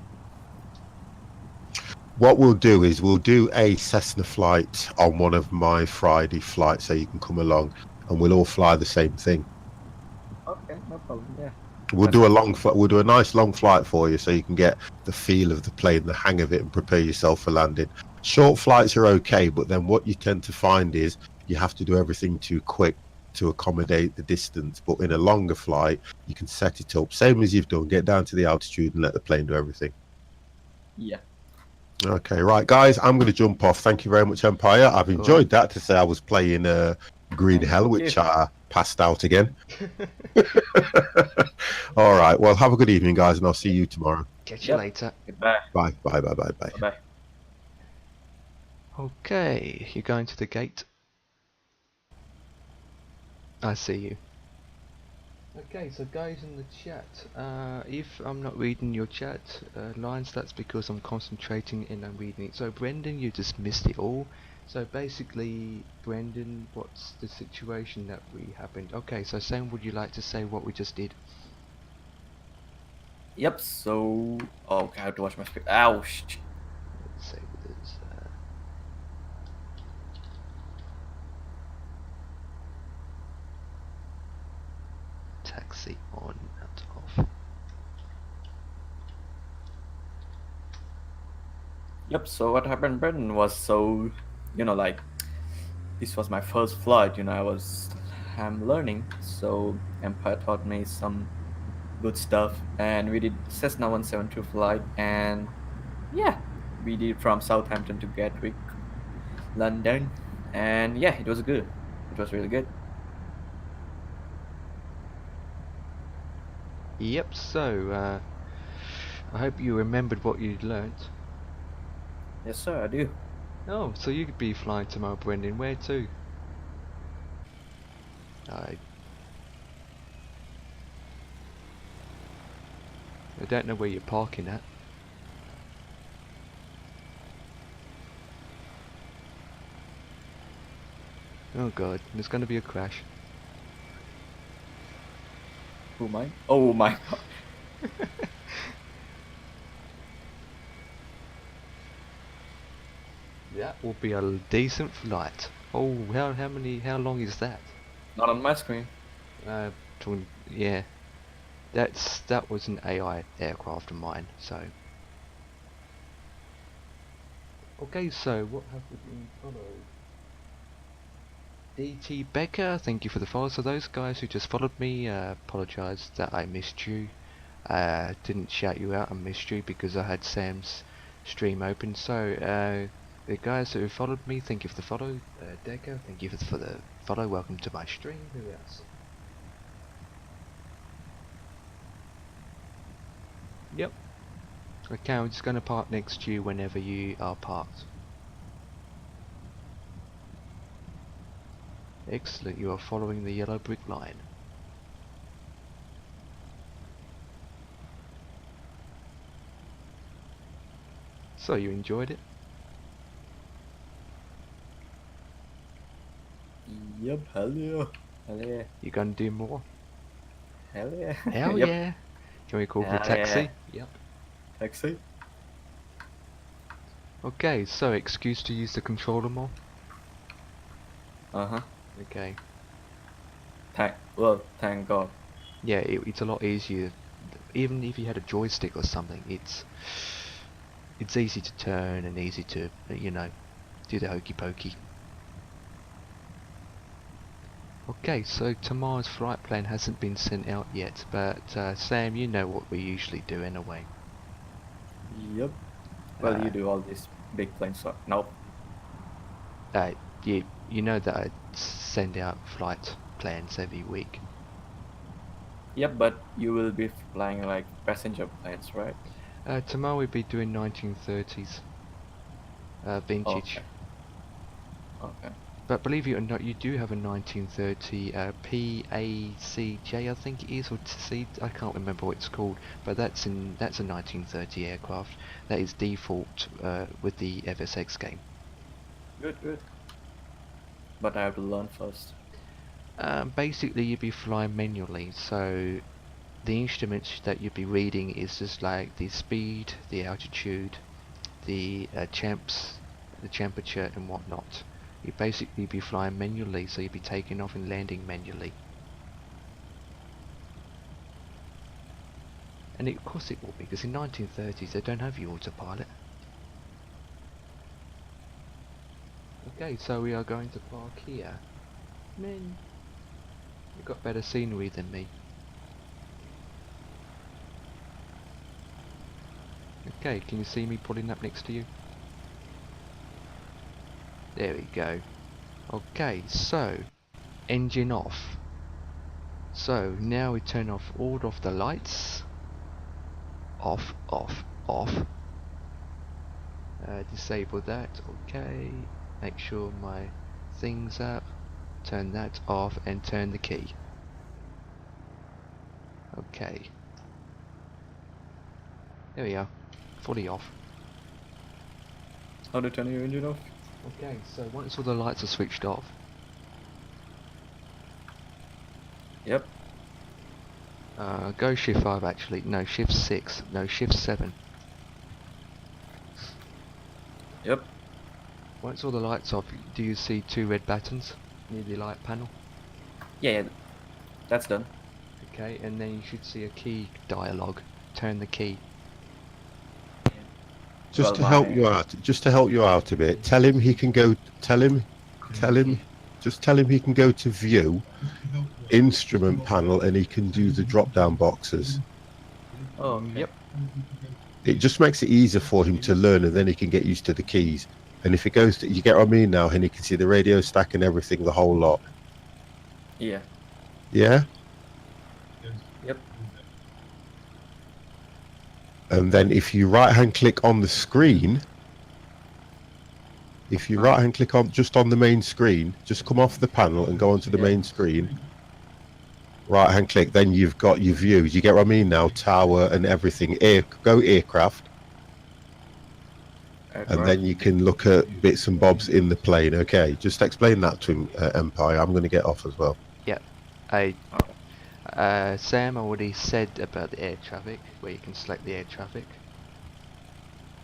What we'll do is we'll do a Cessna flight on one of my Friday flights, so you can come along, and we'll all fly the same thing. Okay, no problem. Yeah. We'll That's do a fine. long flight. We'll do a nice long flight for you, so you can get the feel of the plane, the hang of it, and prepare yourself for landing. Short flights are okay, but then what you tend to find is you have to do everything too quick to accommodate the distance. But in a longer flight, you can set it up, same as you've done. Get down to the altitude and let the plane do everything. Yeah. Okay, right, guys, I'm going to jump off. Thank you very much, Empire. I've enjoyed that. To say I was playing Green Thank Hell, you. which I passed out again. All right, well, have a good evening, guys, and I'll see you tomorrow. Catch you Yep. later. Goodbye. Bye, bye, bye, bye, bye. Bye. Okay, you're going to the gate. I see you. Okay, so guys in the chat, if I'm not reading your chat lines, that's because I'm concentrating and I'm reading it. So Brendan, you just missed it all. So basically, Brendan, what's the situation that we happened? Okay, so Sam, would you like to say what we just did? Yep. So. Oh, okay, I have to watch my screen. Ouch. Let's say this. Taxi on and off. Yep. So what happened, Brendan, was like this was my first flight. I'm learning. So Empire taught me some good stuff, and we did Cessna 172 flight, and yeah, we did from Southampton to Gatwick, London, and yeah, it was good. It was really good. Yep, so I hope you remembered what you learnt. Yes, sir, I do. Oh, so you could be flying tomorrow, Brendan. Where to? I don't know where you're parking at. Oh god, there's gonna be a crash. Who mine? Oh my god. That will be a decent flight. Oh, how long is that? Not on my screen. Yeah, that was an AI aircraft of mine. So okay, so what have we been followed? DT Becker, thank you for the follow. So those guys who just followed me, apologise that I missed you. Didn't shout you out, I missed you because I had Sam's stream open. So the guys who followed me, thank you for the follow. Decker, thank you for the follow. Welcome to my stream. Who else? Yep. Okay, I'm just going to park next to you whenever you are parked. Excellent, you are following the yellow brick line. So you enjoyed it? Yep, hell yeah. Hell yeah. You gonna do more? Hell yeah. Hell Yep. yeah! Can we call for a Hell taxi? yeah. Yep. Taxi. Okay, so excuse to use the controller more? Uh-huh. Okay. Thank God. Yeah, it's a lot easier. Even if you had a joystick or something, it's easy to turn and easy to, you know, do the hokey pokey. Okay, so tomorrow's flight plan hasn't been sent out yet, but Sam, you know what we usually do anyway. Yep. Well, you do all these big planes, so nope. You know that I send out flight plans every week. Yep, but you will be flying like passenger planes, right? Tomorrow we'll be doing 1930s. Vintage. Okay. Okay. But believe it or not, you do have a 1930 PACJ, I think it is, or C, I can't remember what it's called. But that's a 1930 aircraft. That is default with the FSX game. Good, good. But I have to learn first. Basically, you'd be flying manually, so the instruments that you'd be reading is just like the speed, the altitude, the the temperature and whatnot. You'd basically be flying manually, so you'd be taking off and landing manually. And of course it will be, because in 1930s they don't have your autopilot. Okay, so we are going to park here. Man, you've got better scenery than me. Okay, can you see me pulling up next to you? There we go. Okay, so engine off. So now we turn off all of the lights. Off, off, off. Disable that. Okay. Make sure my thing's up. Turn that off and turn the key. Okay. There we are. Fully off. How to turn your engine off? Okay, so once all the lights are switched off, Yep. go shift 5 actually, no shift 6, no shift 7. Yep. Once all the lights off, do you see 2 red buttons near the light panel? Yeah, that's done. Okay, and then you should see a key dialogue. Turn the key. Just Well, to help you out, a bit. Tell him he can go. Tell him. Just tell him he can go to View, Instrument Panel, and he can do the drop-down boxes. Oh, okay. Yep. It just makes it easier for him to learn, and then he can get used to the keys. And if it goes to, you get what I mean now, and he can see the radio stack and everything, the whole lot. Yeah. Yeah. Yep. And then if you right-hand click on the screen, right-hand click on just on the main screen, just come off the panel and go onto the main screen. Right-hand click, then you've got your views. You get what I mean now? Tower and everything. Go aircraft. And then you can look at bits and bobs in the plane. Okay, just explain that to him, Empire. I'm going to get off as well. Yep. Sam already said about the air traffic, where you can select the air traffic.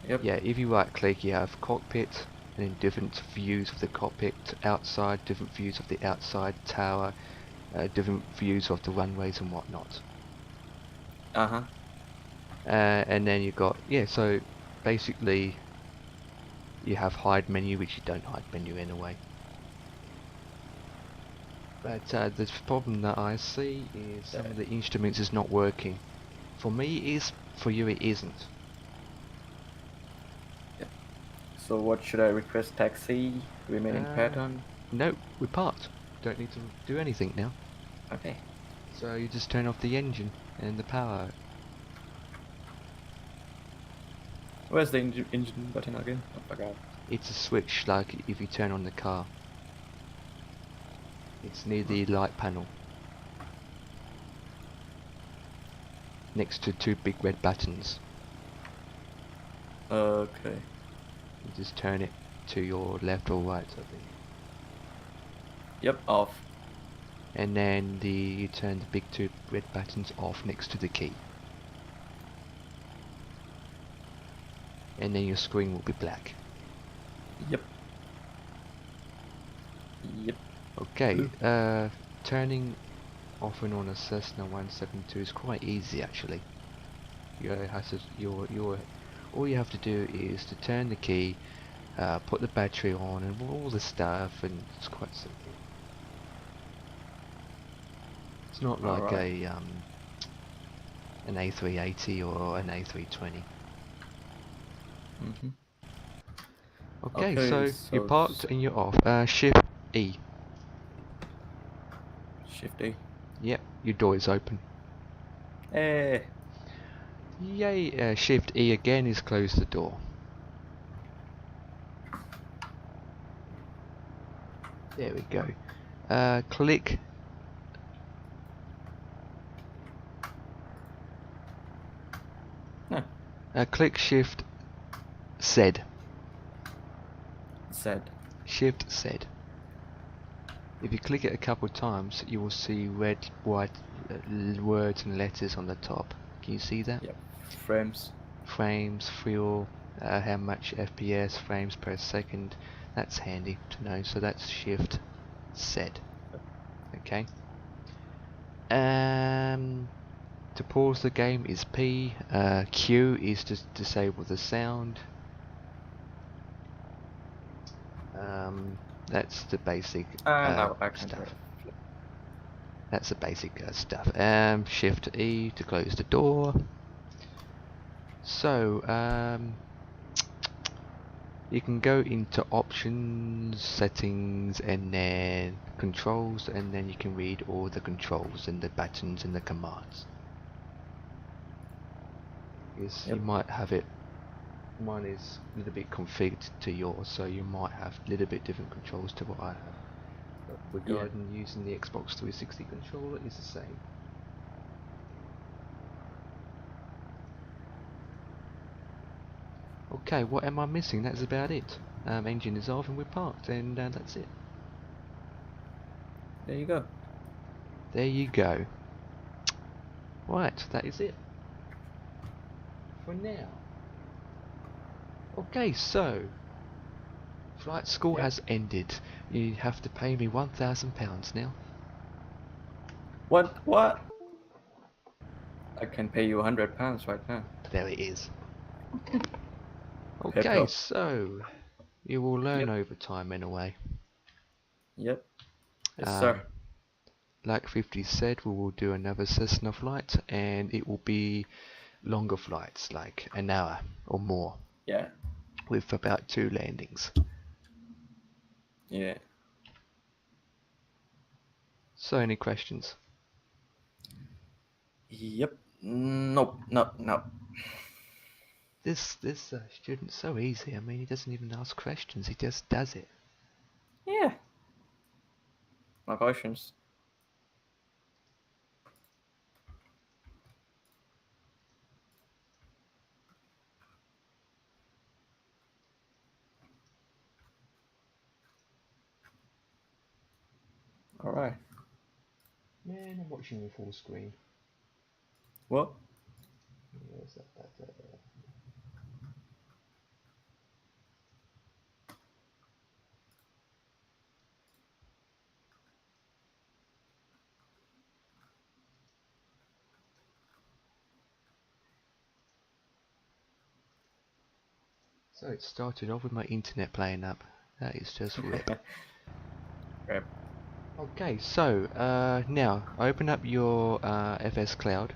Yep. Yeah, if you right click, you have cockpit, and then different views of the cockpit outside, different views of the outside tower, different views of the runways and whatnot. Uh-huh. And then you got, yeah, so basically you have hide menu, which you don't hide menu anyway. But the problem that I see is some of the instruments is not working. For me it is, for you it isn't. Yep. So what should I request? Taxi, remaining pattern? No, we parked. Don't need to do anything now. Okay. So you just turn off the engine and the power. Where's the engine button again? I forgot. It's a switch like if you turn on the car. It's near the light panel. Next to 2 big red buttons. Okay. You just turn it to your left or right, I think. Yep, off. And then you turn the big 2 red buttons off next to the key. And then your screen will be black. Yep. Yep. Okay, turning off and on a Cessna 172 is quite easy actually. All you have to do is to turn the key, put the battery on and all the stuff, and it's quite simple. It's not like an A380 or an A320. Mm-hmm. Okay, so you're parked and you're off. Shift E. Shift A. Yep, your door is open. Hey. Yay! Shift E again is close the door. There we go. Click. No. Click Shift Z. Said. Shift Z. If you click it a couple of times, you will see red, white words and letters on the top. Can you see that? Yep. Frames. Frames, fuel, how much FPS, frames per second. That's handy to know. So that's Shift Z. Okay. To pause the game is P. Q is to disable the sound. That's the basic Now I can stuff. flip. That's the basic stuff. Shift E to close the door. So you can go into options, settings, and then controls, and then you can read all the controls and the buttons and the commands. Yes, Yep. you might have it. Mine is a little bit configured to yours, so you might have a little bit different controls to what I have. But regarding using the Xbox 360 controller, is the same. Okay, what am I missing? That's about it. Engine is off and we're parked, and that's it. There you go. There you go. Right, that is it. For now. Okay, so flight school Yep. has ended. You have to pay me £1,000 now. What? I can pay you £100 right now. There it is. Hip Okay, hop. so you will learn Yep. over time anyway. Yep. Yes, sir. Like 50 said, we will do another Cessna flight, and it will be longer flights, like an hour or more, Yeah. with about 2 landings. Yeah. So, any questions? Yep. Nope. No. This student's so easy. I mean, he doesn't even ask questions. He just does it. Yeah. No questions. All right. Man, I'm watching you full screen. What? Where's that better? So it started off with my internet playing up. That is just rip. Rip. Okay, so now open up your FS Cloud,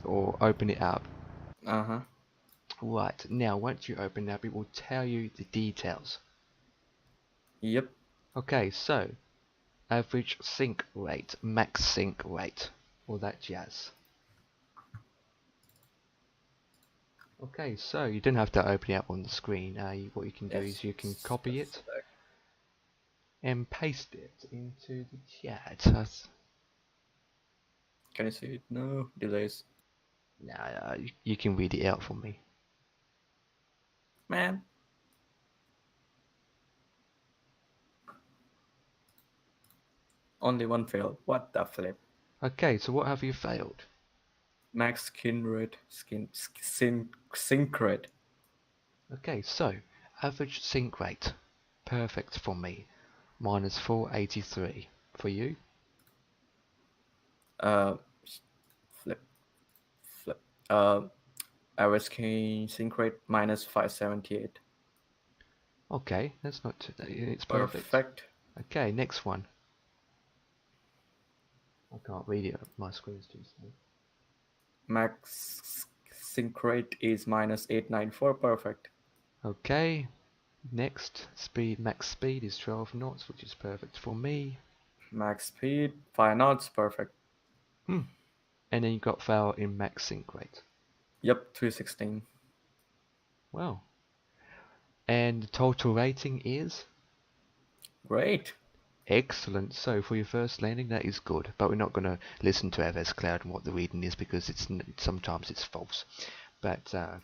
or open it up. Uh-huh. Right, now once you open up, it will tell you the details. Yep. Okay, so average sync rate, max sync rate, all that jazz. Okay, so you don't have to open it up on the screen. What you can do is you can copy it and paste it into the chat. Can you see it? No delays. Nah, you can read it out for me. Man. Only one failed. What the flip? Okay, so what have you failed? Max skin rate. Sync rate. Okay, so average sync rate, perfect for me, minus 483. For you? Uh, flip. Average skin sync rate minus 578. Okay, that's not too, it's perfect. Perfect. Okay, next one. I can't read it, my screen's too small. Max sync rate is minus 894. Perfect. Okay, next, max speed is 12 knots, which is perfect for me. Max speed 5 knots. Perfect. And then you got fail in max sync rate. Yep, 316. Wow. And the total rating is? Great. Excellent. So for your first landing, that is good. But we're not going to listen to FS Cloud and what the reading is because sometimes it's false. But the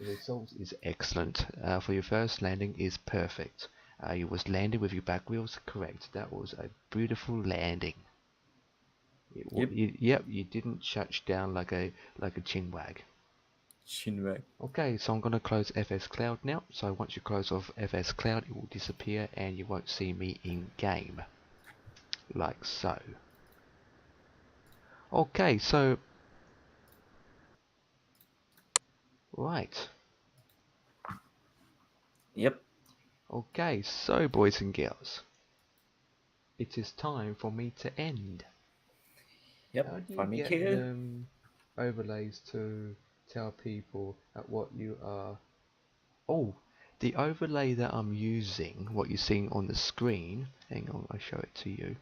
result is excellent. For your first landing is perfect. You was landed with your back wheels correct. That was a beautiful landing. Yep. You didn't touch down like a chinwag. Chinwag. Okay, so I'm going to close FS Cloud now. So once you close off FS Cloud, it will disappear and you won't see me in game. Like so. Okay, so right. Yep. Okay, so boys and girls, it is time for me to end. How Yep. do you For me get too. them overlays to tell people at what you are? Oh, the overlay that I'm using, what you're seeing on the screen. Hang on, I'll show it to you.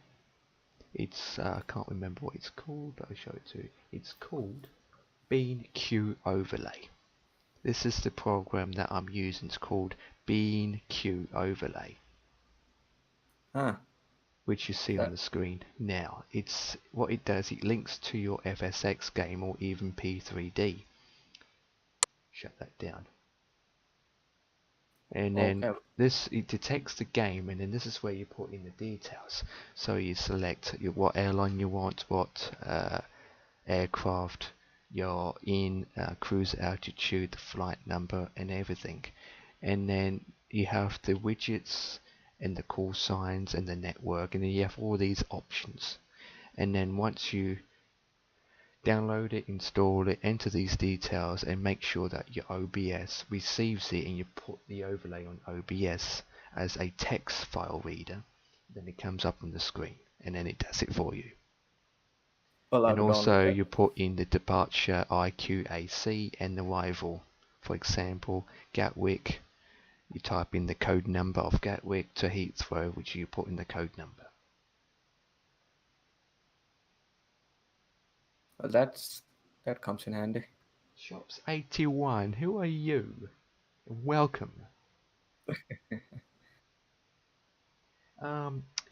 It's I can't remember what it's called, but I'll show it to you. It's called Bean Q Overlay. This is the program that I'm using. It's called Bean Q Overlay, Huh. which you see on the screen now. It's what it does. It links to your FSX game or even P3D. Shut that down. And then Okay. it detects the game, and then this is where you put in the details. So you select what airline you want, what aircraft you're in, cruise altitude, the flight number, and everything. And then you have the widgets and the call signs and the network, and then you have all these options. And then once you download it, install it, enter these details, and make sure that your OBS receives it, and you put the overlay on OBS as a text file reader, then it comes up on the screen, and then it does it for you. Well, And also you put in the departure, IQAC, and arrival. For example, Gatwick, you type in the code number of Gatwick to Heathrow, which you put in the code number. Well, that comes in handy. Shops81, who are you? Welcome.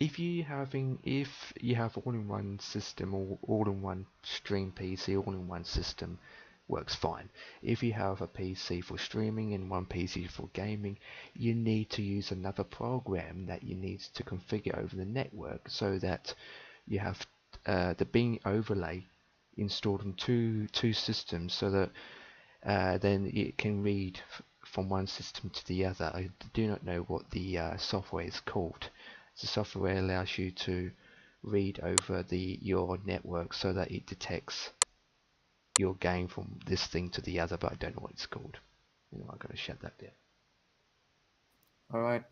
If you have all-in-one system or all-in-one stream PC, all-in-one system works fine. If you have a PC for streaming and one PC for gaming, you need to use another program that you need to configure over the network so that you have the Bing overlay installed on two systems, so that then it can read from one system to the other. I do not know what the software is called. The software allows you to read over your network so that it detects your game from this thing to the other, but I don't know what it's called. I'm going to shut that down. Alright.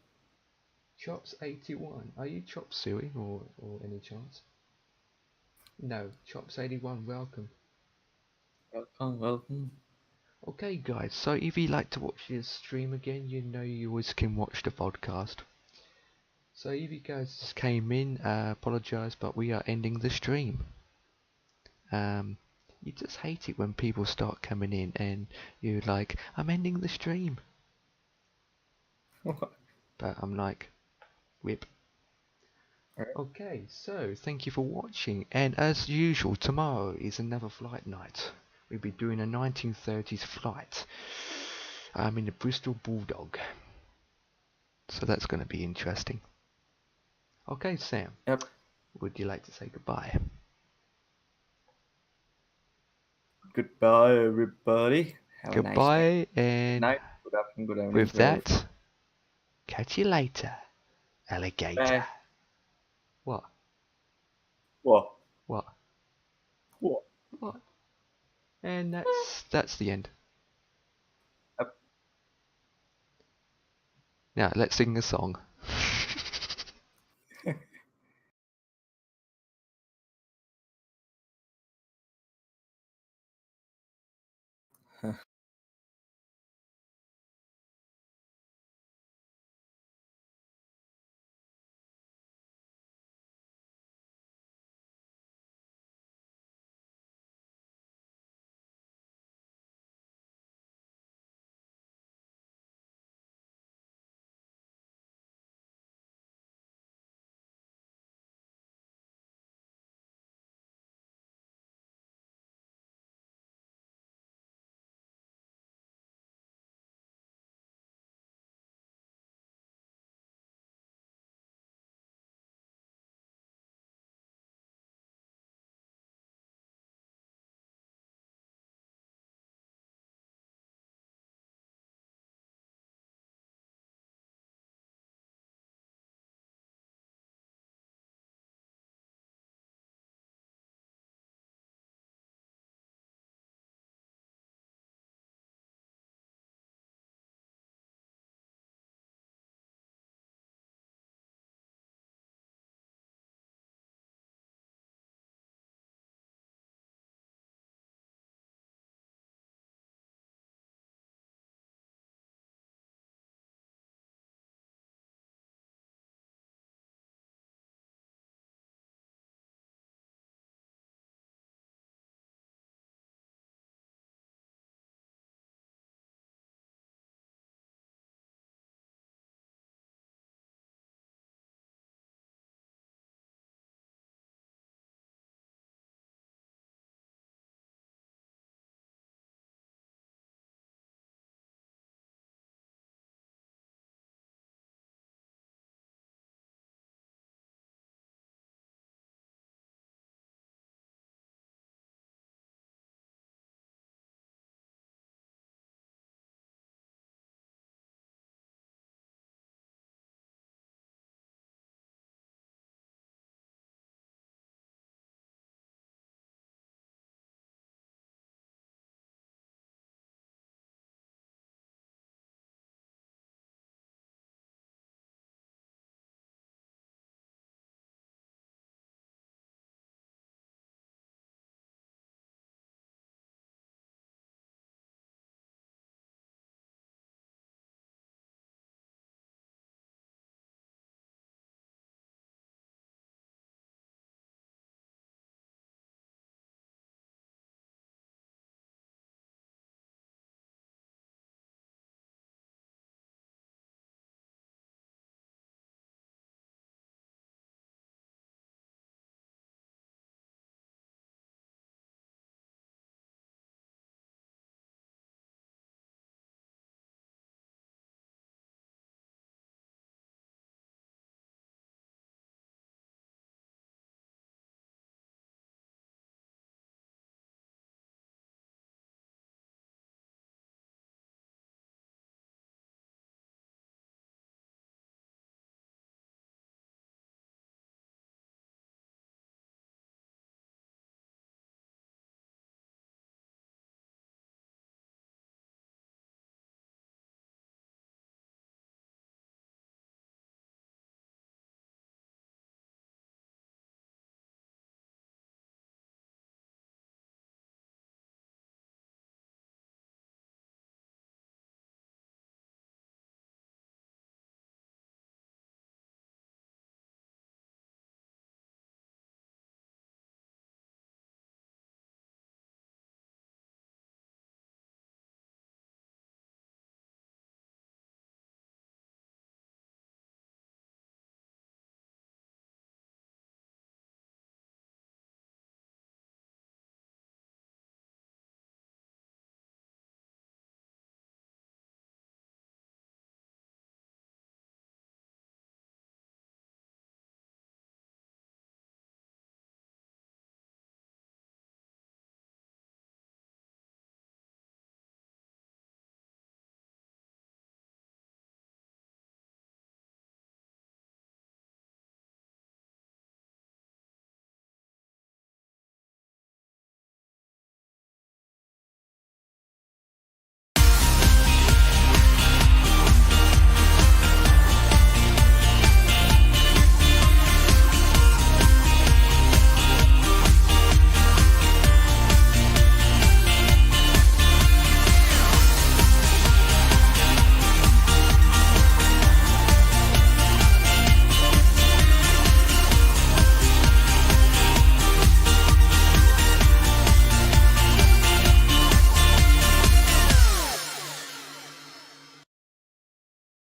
Chops81, are you Chop Suey or any chance? No, Chops81, welcome. Welcome. Okay guys, so if you like to watch this stream again, you always can watch the podcast. So if you guys just came in, apologize, but we are ending the stream. You just hate it when people start coming in and you're like, I'm ending the stream. But I'm like, whip. Okay, so thank you for watching, and as usual, tomorrow is another flight night. We'll be doing a 1930s flight. I'm in the Bristol Bulldog. So that's going to be interesting. Okay, Sam. Yep. Would you like to say goodbye? Goodbye, everybody. Have Goodbye, a nice day. and Night. Good afternoon. Good evening. with to everyone. that, catch you later, alligator. Bye. What? What? What? What? What? And that's the end. Yep. Now let's sing a song.